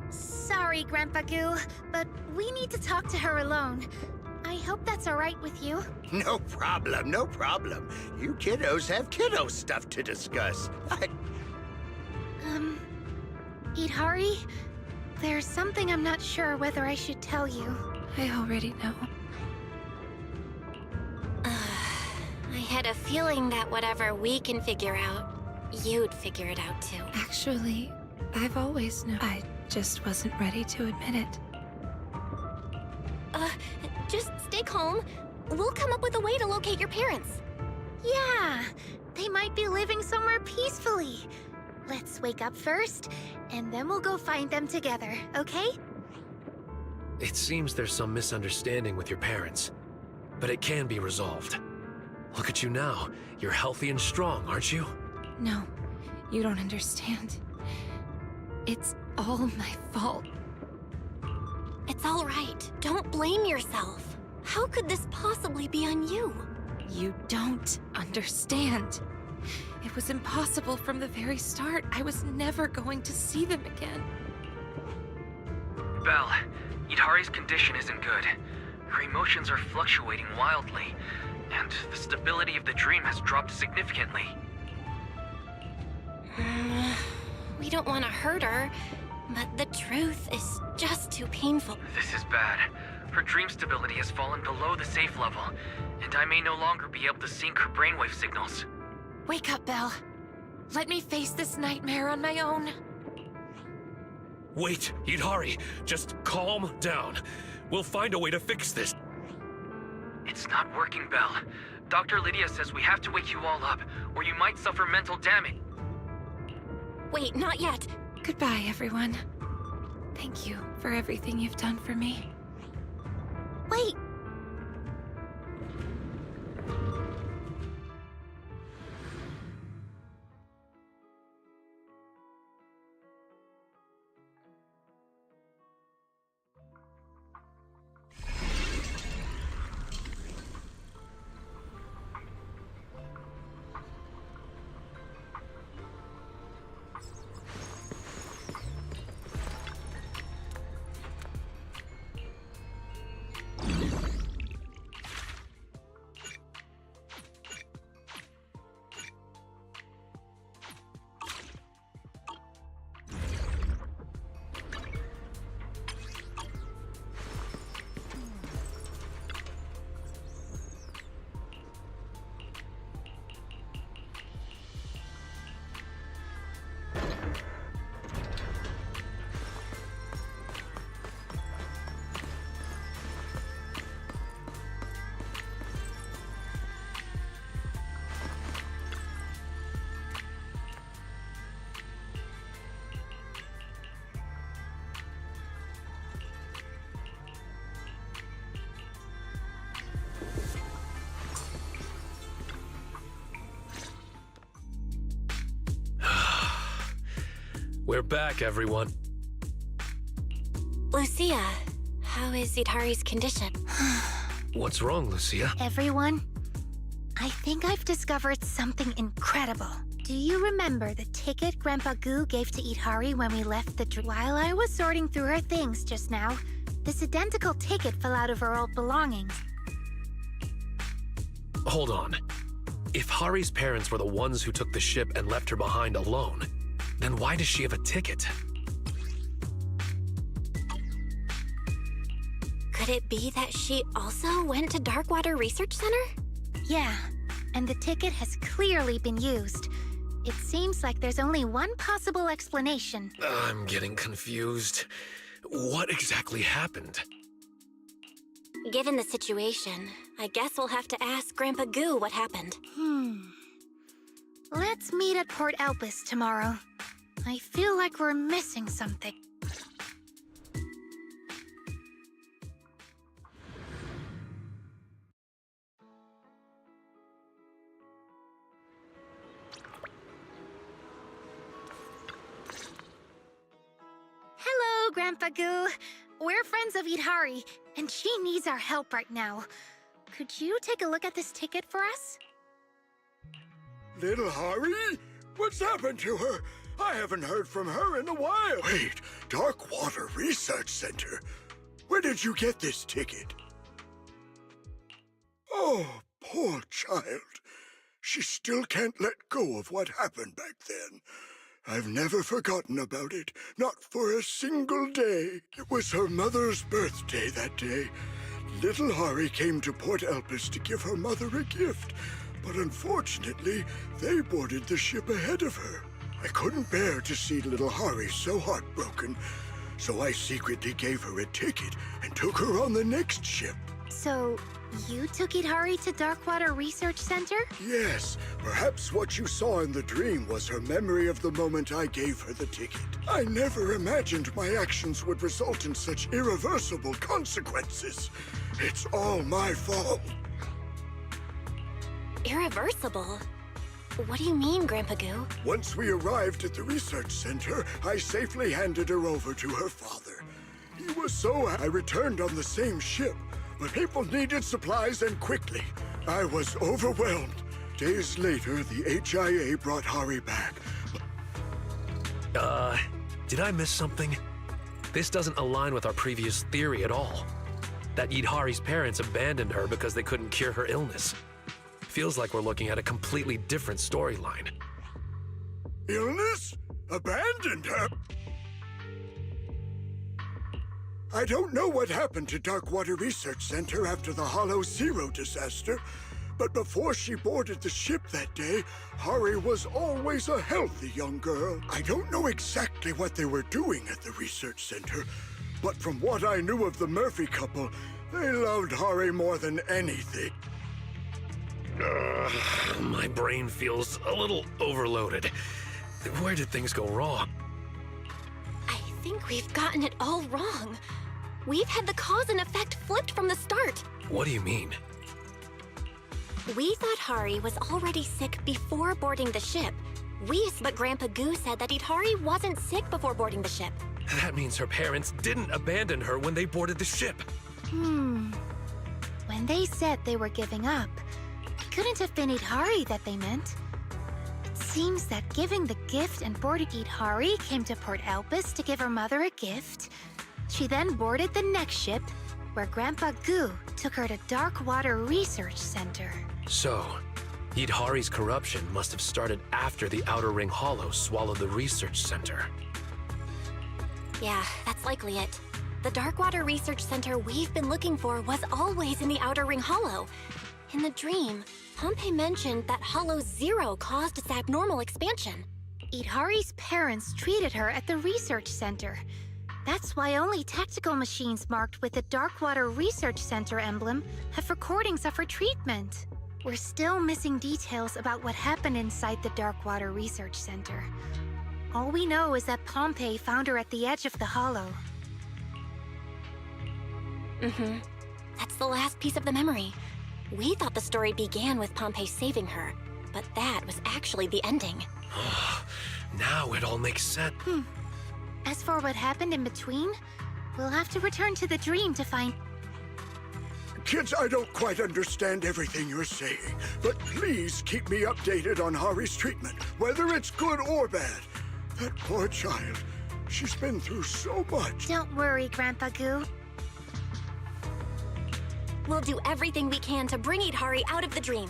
Sorry, Grandpa Goo, but we need to talk to her alone. I hope that's all right with you. No problem, no problem. You kiddos have kiddo stuff to discuss. Idhari, there's something I'm not sure whether I should tell you. I already know. I had a feeling that whatever we can figure out, you'd figure it out too. Actually, I've always known. I just wasn't ready to admit it. Just stay calm. We'll come up with a way to locate your parents. Yeah, they might be living somewhere peacefully. Let's wake up first, and then we'll go find them together, okay? It seems there's some misunderstanding with your parents, but it can be resolved. Look at you now. You're healthy and strong, aren't you? No, you don't understand. It's all my fault. It's all right. Don't blame yourself. How could this possibly be on you? You don't understand. It was impossible from the very start. I was never going to see them again. Belle, Idhari's condition isn't good. Her emotions are fluctuating wildly, and the stability of the dream has dropped significantly. We don't want to hurt her, but the truth is just too painful. This is bad. Her dream stability has fallen below the safe level, and I may no longer be able to sync her brainwave signals. Wake up, Belle. Let me face this nightmare on my own. Wait, Idhari, just calm down. We'll find a way to fix this. It's not working, Belle. Dr. Lydia says we have to wake you all up, or you might suffer mental damage. Wait, not yet. Goodbye, everyone. Thank you for everything you've done for me. Wait! We're back, everyone. Lucia, how is Itari's condition? What's wrong, Lucia? Everyone, I think I've discovered something incredible. Do you remember the ticket Grandpa Goo gave to Itari when we left while I was sorting through her things just now, this identical ticket fell out of her old belongings. Hold on. If Hari's parents were the ones who took the ship and left her behind alone, then why does she have a ticket? Could it be that she also went to Darkwater Research Center? Yeah, and the ticket has clearly been used. It seems like there's only one possible explanation. I'm getting confused. What exactly happened? Given the situation, I guess we'll have to ask Grandpa Goo what happened. Let's meet at Port Elpis tomorrow. I feel like we're missing something. Hello, Grandpa Goo. We're friends of Itari, and she needs our help right now. Could you take a look at this ticket for us? Little Hari? What's happened to her? I haven't heard from her in a while. Wait, Darkwater Research Center? Where did you get this ticket? Oh, poor child. She still can't let go of what happened back then. I've never forgotten about it, not for a single day. It was her mother's birthday that day. Little Hari came to Port Elpis to give her mother a gift, but unfortunately, they boarded the ship ahead of her. I couldn't bear to see little Hari so heartbroken, so I secretly gave her a ticket and took her on the next ship. So, you took Itari to Darkwater Research Center? Yes, perhaps what you saw in the dream was her memory of the moment I gave her the ticket. I never imagined my actions would result in such irreversible consequences. It's all my fault. Irreversible? What do you mean, Grandpa Goo? Once we arrived at the research center, I safely handed her over to her father. He was so I returned on the same ship, but people needed supplies and quickly. I was overwhelmed. Days later, the HIA brought Hari back. Did I miss something? This doesn't align with our previous theory at all. That Hari's parents abandoned her because they couldn't cure her illness. Feels like we're looking at a completely different storyline. Illness? Abandoned her? I don't know what happened to Darkwater Research Center after the Hollow Zero disaster, but before she boarded the ship that day, Hari was always a healthy young girl. I don't know exactly what they were doing at the research center, but from what I knew of the Murphy couple, they loved Hari more than anything. My brain feels a little overloaded. Where did things go wrong? I think we've gotten it all wrong. We've had the cause and effect flipped from the start. What do you mean? We thought Hari was already sick before boarding the ship. But Grandpa Goo said that Itari wasn't sick before boarding the ship. That means her parents didn't abandon her when they boarded the ship. When they said they were giving up, it couldn't have been Itari that they meant. It seems that giving the gift and boarding Itari came to Port Elpis to give her mother a gift. She then boarded the next ship, where Grandpa Goo took her to Darkwater Research Center. So, Hari's corruption must have started after the Outer Ring Hollow swallowed the research center. Yeah, that's likely it. The Darkwater Research Center we've been looking for was always in the Outer Ring Hollow. In the dream, Pompey mentioned that Hollow Zero caused its abnormal expansion. Itari's parents treated her at the research center. That's why only tactical machines marked with the Darkwater Research Center emblem have recordings of her treatment. We're still missing details about what happened inside the Darkwater Research Center. All we know is that Pompey found her at the edge of the hollow. That's the last piece of the memory. We thought the story began with Pompey saving her, but that was actually the ending. Now it all makes sense. As for what happened in between, we'll have to return to the dream to find... Kids, I don't quite understand everything you're saying, but please keep me updated on Hari's treatment, whether it's good or bad. That poor child. She's been through so much. Don't worry, Grandpa Goo. We'll do everything we can to bring Hari out of the dream.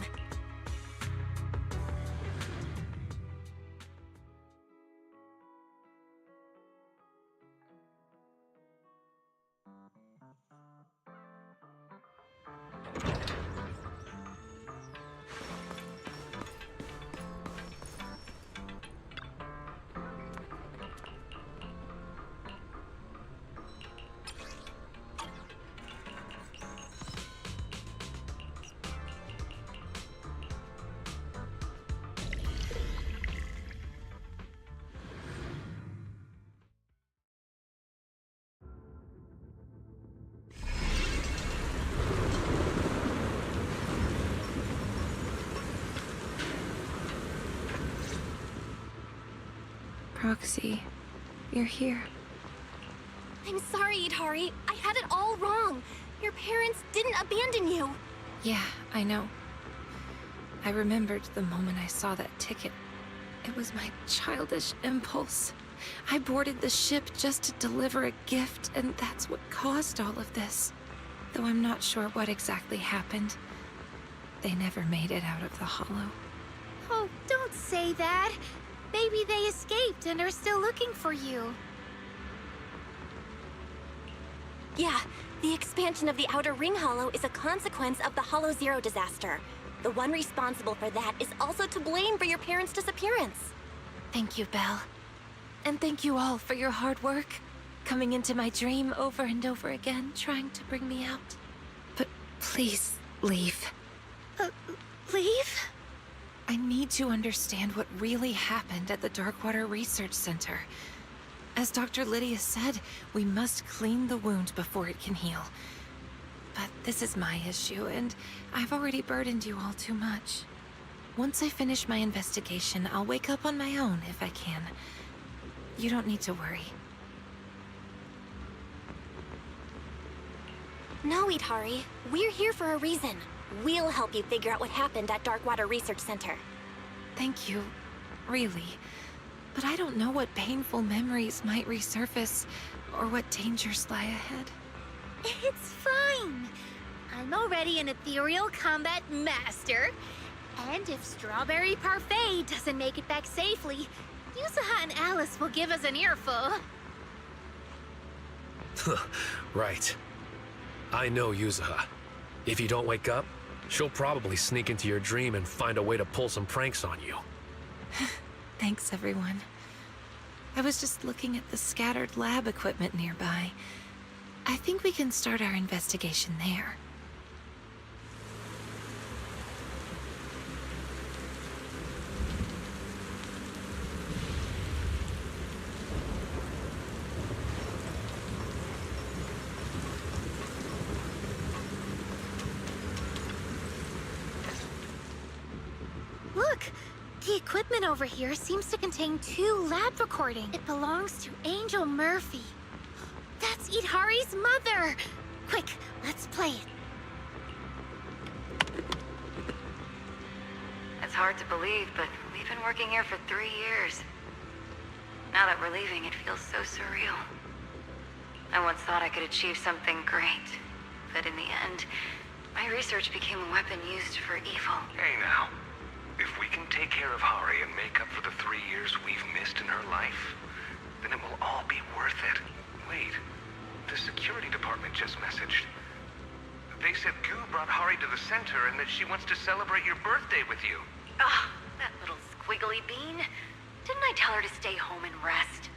Roxy, you're here. I'm sorry, Hari. I had it all wrong. Your parents didn't abandon you. Yeah, I know. I remembered the moment I saw that ticket. It was my childish impulse. I boarded the ship just to deliver a gift, and that's what caused all of this. Though I'm not sure what exactly happened. They never made it out of the hollow. Oh, don't say that. Maybe they escaped and are still looking for you. Yeah, the expansion of the Outer Ring Hollow is a consequence of the Hollow Zero disaster. The one responsible for that is also to blame for your parents' disappearance. Thank you, Belle. And thank you all for your hard work. Coming into my dream over and over again, trying to bring me out. But please, leave. Leave? I need to understand what really happened at the Darkwater Research Center. As Dr. Lydia said, we must clean the wound before it can heal. But this is my issue, and I've already burdened you all too much. Once I finish my investigation, I'll wake up on my own if I can. You don't need to worry. No, Hari. We're here for a reason. We'll help you figure out what happened at Darkwater Research Center. Thank you. Really. But I don't know what painful memories might resurface, or what dangers lie ahead. It's fine. I'm already an ethereal combat master. And if Strawberry Parfait doesn't make it back safely, Yuzuha and Alice will give us an earful. Right. I know Yuzuha. If you don't wake up, she'll probably sneak into your dream and find a way to pull some pranks on you. Thanks, everyone. I was just looking at the scattered lab equipment nearby. I think we can start our investigation there. Look! The equipment over here seems to contain 2 lab recordings. It belongs to Angel Murphy. That's Hari's mother! Quick, let's play it. It's hard to believe, but we've been working here for 3 years. Now that we're leaving, it feels so surreal. I once thought I could achieve something great, but in the end, my research became a weapon used for evil. Hey now. If we can take care of Hari and make up for the 3 years we've missed in her life, then it will all be worth it. Wait, the security department just messaged. They said Goo brought Hari to the center and that she wants to celebrate your birthday with you. Ah, that little squiggly bean. Didn't I tell her to stay home and rest?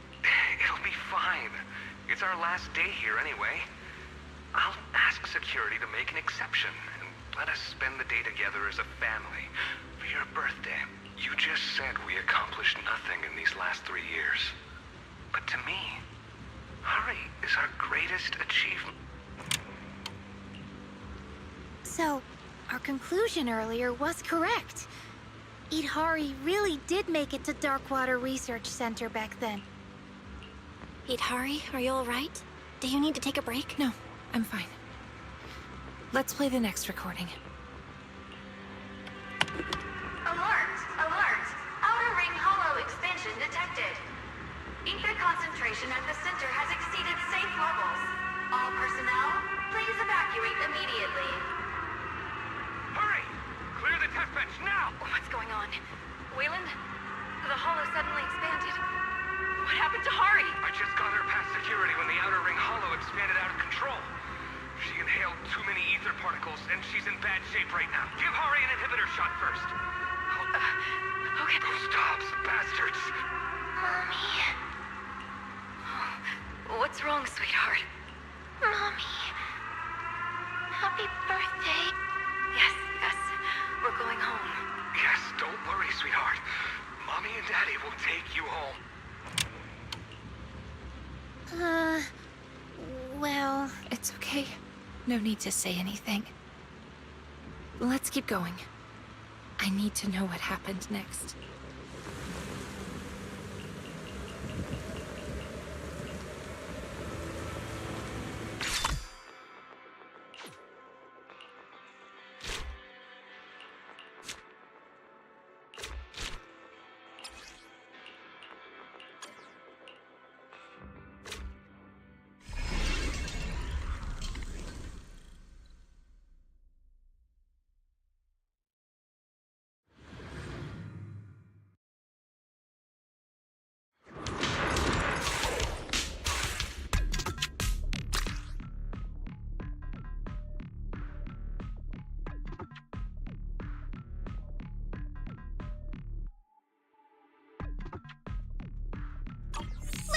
It'll be fine. It's our last day here anyway. I'll ask security to make an exception and let us spend the day together as a family. For your birthday. You just said we accomplished nothing in these last 3 years. But to me, Hari is our greatest achievement. So, our conclusion earlier was correct. Hari really did make it to Darkwater Research Center back then. Hari, are you alright? Do you need to take a break? No, I'm fine. Let's play the next recording. Alert! Alert! Outer Ring Hollow expansion detected. Ether concentration at the center has exceeded safe levels. All personnel, please evacuate immediately. Hurry! Clear the test bench now! What's going on? Wayland? The hollow suddenly expanded. What happened to Hari? I just got her past security when the Outer Ring Hollow expanded out of control. She inhaled too many ether particles, and she's in bad shape right now. Give Hari an inhibitor shot first. Okay. Those Dobbs bastards! Mommy. What's wrong, sweetheart? Mommy. Happy birthday. Yes. We're going home. Yes, don't worry, sweetheart. Mommy and Daddy will take you home. Well... It's okay. No need to say anything. Let's keep going. I need to know what happened next.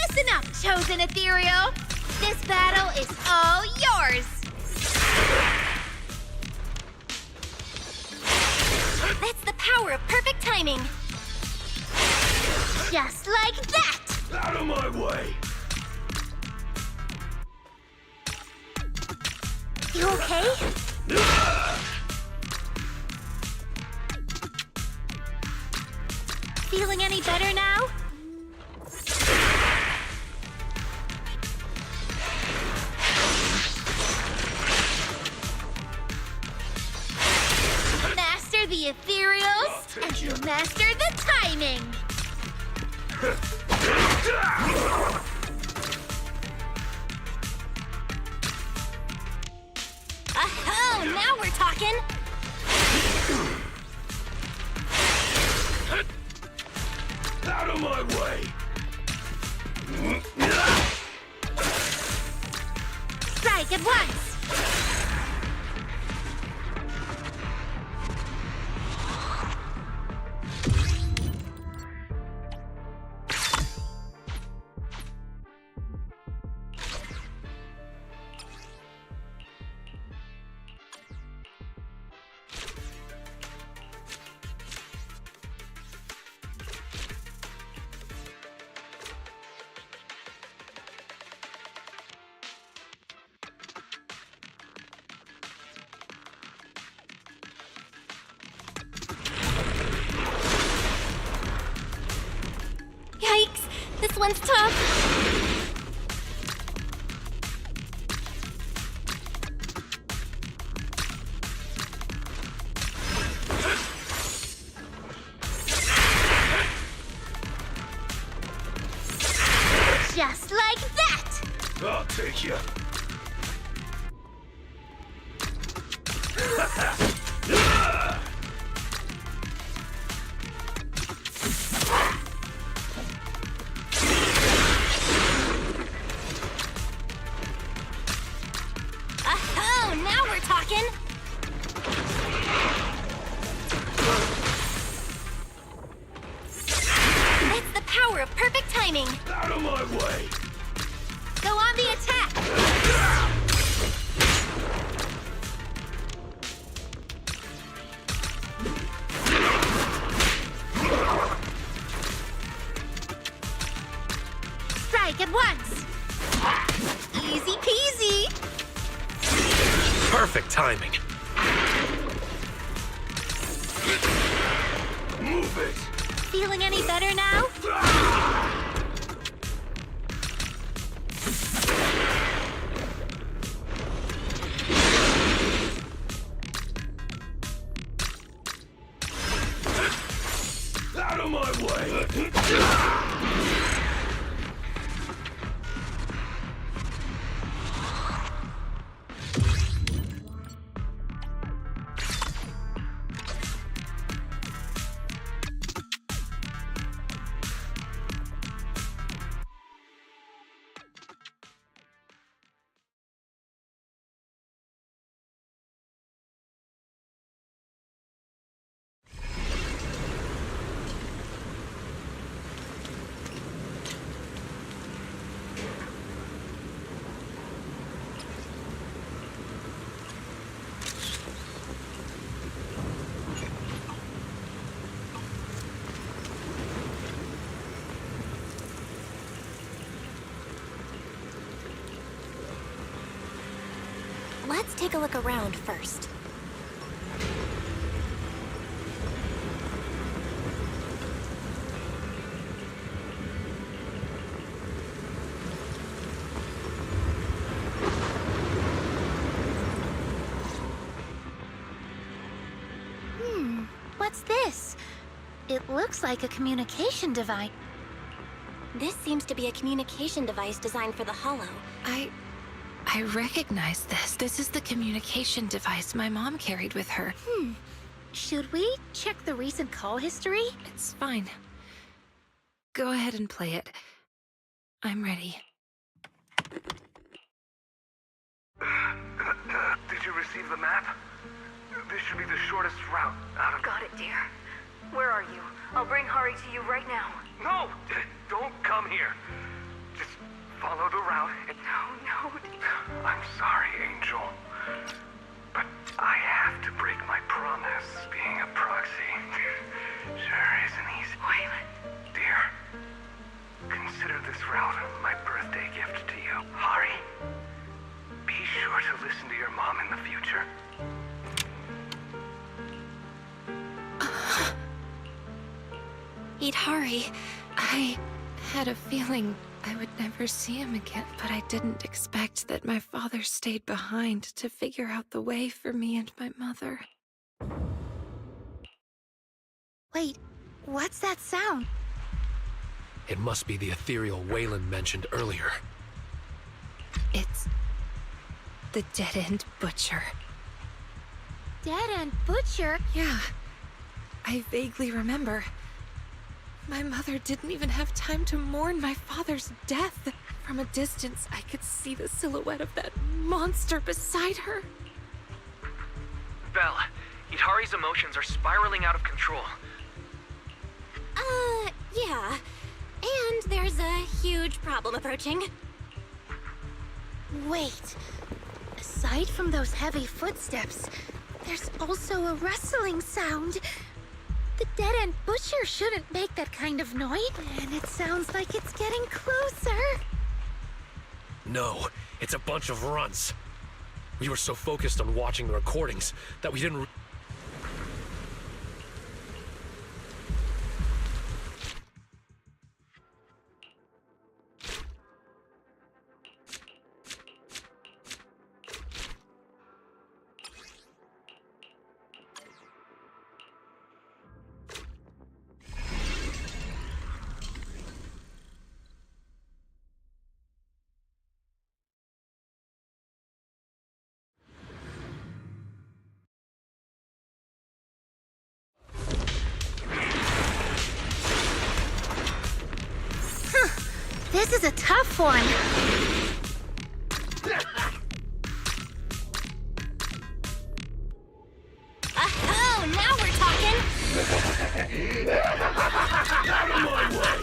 Listen up, chosen ethereal! This battle is all yours! That's the power of perfect timing! Just like that! Out of my way! You okay? Feeling any better now? Master the ethereals, and you master the timing! Oh, now we're talking! Out of my way! Strike at once! Yikes! This one's tough! Just like that! I'll take you. Oh, now we're talking! That's the power of perfect timing! Out of my way! Go on the attack! Strike at once! Easy peasy! Perfect timing. Move it! Feeling any better now? one way. Let's take a look around first. What's this? It looks like a communication device. This seems to be a communication device designed for the Hollow. I recognize this. This is the communication device my mom carried with her. Should we check the recent call history? It's fine. Go ahead and play it. I'm ready. Did you receive the map? This should be the shortest route out of... Got it, dear. Where are you? I'll bring Hari to you right now. No! Don't come here. Just follow the route and... No. I'm sorry, Angel. But I have to break my promise. Being a proxy sure isn't easy. Waylon. Dear, consider this route my birthday gift to you. Hari, be sure to listen to your mom in the future. Eat Hari. I had a feeling I would never see him again, but I didn't expect that my father stayed behind to figure out the way for me and my mother. Wait, what's that sound? It must be the ethereal Waylon mentioned earlier. It's the dead-end butcher. Dead-end butcher? Yeah, I vaguely remember. My mother didn't even have time to mourn my father's death. From a distance, I could see the silhouette of that monster beside her. Belle, Itari's emotions are spiraling out of control. Yeah. And there's a huge problem approaching. Wait. Aside from those heavy footsteps, there's also a rustling sound. The dead-end butcher shouldn't make that kind of noise, and it sounds like it's getting closer. No, it's a bunch of runts. We were so focused on watching the recordings that we didn't... This is a tough one. Oh, now we're talking! Out of my way!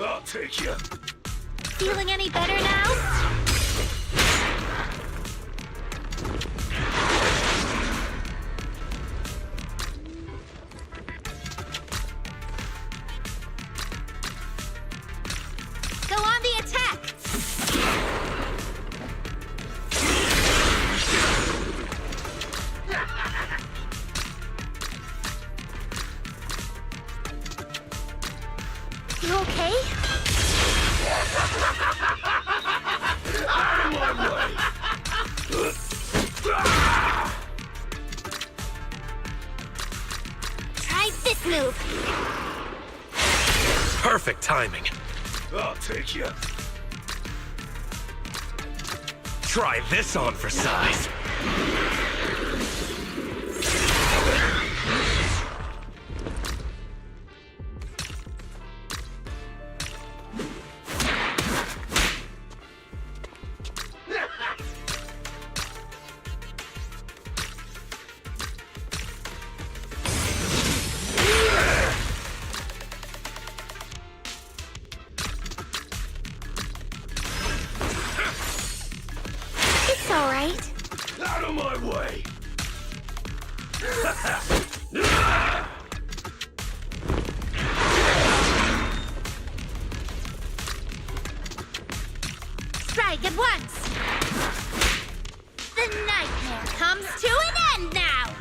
I'll take you. Feeling any better now? Go on the attack! move. Perfect timing. I'll take you. Try this on for size. It's all right. Out of my way! Strike at once. The nightmare comes to an end now.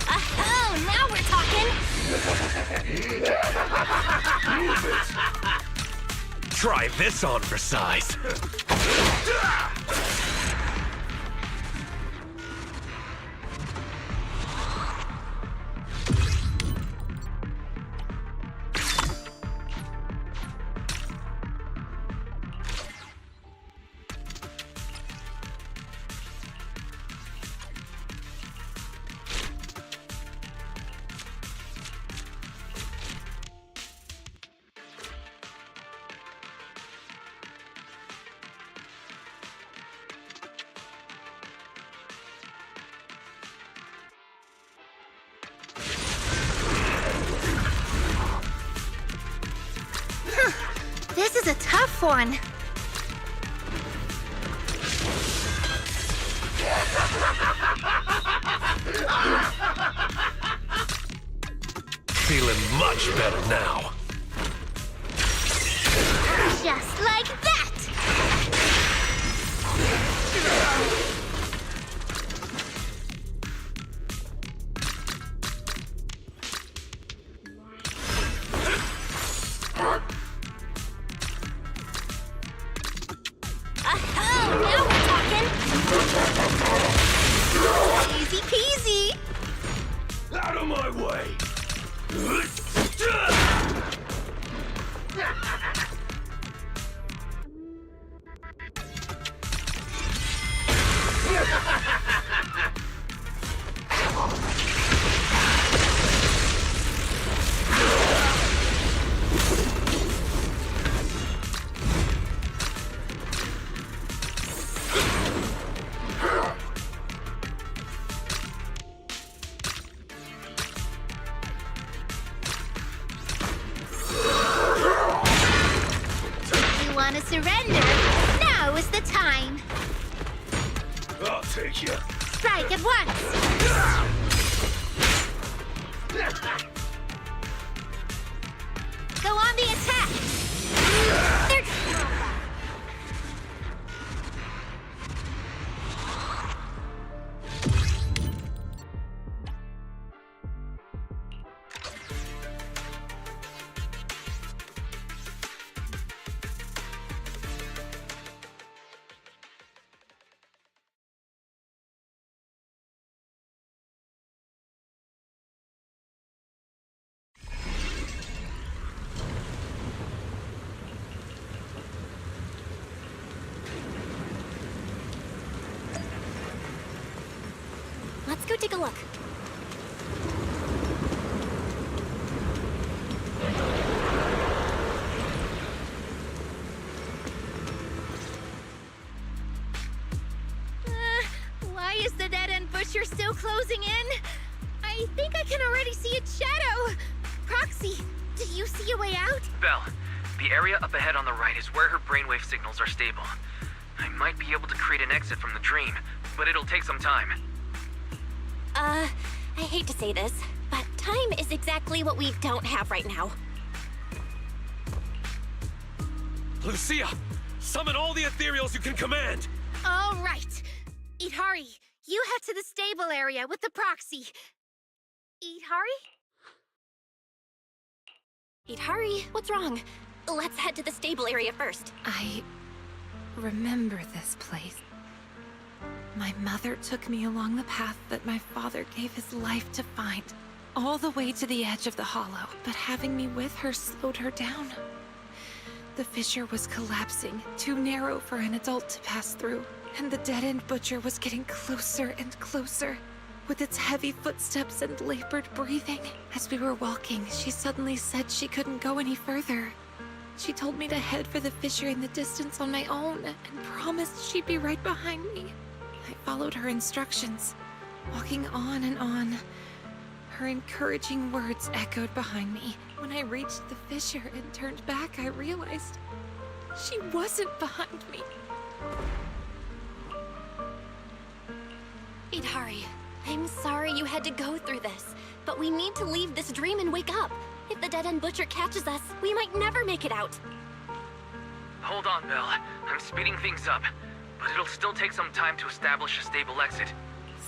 Oh, now we're talking. Try this on for size. This is a tough one. Feeling much better now. Just like that. Now we're talking. Easy peasy. Out of my way! You want to surrender? Now is the time. I'll take you. Strike at once. Go on the attack. There. Let's go take a look. Why is the dead-end butcher still closing in? I think I can already see its shadow. Proxy, do you see a way out? Belle, the area up ahead on the right is where her brainwave signals are stable. I might be able to create an exit from the dream, but it'll take some time. I hate to say this, but time is exactly what we don't have right now. Lucia, summon all the ethereals you can command. All right. Idhari, you head to the stable area with the proxy. Idhari? Idhari, what's wrong? Let's head to the stable area first. I remember this place. My mother took me along the path that my father gave his life to find, all the way to the edge of the hollow, but having me with her slowed her down. The fissure was collapsing, too narrow for an adult to pass through, and the dead-end butcher was getting closer and closer, with its heavy footsteps and labored breathing. As we were walking, she suddenly said she couldn't go any further. She told me to head for the fissure in the distance on my own, and promised she'd be right behind me. I followed her instructions, walking on and on. Her encouraging words echoed behind me. When I reached the fissure and turned back, I realized she wasn't behind me. Idhari, I'm sorry you had to go through this, but we need to leave this dream and wake up. If the dead-end butcher catches us, we might never make it out. Hold on, Belle. I'm speeding things up, but it'll still take some time to establish a stable exit.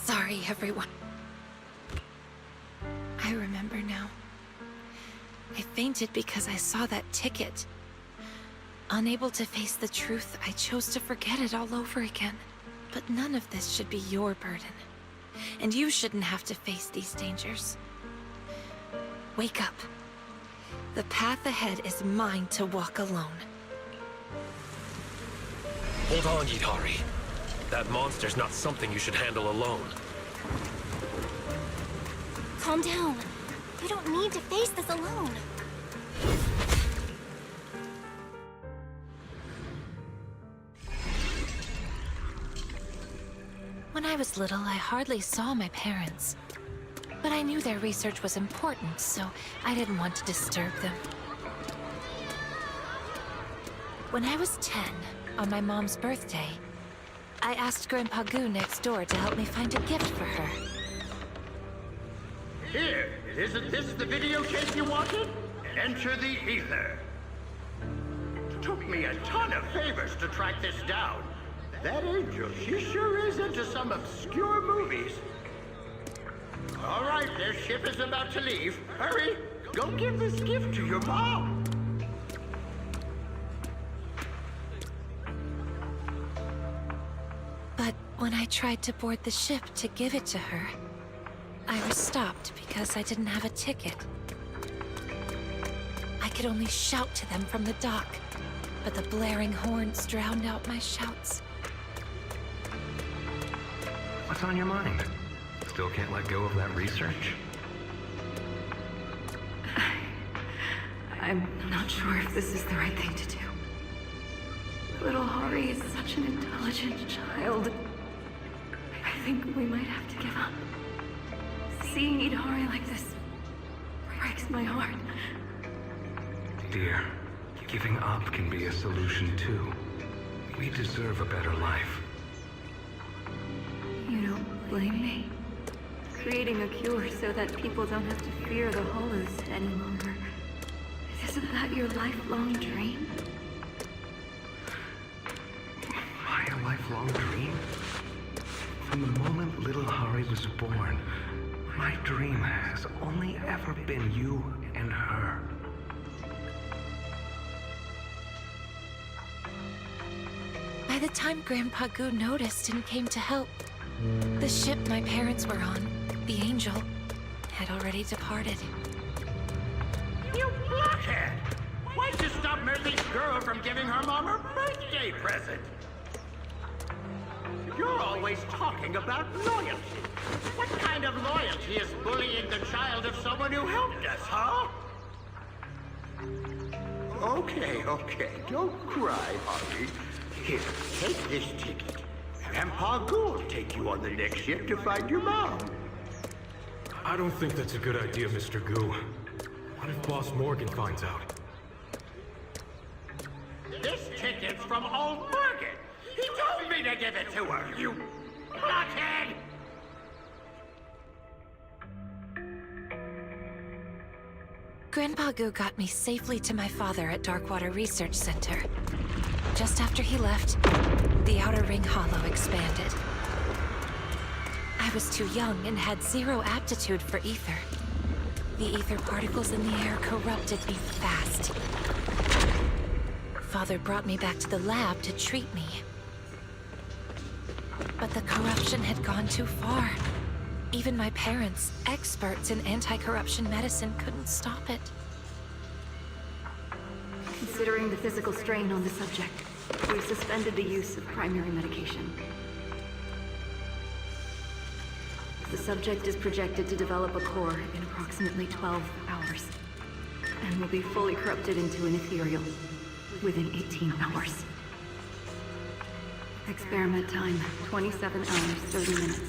Sorry, everyone. I remember now. I fainted because I saw that ticket. Unable to face the truth, I chose to forget it all over again. But none of this should be your burden. And you shouldn't have to face these dangers. Wake up. The path ahead is mine to walk alone. Hold on, Idhari. That monster's not something you should handle alone. Calm down. You don't need to face this alone. When I was little, I hardly saw my parents. But I knew their research was important, so I didn't want to disturb them. When I was 10, on my mom's birthday, I asked Grandpa Goo next door to help me find a gift for her. Here, isn't this the videotape you wanted? Enter the ether. Took me a ton of favors to track this down. That angel, she sure is into some obscure movies. All right, their ship is about to leave. Hurry, go give this gift to your mom. But when I tried to board the ship to give it to her, I was stopped because I didn't have a ticket. I could only shout to them from the dock, but the blaring horns drowned out my shouts. What's on your mind? Still can't let go of that research? I'm not sure if this is the right thing to do. Little Hari is such an intelligent child. I think we might have to give up. Seeing Idhari like this breaks my heart. Dear, giving up can be a solution too. We deserve a better life. You don't blame me? Creating a cure so that people don't have to fear the hollows any longer. Isn't that your lifelong dream? My lifelong dream? From the moment little Hari was born, my dream has only ever been you and her. By the time Grandpa Goo noticed and came to help, the ship my parents were on, the Angel, had already departed. You blockhead! Why'd you stop Mercy's girl from giving her mom her birthday present? You're always talking about loyalty. What kind of loyalty is bullying the child of someone who helped us, huh? Okay, don't cry, Hari. Here, take this ticket. Grandpa Goo will take you on the next ship to find your mom. I don't think that's a good idea, Mr. Goo. What if Boss Morgan finds out? This ticket's from old Morgan. He told me to give it to her, you blockhead! Grandpa Goo got me safely to my father at Darkwater Research Center. Just after he left, the Outer Ring Hollow expanded. I was too young and had zero aptitude for ether. The ether particles in the air corrupted me fast. Father brought me back to the lab to treat me. But the corruption had gone too far. Even my parents, experts in anti-corruption medicine, couldn't stop it. Considering the physical strain on the subject, we've suspended the use of primary medication. The subject is projected to develop a core in approximately 12 hours, and will be fully corrupted into an ethereal within 18 hours. Experiment time, 27 hours, 30 minutes.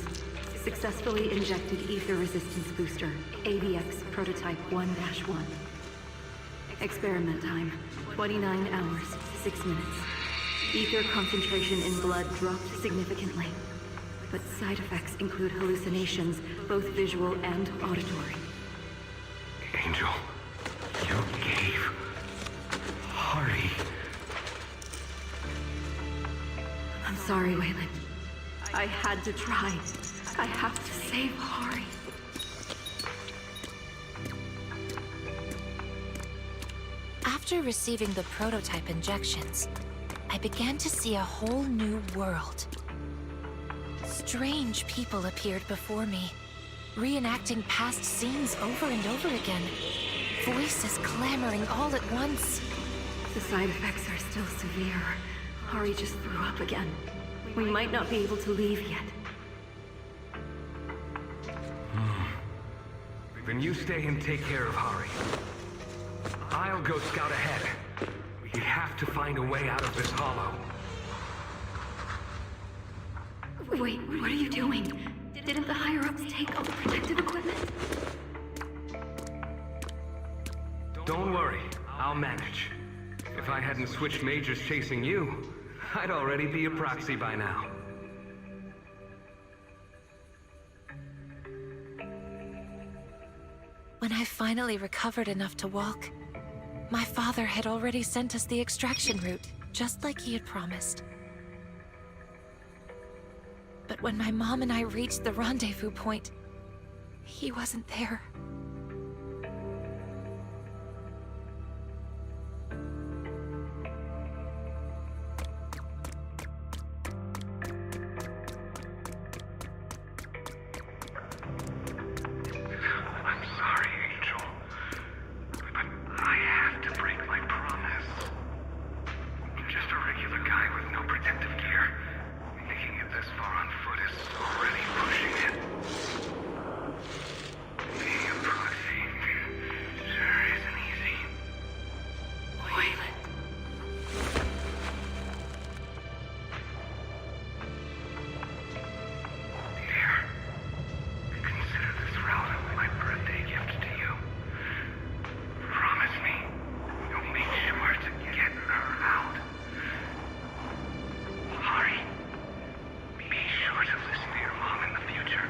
Successfully injected ether resistance booster, AVX prototype 1-1. Experiment time, 29 hours, 6 minutes. Ether concentration in blood dropped significantly, but side effects include hallucinations, both visual and auditory. Angel, you gave Hari. I'm sorry, Wayland. I had to try. I have to save Hari. After receiving the prototype injections, I began to see a whole new world. Strange people appeared before me, reenacting past scenes over and over again. Voices clamoring all at once. The side effects are still severe. Hari just threw up again. We might not be able to leave yet. Then you stay and take care of Hari. I'll go scout ahead. We have to find a way out of this hollow. Wait, what are you doing? Didn't the higher-ups take all the protective equipment? Don't worry, I'll manage. If I hadn't switched majors chasing you, I'd already be a proxy by now. When I finally recovered enough to walk, my father had already sent us the extraction route, just like he had promised. But when my mom and I reached the rendezvous point, he wasn't there. I'm sorry, Angel. But I have to break my promise. I'm just a regular guy with no protective gear. Making it this far on foot is already pushing it. Being a proxy sure isn't easy. Wayland. Dear, consider this route my birthday gift to you. Promise me you'll make sure to get her out. Hari, be sure to listen to your mom in the future.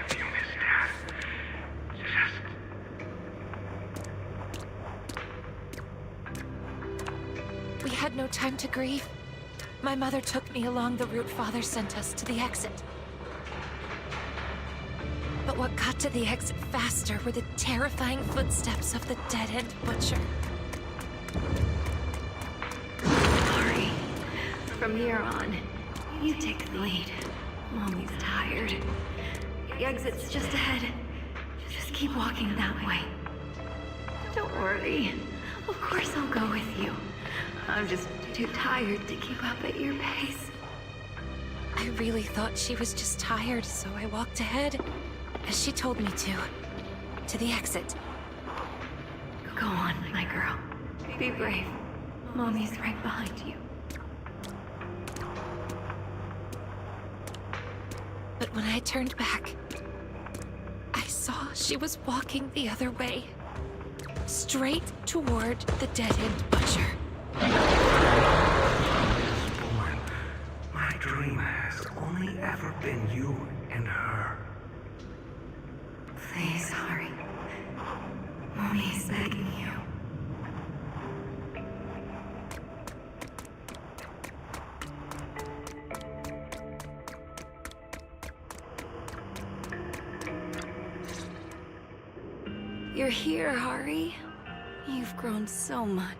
If you miss Dad, just... We had no time to grieve. My mother took me along the route Father sent us to the exit. But what got to the exit faster were the terrifying footsteps of the dead-end butcher. Hari, from here on, you take the lead. Mommy's tired. The exit's just ahead. Just keep walking that way. Don't worry. Of course I'll go with you. I'm just too tired to keep up at your pace. I really thought she was just tired, so I walked ahead, as she told me to the exit. Go on, my girl. Be brave. Mommy's right behind you. But when I turned back, I saw she was walking the other way, straight toward the dead-end butcher. My dream has only ever been you and her. Please, Hari. Mommy's begging you. You're here, Hari. You've grown so much.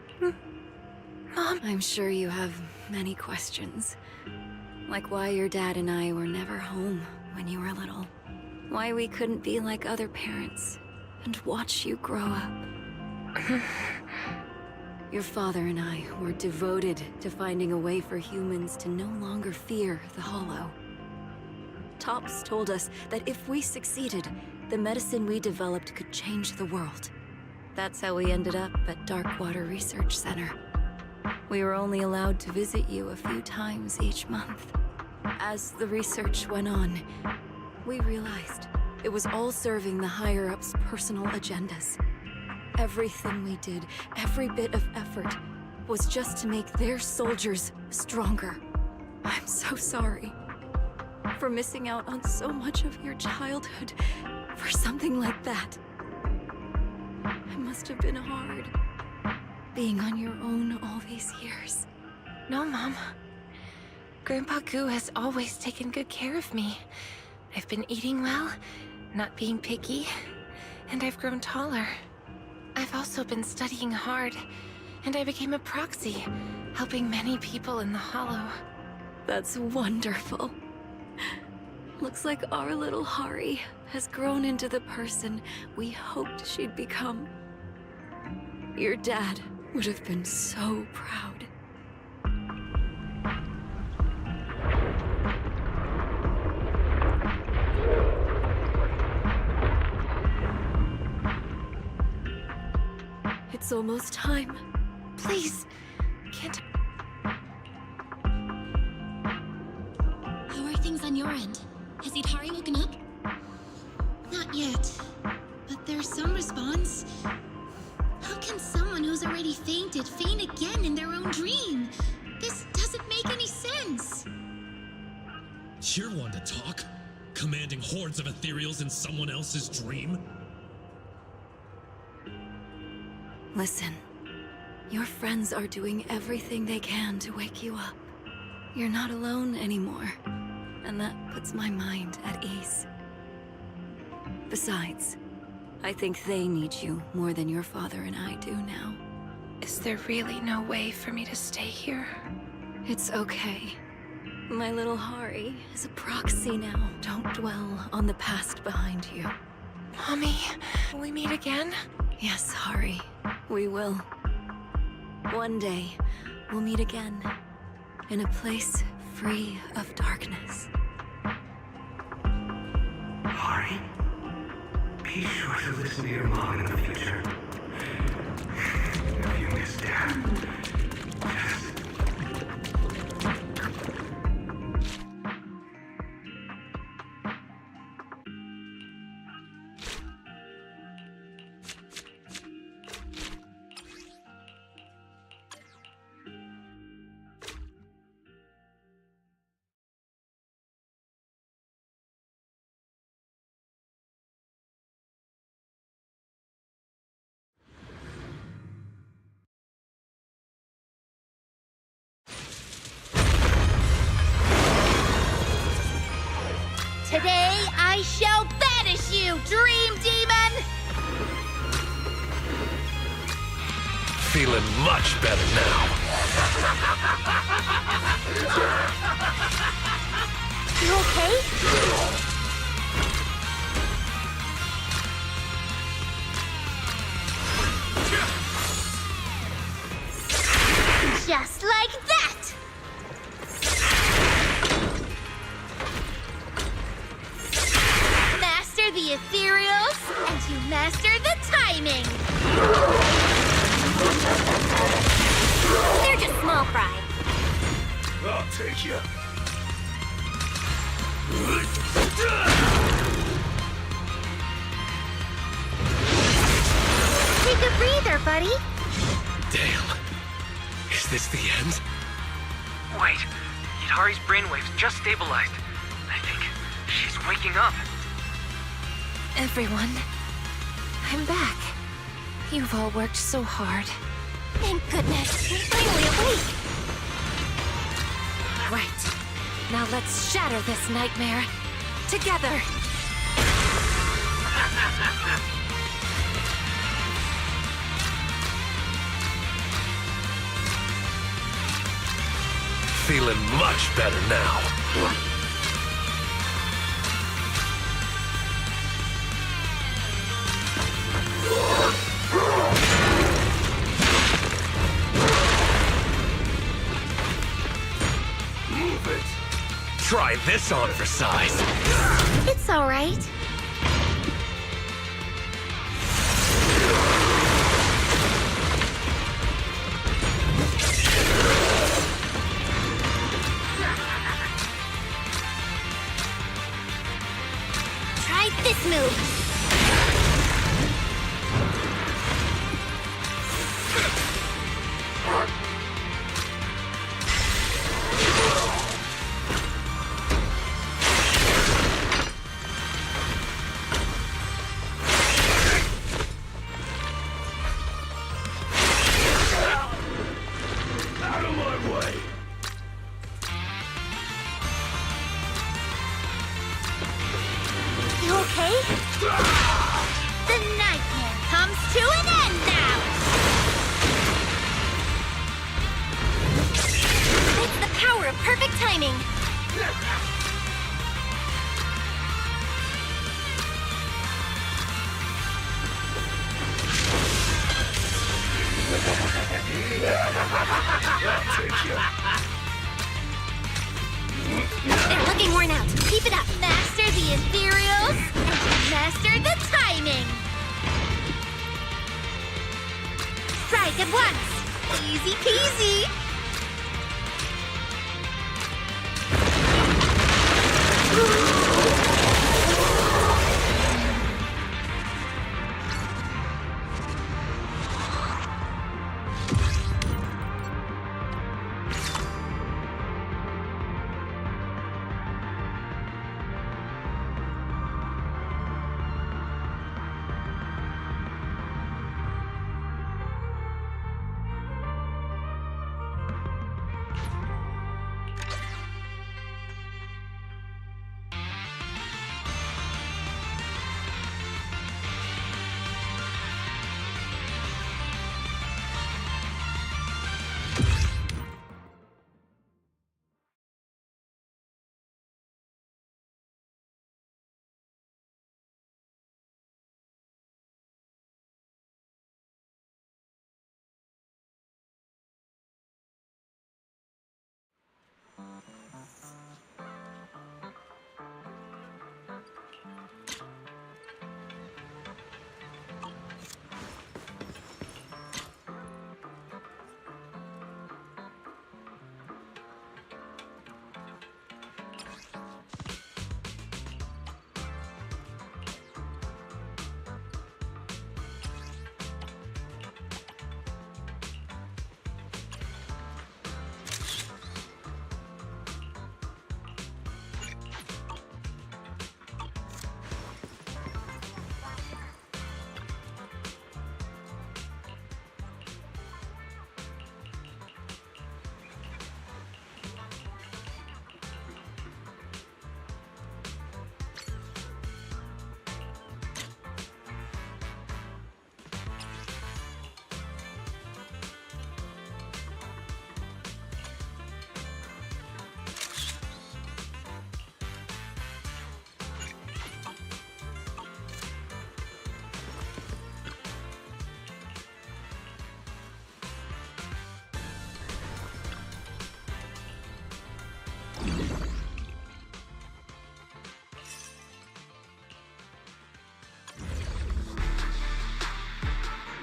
Mom? I'm sure you have many questions. Like why your dad and I were never home when you were little. Why we couldn't be like other parents and watch you grow up. Your father and I were devoted to finding a way for humans to no longer fear the Hollow. Tops told us that if we succeeded, the medicine we developed could change the world. That's how we ended up at Darkwater Research Center. We were only allowed to visit you a few times each month. As the research went on, we realized it was all serving the higher-ups' personal agendas. Everything we did, every bit of effort, was just to make their soldiers stronger. I'm so sorry for missing out on so much of your childhood for something like that. It must have been hard, being on your own all these years. No, Mom. Grandpa Goo has always taken good care of me. I've been eating well, not being picky, and I've grown taller. I've also been studying hard, and I became a proxy, helping many people in the Hollow. That's wonderful. Looks like our little Hari has grown into the person we hoped she'd become. Your dad would have been so proud. It's almost time. Please, can't... How are things on your end? Has Idhari woken up? Not yet, but there's some response. How can someone who's already fainted faint again in their own dream? This doesn't make any sense. You're one to talk. Commanding hordes of ethereals in someone else's dream? Listen, your friends are doing everything they can to wake you up. You're not alone anymore, and that puts my mind at ease. Besides, I think they need you more than your father and I do now. Is there really no way for me to stay here? It's okay. My little Hari is a proxy now. Don't dwell on the past behind you. Mommy, will we meet again? Yes, Hari, we will. One day, we'll meet again, in a place free of darkness. Hari, be sure to listen to your mom in the future. If you miss Dad, just... Today I shall banish you, Dream Demon! Feeling much better now. You okay? Just like that! Master the ethereals, and you master the timing! They're just small fry. I'll take you. Take a breather, buddy. Damn. Is this the end? Wait, Idhari's brainwaves just stabilized. I think she's waking up. Everyone, I'm back. You've all worked so hard. Thank goodness, we're finally awake. Right. Now let's shatter this nightmare. Together. feeling much better now. Move it. Try this on for size. It's all right. Try this move. Out of my way! You okay? The nightmare comes to an end now! It's the power of perfect timing. They're looking worn out. Keep it up. Master the ethereals, and you master the timing! Strike at once! Easy peasy!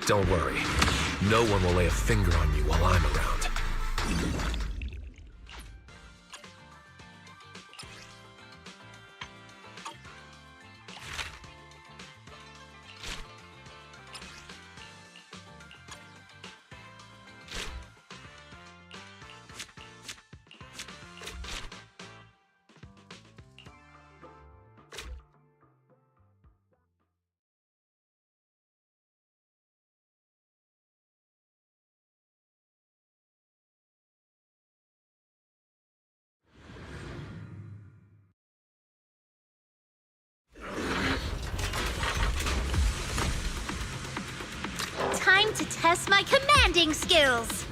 Don't worry. No one will lay a finger on you while I'm around. Time to test my commanding skills!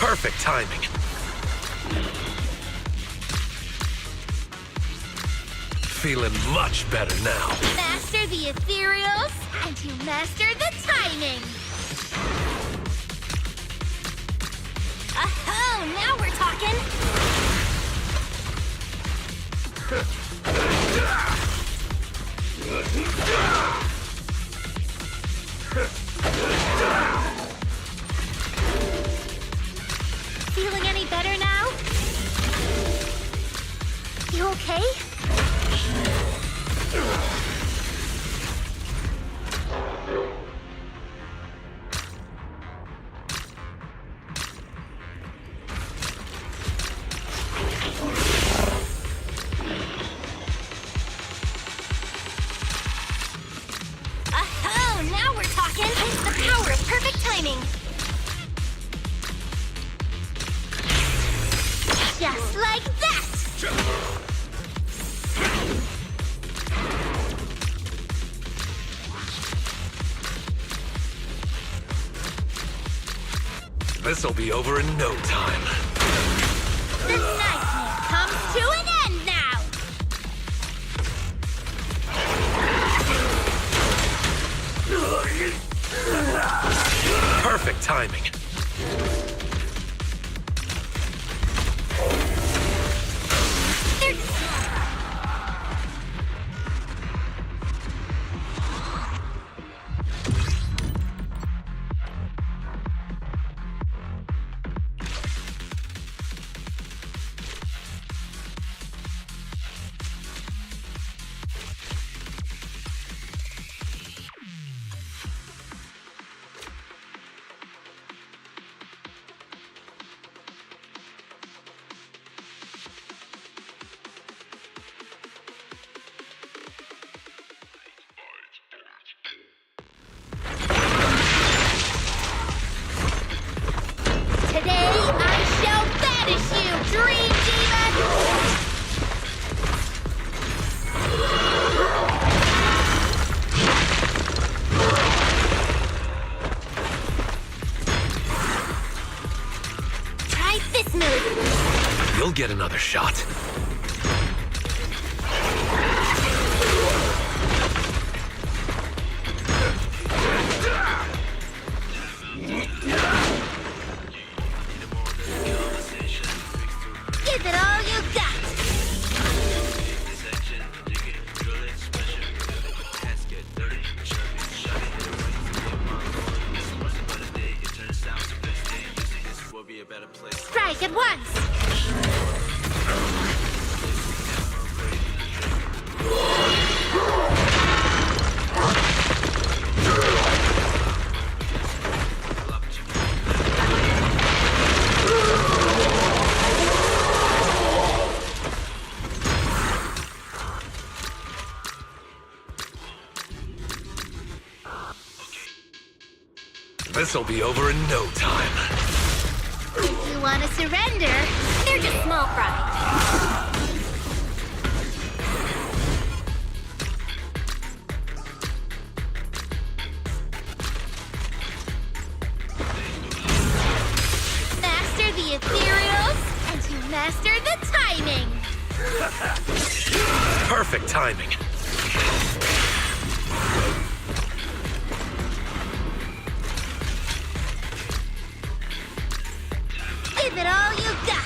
Perfect timing. Feeling much better now. Master the ethereals, and you master the timing. Oh, now we're talking. Feeling any better now? You okay? Oh, now we're talking. It's the power of perfect timing. Just like that! This'll be over in no time. The nightmare comes to an end now! Perfect timing. Today I shall banish you, Dream Demon! Try this move. You'll get another shot. Give it all you got! Strike at once! This'll be over in no time. If you want to surrender, They're just small fry. master the ethereals, and you master the timing! Perfect timing. Give it all you got!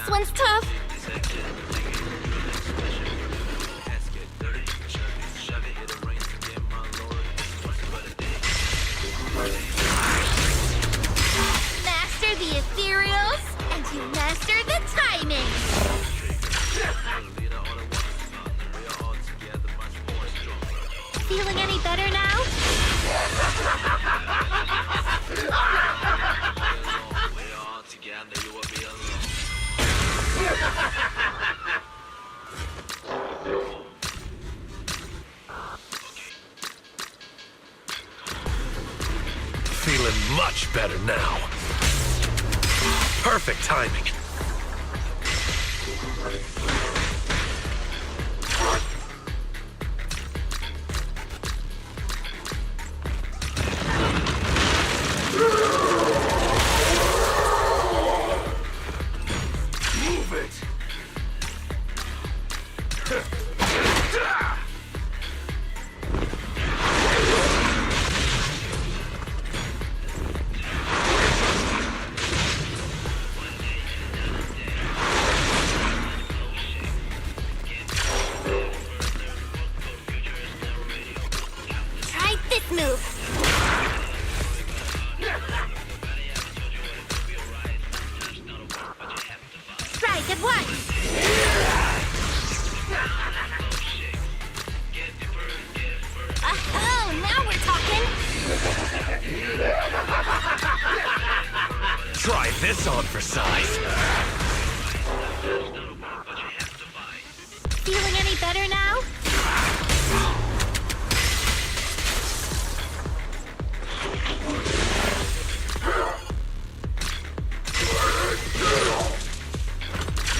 one's tough. Master the ethereals, and you master the timing. Feeling any better now? Feeling much better now. Perfect timing. Move it! Try this move. Strike at once. Oh, now we're talking. Try this on for size. Feeling any better now?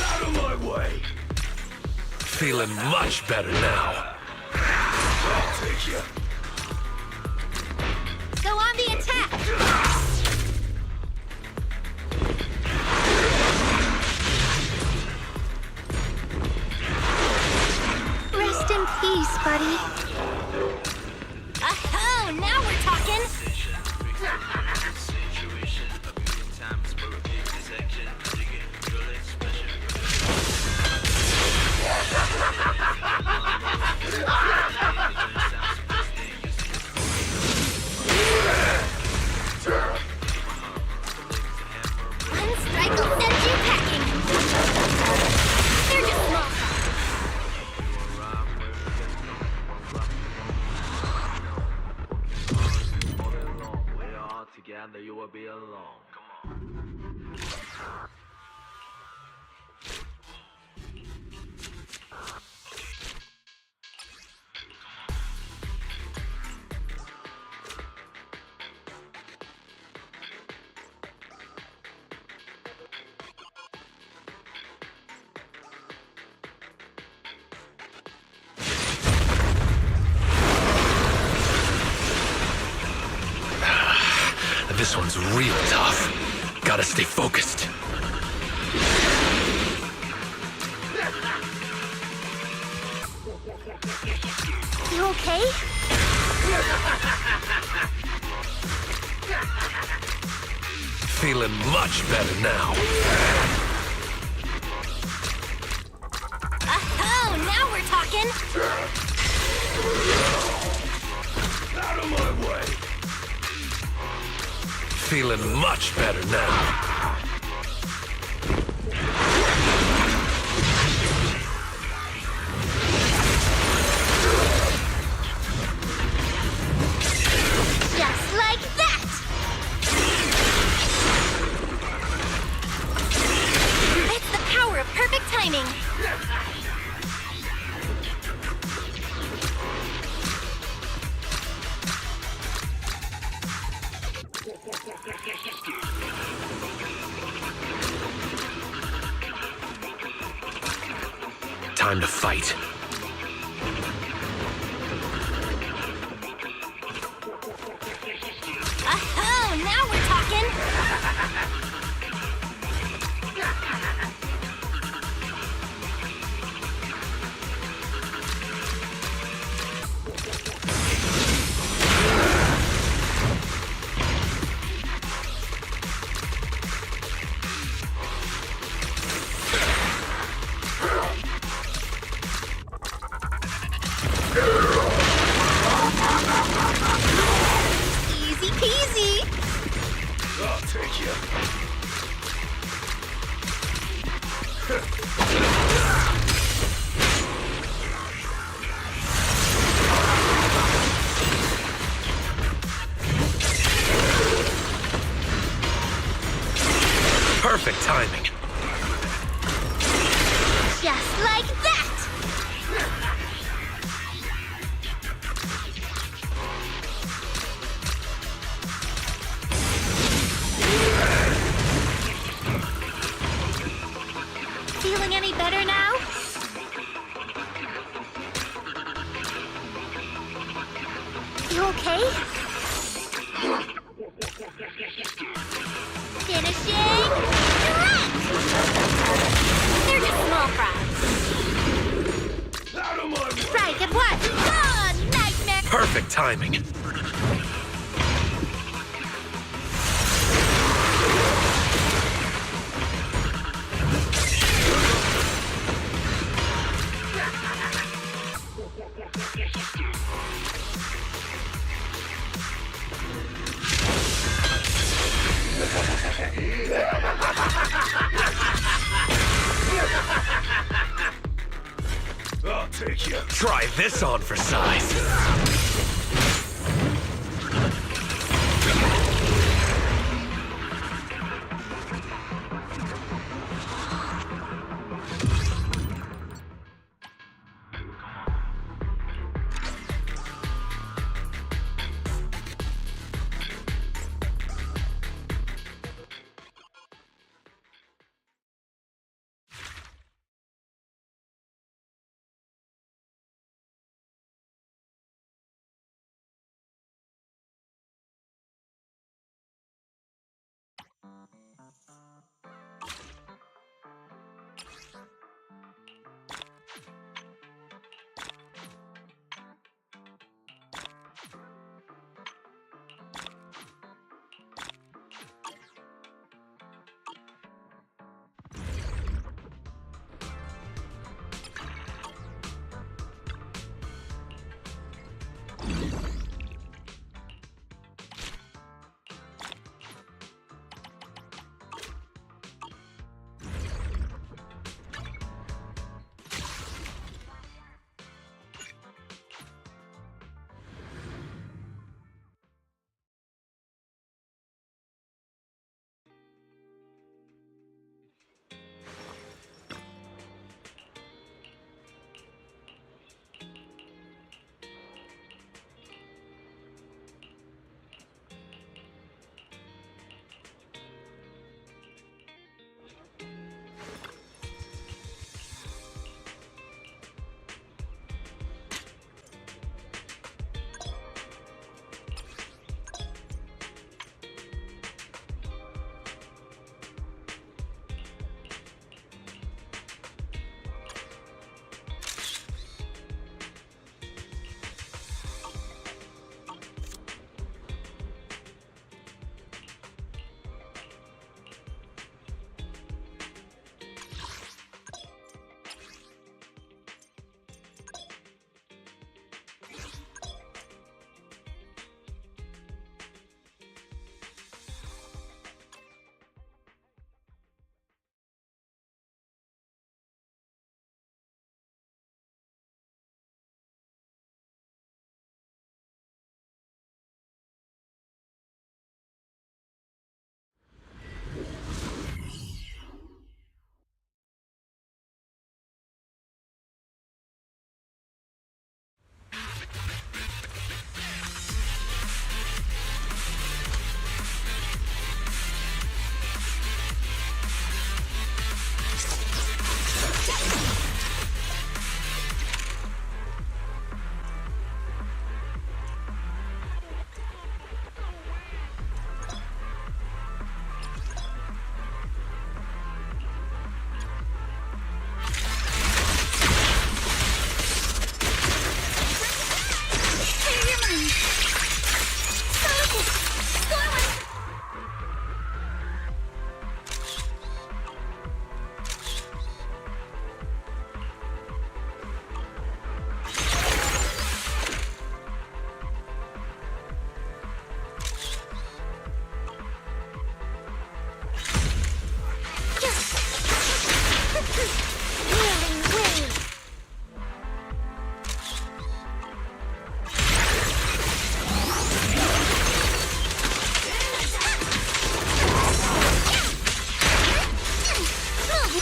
Out of my way! Feeling much better now. I'll take you. Go on the attack. Rest in peace, buddy. Oh, now we're talking. One strike will send you packing. They're just small. Together you will be alone. Come on. This one's real tough. Gotta stay focused. You okay? Feeling much better now. Oh, now we're talking. Out of my way! Feeling much better now. Just like that. It's the power of perfect timing. Time to fight. Oh, now we're talking. Perfect timing. Just like that! Feeling any better now? You okay? Finishing direct! They're just small fries. Strike at what? Oh, nightmare! Perfect timing. I'll take you. Try this on for size.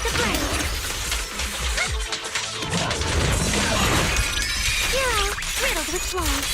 the blade. You're all riddled with flaws.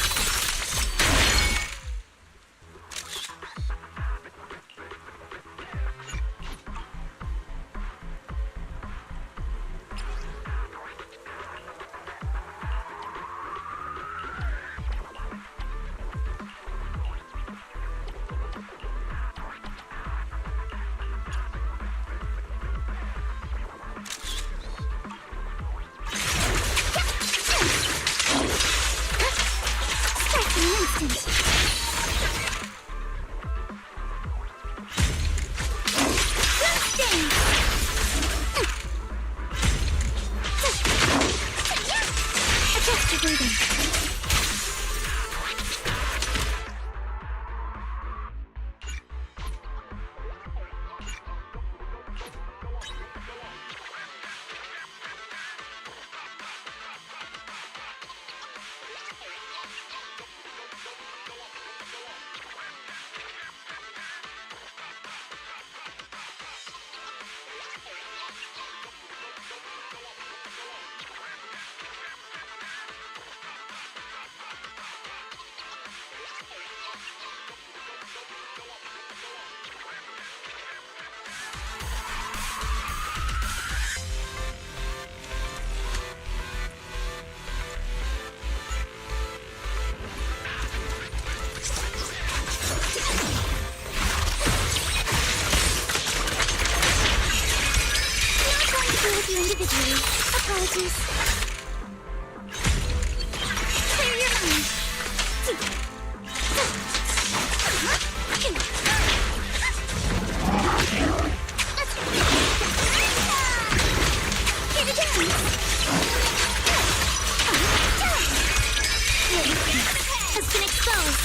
Individually. Apologies. Clear your mind. Here it goes. Your weakness has been exposed.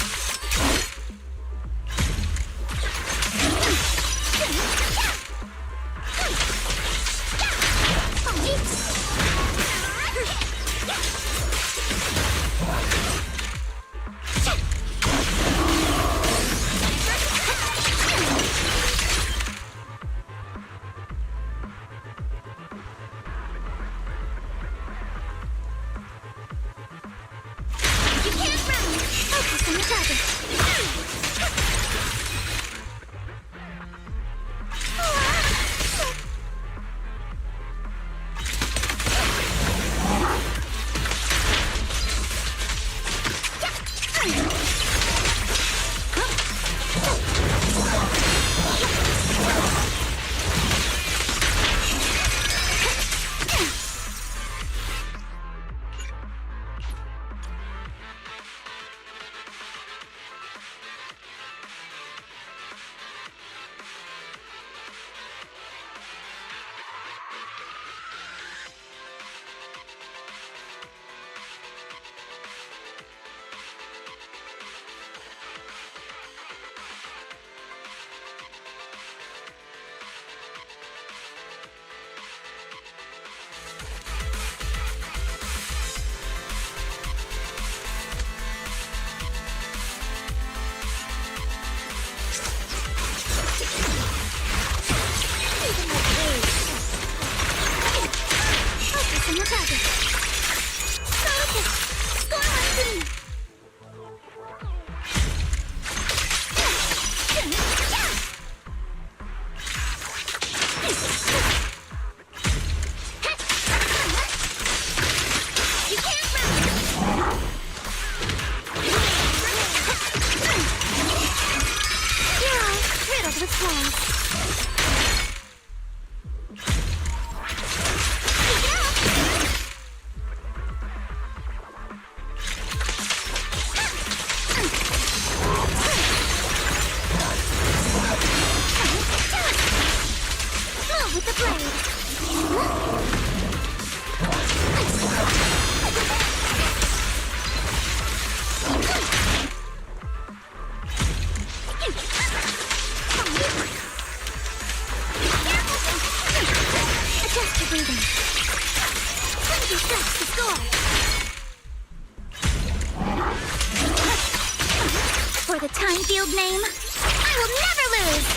For the time field name, I will never lose!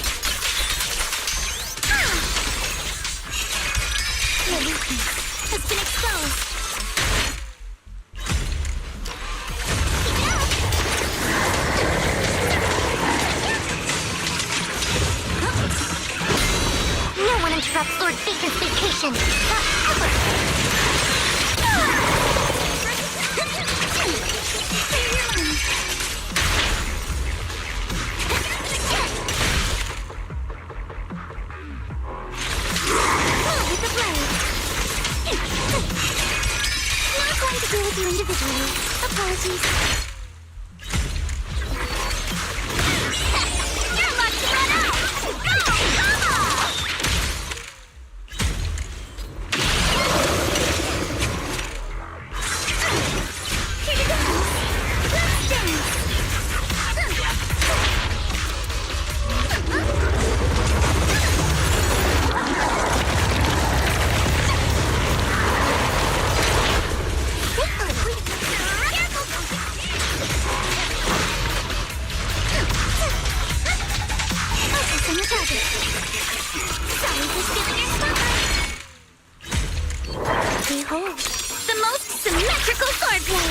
Your weakness has been exposed. No one interrupts Lord Bacon's vacation. Not going to deal with you individually. Apologies. You're lucky to run out! Go, Mama! Here you go! Let's dance! Focus on the target. Sorry for stealing your spotlight. Behold, the most symmetrical swordplay.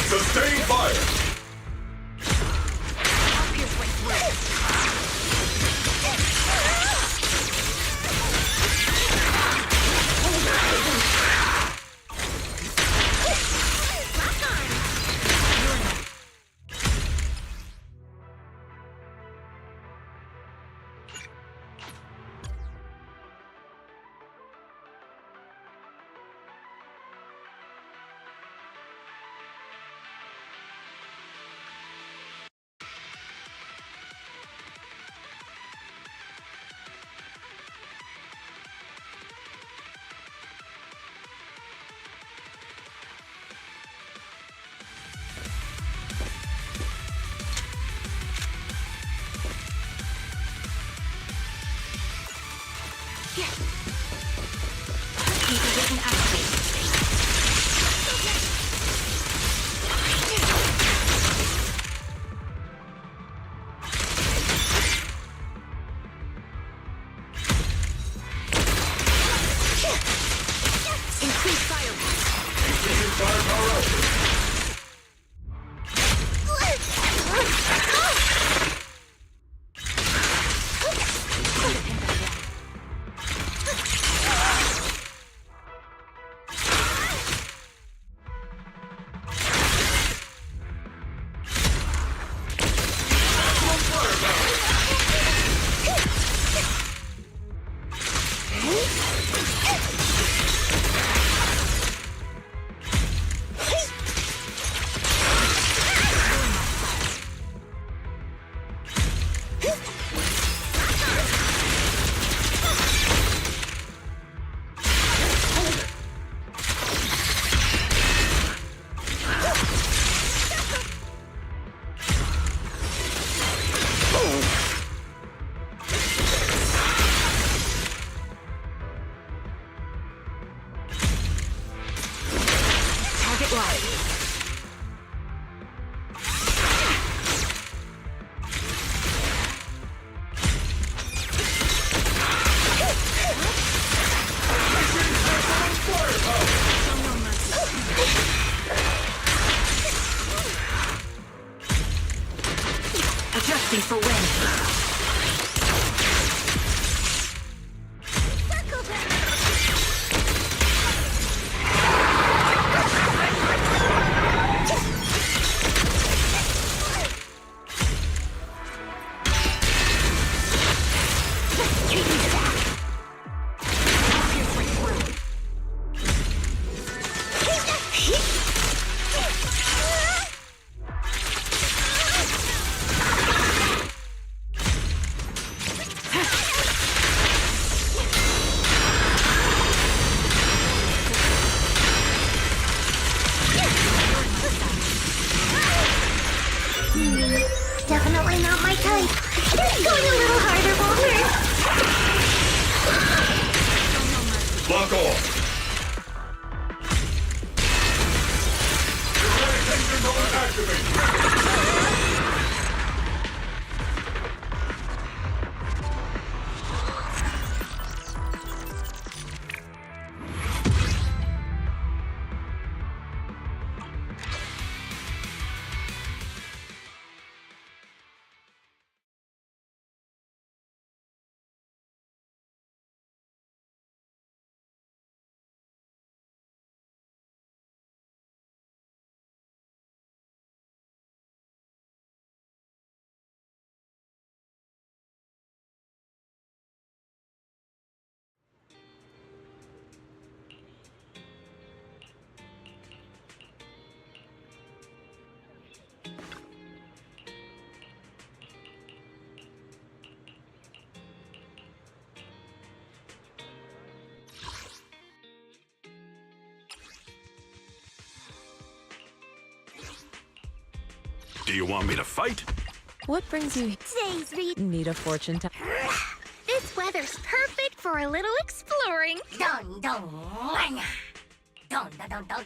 Sustain fire! Adjusting for wind. Definitely not my type. Going a little harder won't hurt. Lock off! Do you want me to fight? What brings you here? Today's read. Need a fortune to... This weather's perfect for a little exploring. Dun dun dun dun dun dun dun.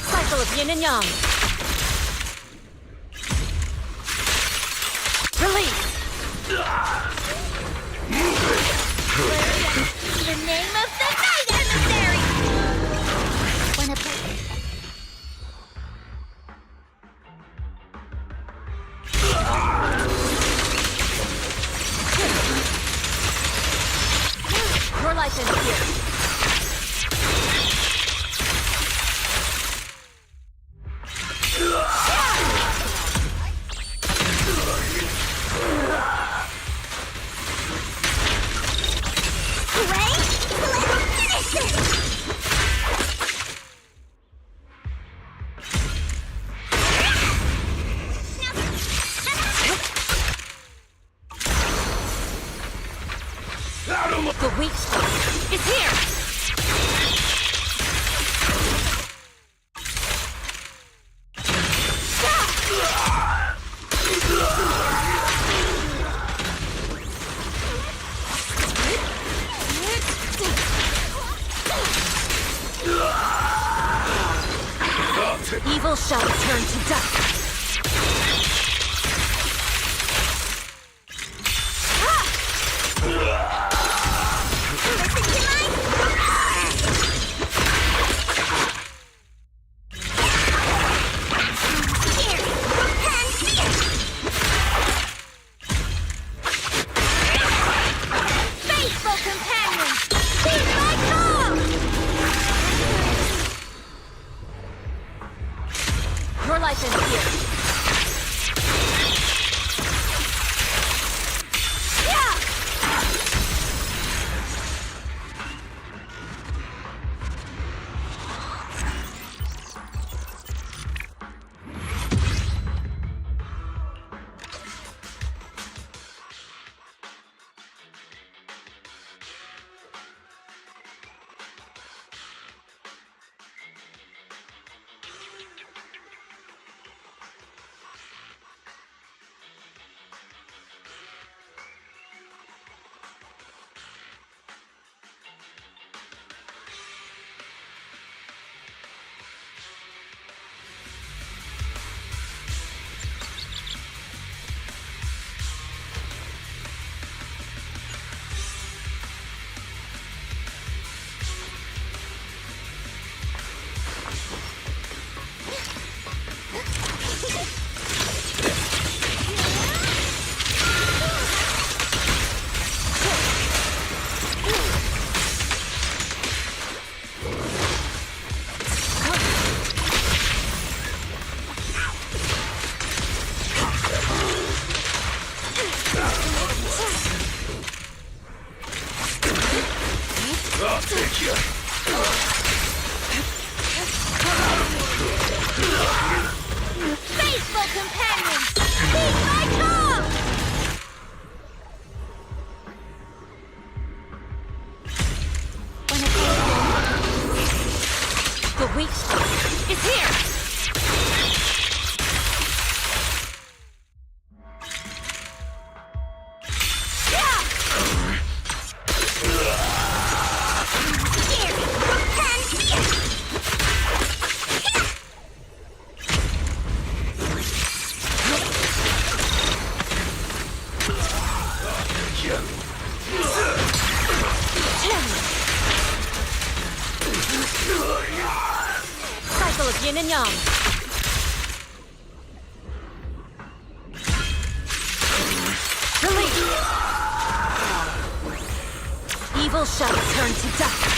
Cycle of yin and yang. Release. The name of the night emissary. Wanna play? Your life ends here. The weak spot is here! Evil shall return to dust. Faithful companion, heed my call! Your life ends here. Yang. Release. Evil shall turn to dust.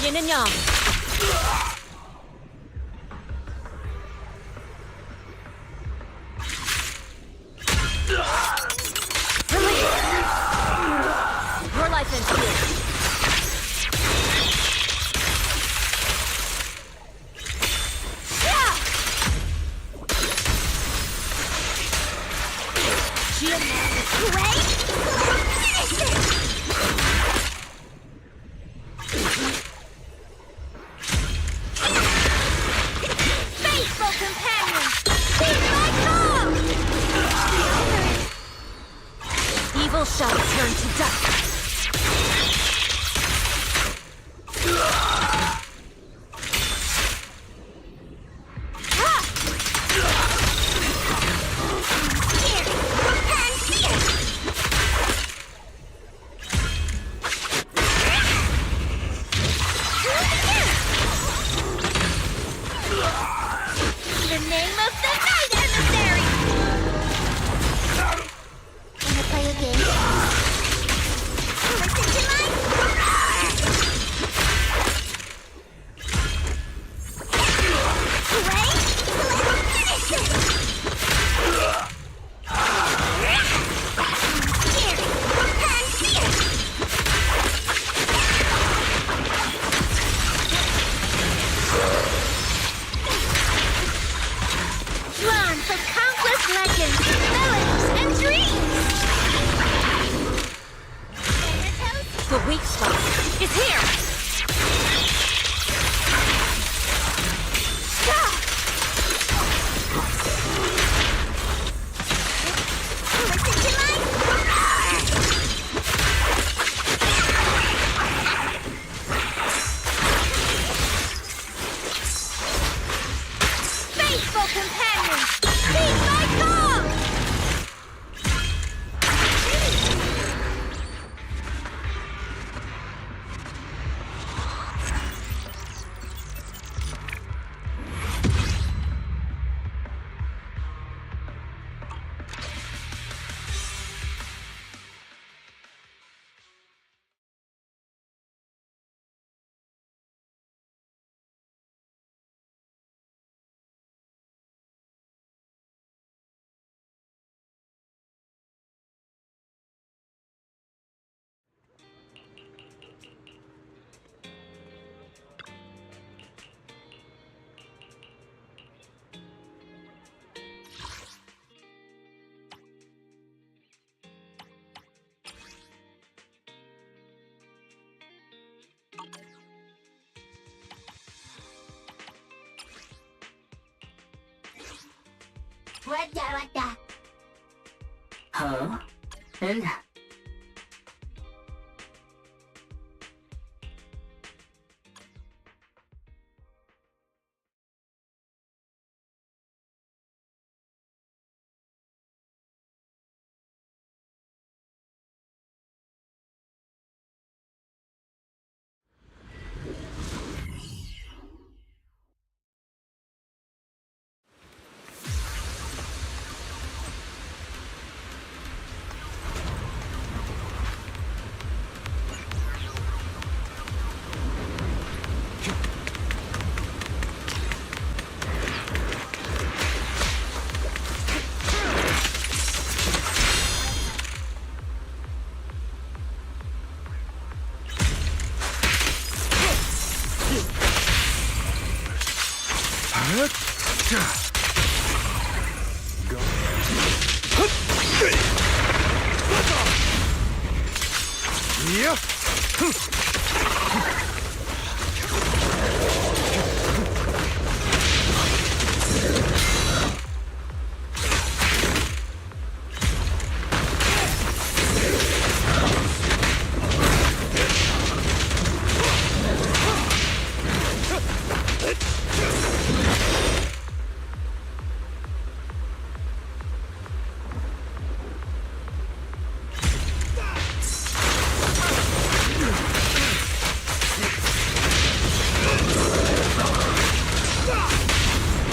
Yin and Yang. Release. Your life ends here. Evil shall turn to dust. The weak spot is here! Faithful companions, heed my call! Huh? And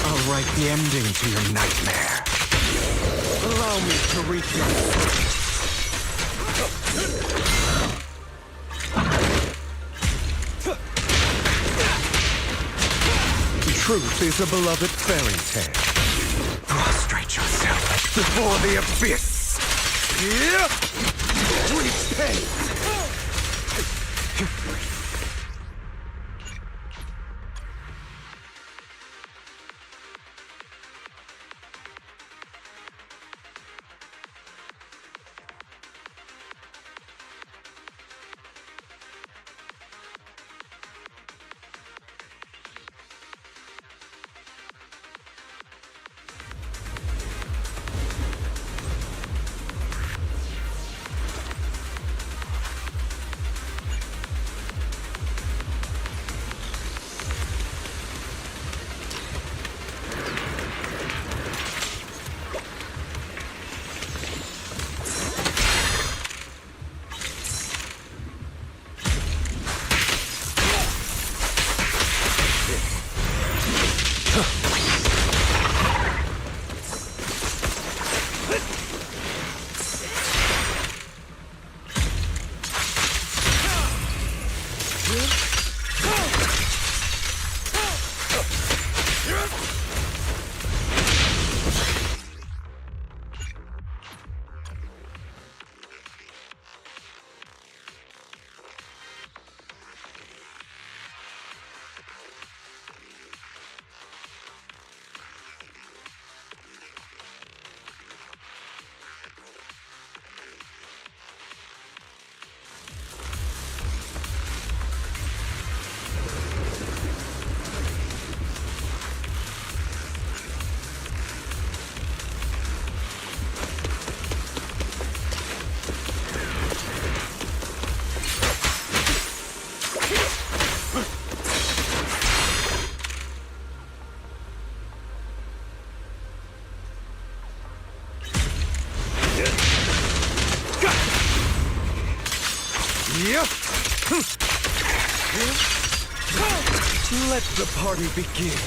I'll write the ending to your nightmare. Allow me to reach your soul. Truth is a beloved fairy tale. Prostrate yourself before the abyss. Reach pain. Let the party begin.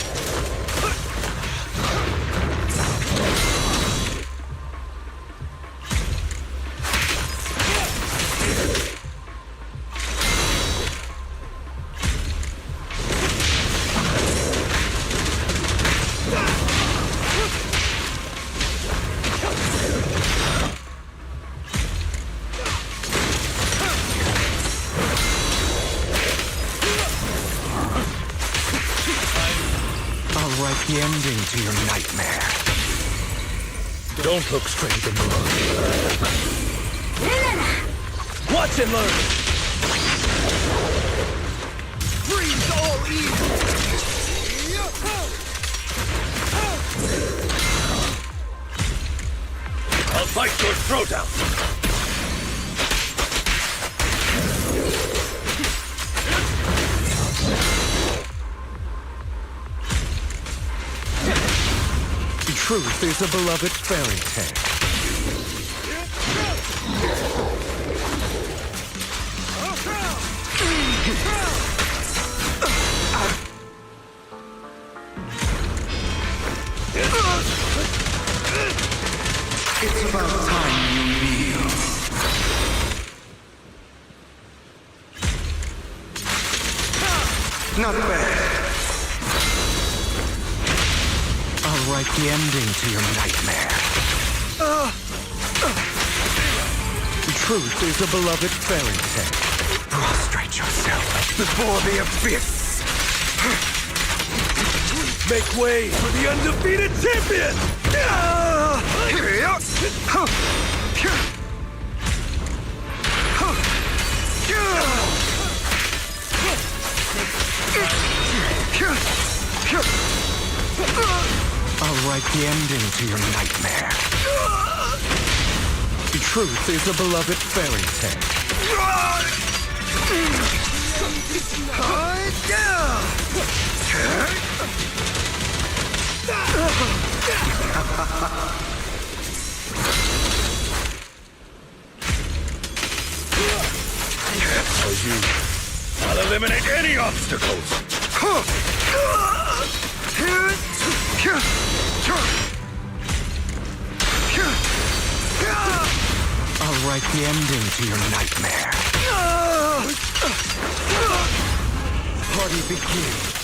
The ending to your nightmare. Don't look straight in the eye. Watch and learn. Freeze all evil. fight your throwdown! Truth is a beloved fairy tale. It's about time you kneel. Not bad. I'll write the ending to your nightmare. Truth is a beloved fairy tale. Prostrate yourself before the abyss. Make way for the undefeated champion! I'll write the ending to your nightmare. Truth is a beloved fairy tale. For you, I'll eliminate any obstacles! I'll write the ending to your nightmare. Party begins.